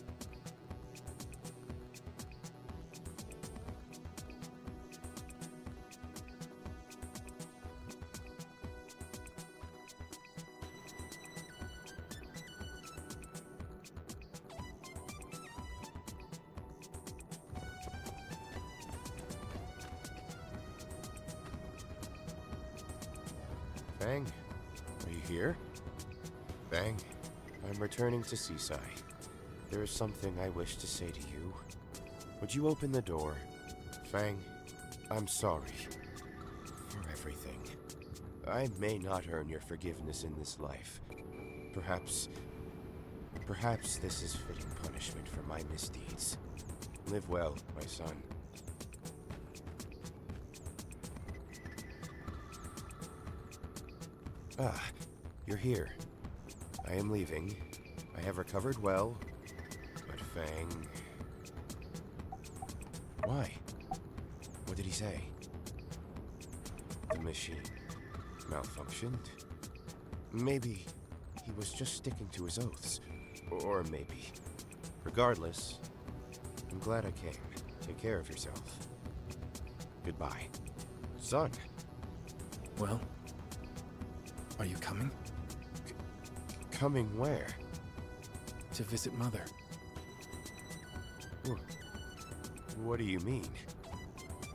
Fang, are you here? Fang, I'm returning to Seaside. There is something I wish to say to you. Would you open the door? Fang, I'm sorry for everything. I may not earn your forgiveness in this life. Perhaps this is fitting punishment for my misdeeds. Live well, my son. Ah, you're here. I am leaving. I have recovered well, but Fang... Why? What did he say? The machine malfunctioned? Maybe he was just sticking to his oaths. Or maybe. Regardless, I'm glad I came. Take care of yourself. Goodbye. Son. Well, are you coming? Coming where? To visit Mother. What do you mean?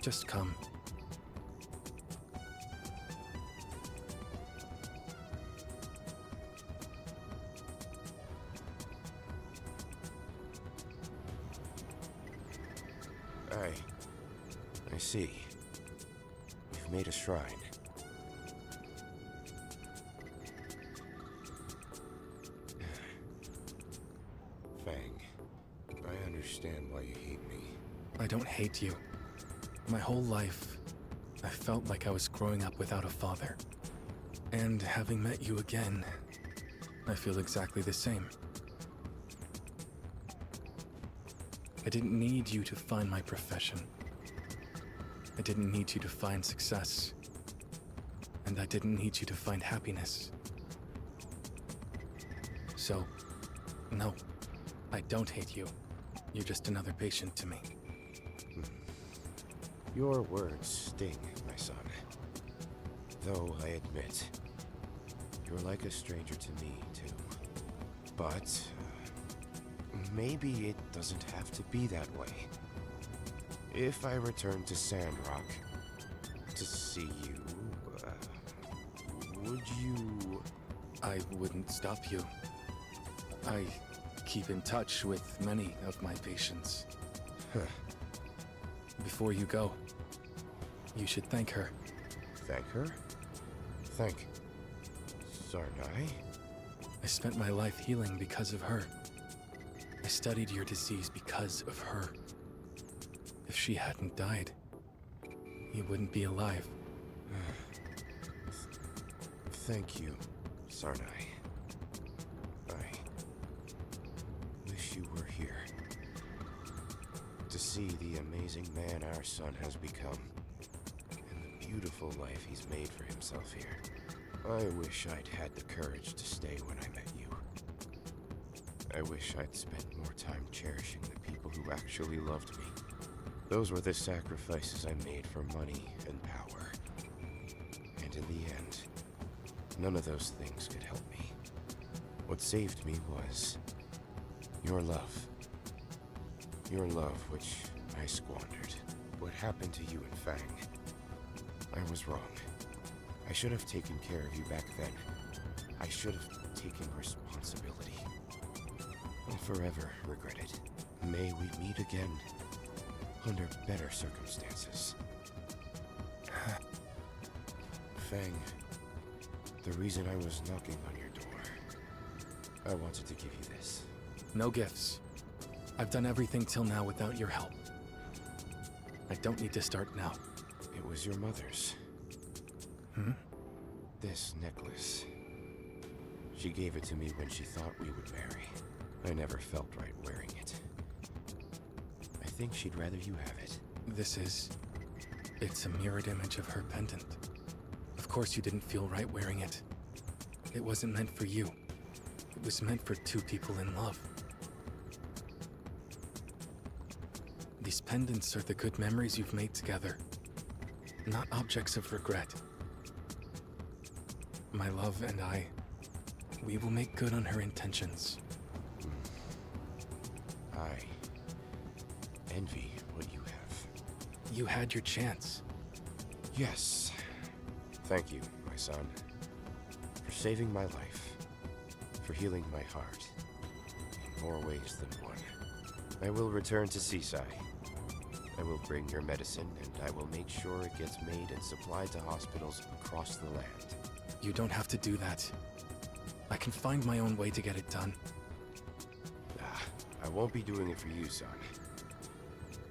Just come. I see. You've made a shrine. Fang, I understand why you hate me. I don't hate you. My whole life, I felt like I was growing up without a father. And having met you again, I feel exactly the same. I didn't need you to find my profession. I didn't need you to find success. And I didn't need you to find happiness. So, no, I don't hate you. You're just another patient to me. Your words sting, my son. Though I admit, you're like a stranger to me, too. But maybe it doesn't have to be that way. If I return to Sandrock to see you, would you... I wouldn't stop you. I keep in touch with many of my patients. Before you go, you should thank her. Thank her? Thank... Sarnai? I spent my life healing because of her. I studied your disease because of her. If she hadn't died, you wouldn't be alive. Thank you, Sarnai. I wish you were here to see the amazing man our son has become and the beautiful life he's made for himself here. I wish I'd had the courage to stay when I met you. I wish I'd spent more time cherishing the people who actually loved me. Those were the sacrifices I made for money and power. And in the end, none of those things could help me. What saved me was your love. Your love, which I squandered. What happened to you and Fang? I was wrong. I should have taken care of you back then. I should have taken responsibility. I'll forever regret it. May we meet again under better circumstances. Fang, the reason I was knocking on your door, I wanted to give you this. No gifts. I've done everything till now without your help. I don't need to start now. It was your mother's. Hmm? This necklace. She gave it to me when she thought we would marry. I never felt right wearing it. I think she'd rather you have it. It's a mirrored image of her pendant. Of course you didn't feel right wearing it. It wasn't meant for you. It was meant for two people in love. These pendants are the good memories you've made together, not objects of regret. My love and I, we will make good on her intentions. I envy what you have. You had your chance. Yes. Thank you, my son. for saving my life, for healing my heart, in more ways than one. I will return to Seaside. I will bring your medicine, and I will make sure it gets made and supplied to hospitals across the land. You don't have to do that. I can find my own way to get it done. I won't be doing it for you, son.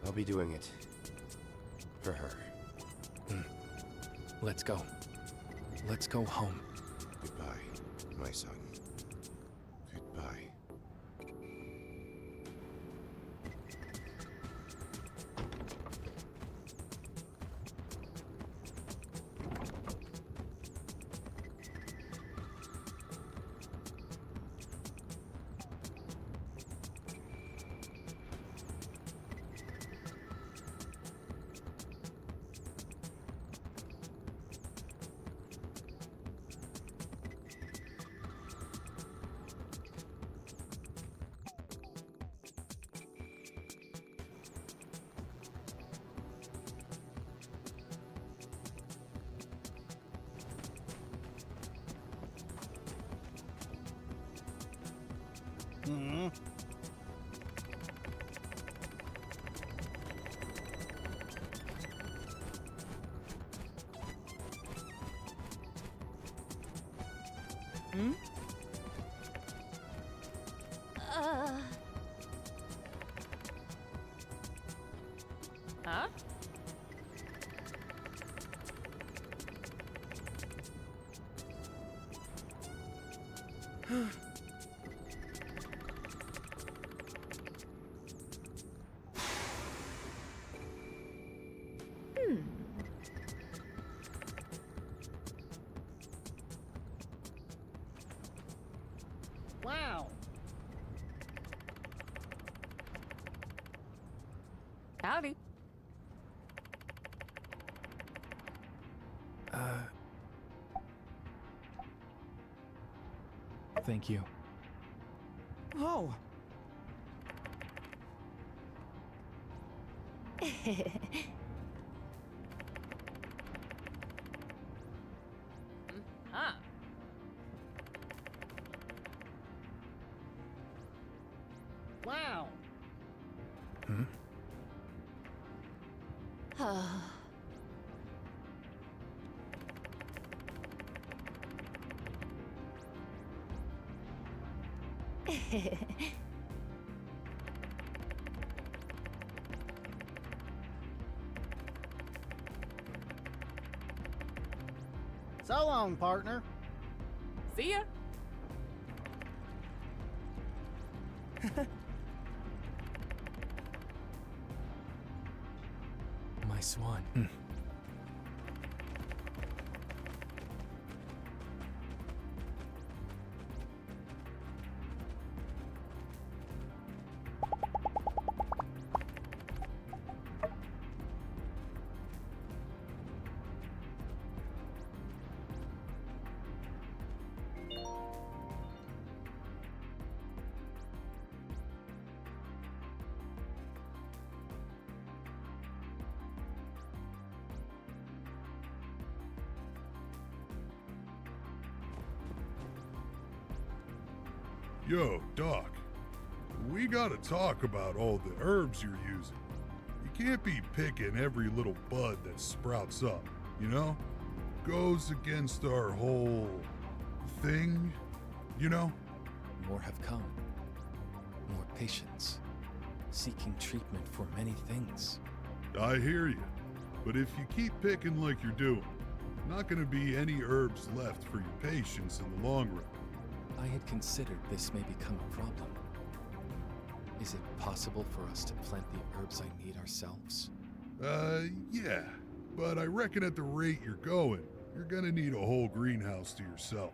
I'll be doing it for her. Let's go. Let's go home. Goodbye, my son. Goodbye. Hmm. Hmm? Huh? Wow. Howdy. Thank you. Oh. Huh. Wow. Hmm? So long, partner. See ya. My swan. Yo, Doc. We gotta talk about all the herbs you're using. You can't be picking every little bud that sprouts up, you know? Goes against our whole thing, you know? More have come. More patients. Seeking treatment for many things. I hear you. But if you keep picking like you're doing, not gonna be any herbs left for your patients in the long run. I had considered this may become a problem. Is it possible for us to plant the herbs I need ourselves? Yeah. But I reckon at the rate you're going, you're gonna need a whole greenhouse to yourself.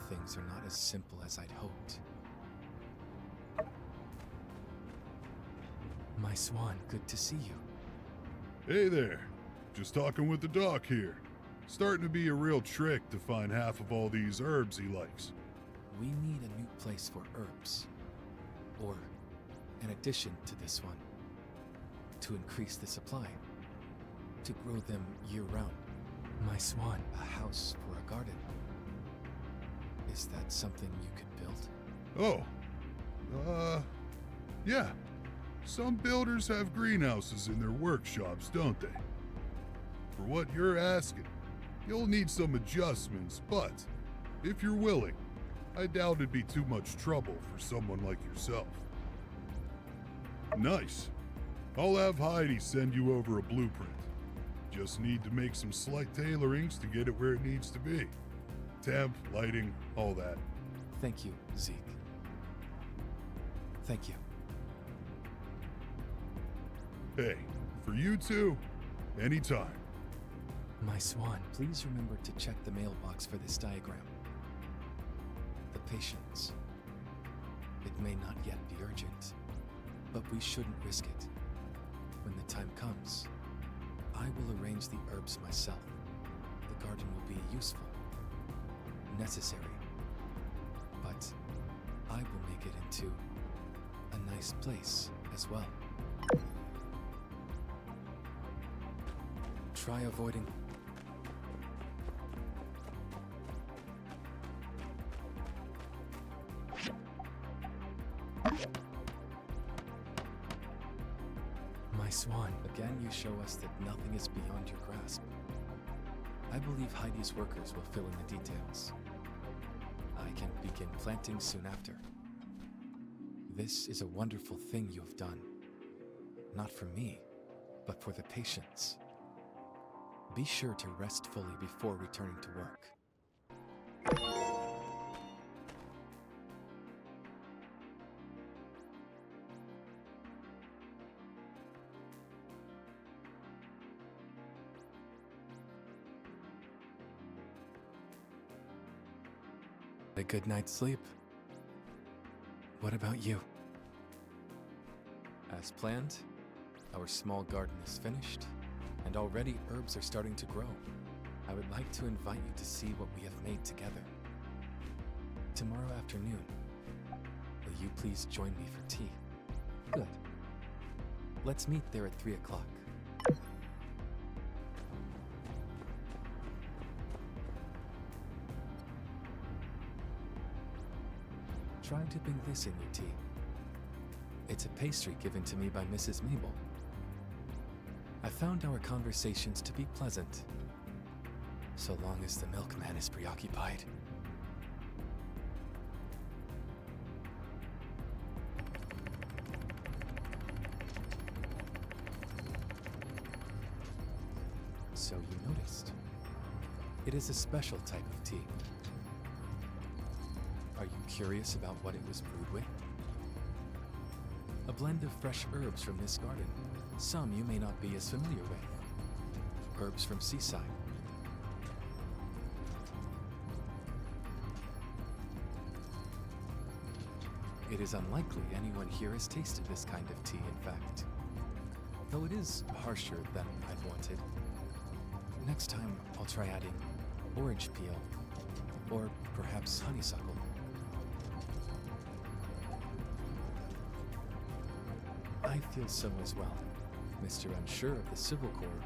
Things are not as simple as I'd hoped. My swan, good to see you. Hey there. Just talking with the doc here. Starting to be a real trick to find half of all these herbs he likes. We need a new place for herbs. Or an addition to this one. To increase the supply. To grow them year-round. My My swan, a house for a garden. Is that something you could build? Yeah. Some builders have greenhouses in their workshops, don't they? For what you're asking, you'll need some adjustments, but if you're willing, I doubt it'd be too much trouble for someone like yourself. Nice. I'll have Heidi send you over a blueprint. Just need to make some slight tailorings to get it where it needs to be. Temp, lighting, all that. Thank you, Zeke. Thank you. Hey, for you too, anytime. My swan, please remember to check the mailbox for this diagram. The patience. It may not yet be urgent, but we shouldn't risk it. When the time comes, I will arrange the herbs myself. The garden will be useful, necessary, but I will make it into a nice place as well. Try avoiding. My swan, again you show us that nothing is beyond your grasp. I believe Heidi's workers will fill in the details. I can begin planting soon after. This is a wonderful thing you have done. Not for me, but for the patients. Be sure to rest fully before returning to work. A good night's sleep. What about you? As planned, our small garden is finished, and already herbs are starting to grow. I would like to invite you to see what we have made together. Tomorrow afternoon, will you please join me for tea? Good. Let's meet there at 3 o'clock. Try dipping this in your tea. It's a pastry given to me by Mrs. Mabel. I found our conversations to be pleasant, so long as the milkman is preoccupied. So you noticed. It is a special type of tea. Are you curious about what it was brewed with? A blend of fresh herbs from this garden. Some you may not be as familiar with. Herbs from Seaside. It is unlikely anyone here has tasted this kind of tea, in fact. Though it is harsher than I'd wanted. Next time, I'll try adding orange peel, or perhaps honeysuckle. I feel so as well. Mr. Unsure of the Civil Corps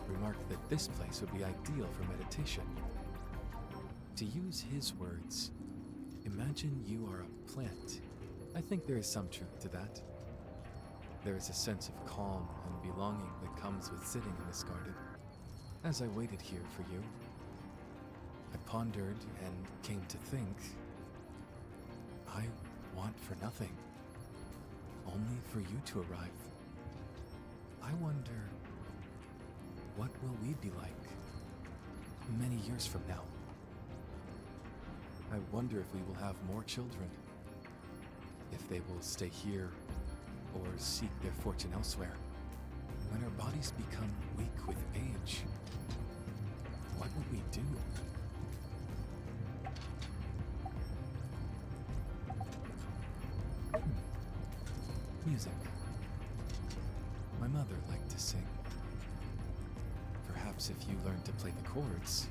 remarked that this place would be ideal for meditation. To use his words, imagine you are a plant. I think there is some truth to that. There is a sense of calm and belonging that comes with sitting in this garden. As I waited here for you, I pondered and came to think, I want for nothing. Only for you to arrive. I wonder, what will we be like many years from now? I wonder if we will have more children, if they will stay here or seek their fortune elsewhere. When our bodies become weak with age, what will we do? Music. My mother liked to sing. Perhaps if you learned to play the chords,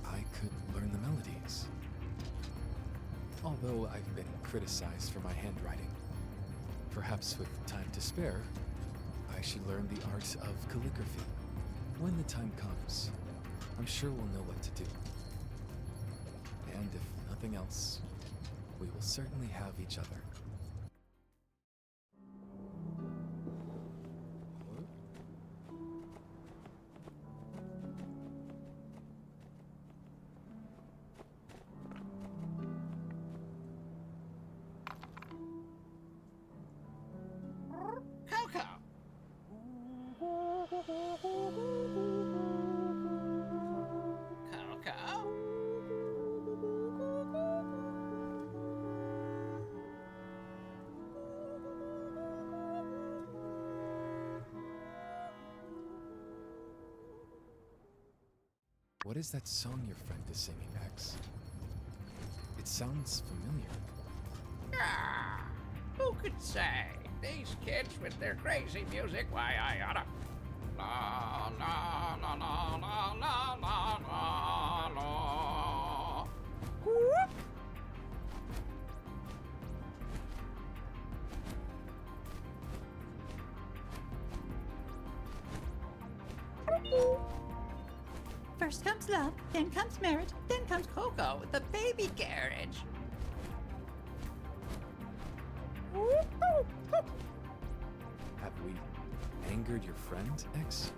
I could learn the melodies. Although I've been criticized for my handwriting, perhaps with time to spare, I should learn the art of calligraphy. When the time comes, I'm sure we'll know what to do. And if nothing else, we will certainly have each other. Coco! Coco? What is that song your friend is singing, X? It sounds familiar. Ah, who could say? These kids with their crazy music, why I oughta. La la la la la la la la la. Whoop. First comes love, then comes marriage, then comes Coco with the baby carriage. Have we angered your friend, X?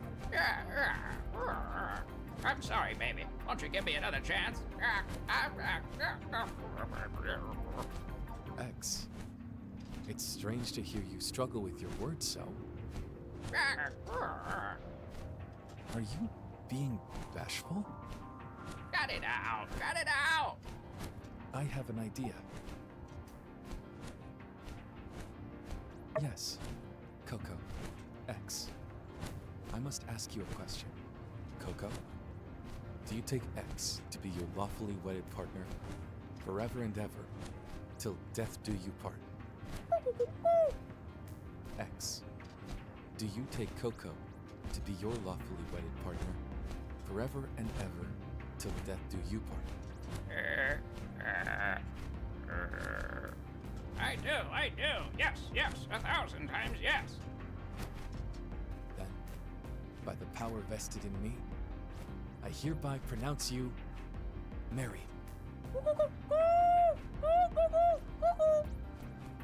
I'm sorry, baby. Won't you give me another chance? X, it's strange to hear you struggle with your words so. Are you being bashful? Cut it out! Cut it out! I have an idea. Yes, Coco, X. I must ask you a question. Coco, do you take X to be your lawfully wedded partner forever and ever, till death do you part? X, do you take Coco to be your lawfully wedded partner forever and ever, till death do you part? I do. Yes, 1,000 times yes. Then, by the power vested in me, I hereby pronounce you married.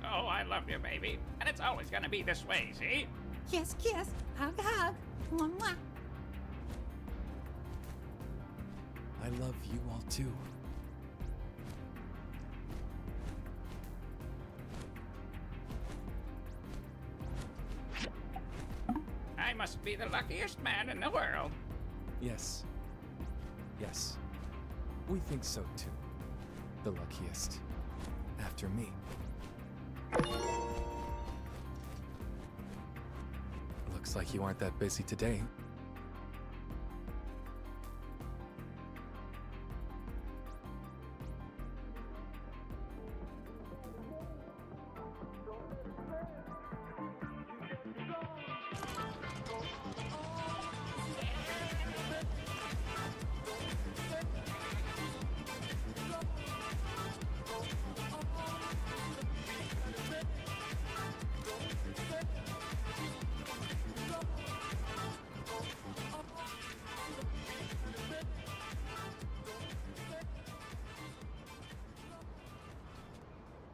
Oh, I love you, baby. And it's always gonna be this way, see? Kiss, kiss, hug, hug. Mwah, mwah. I love you all too. I must be the luckiest man in the world. Yes. Yes. We think so too. The luckiest. After me. Looks like you aren't that busy today.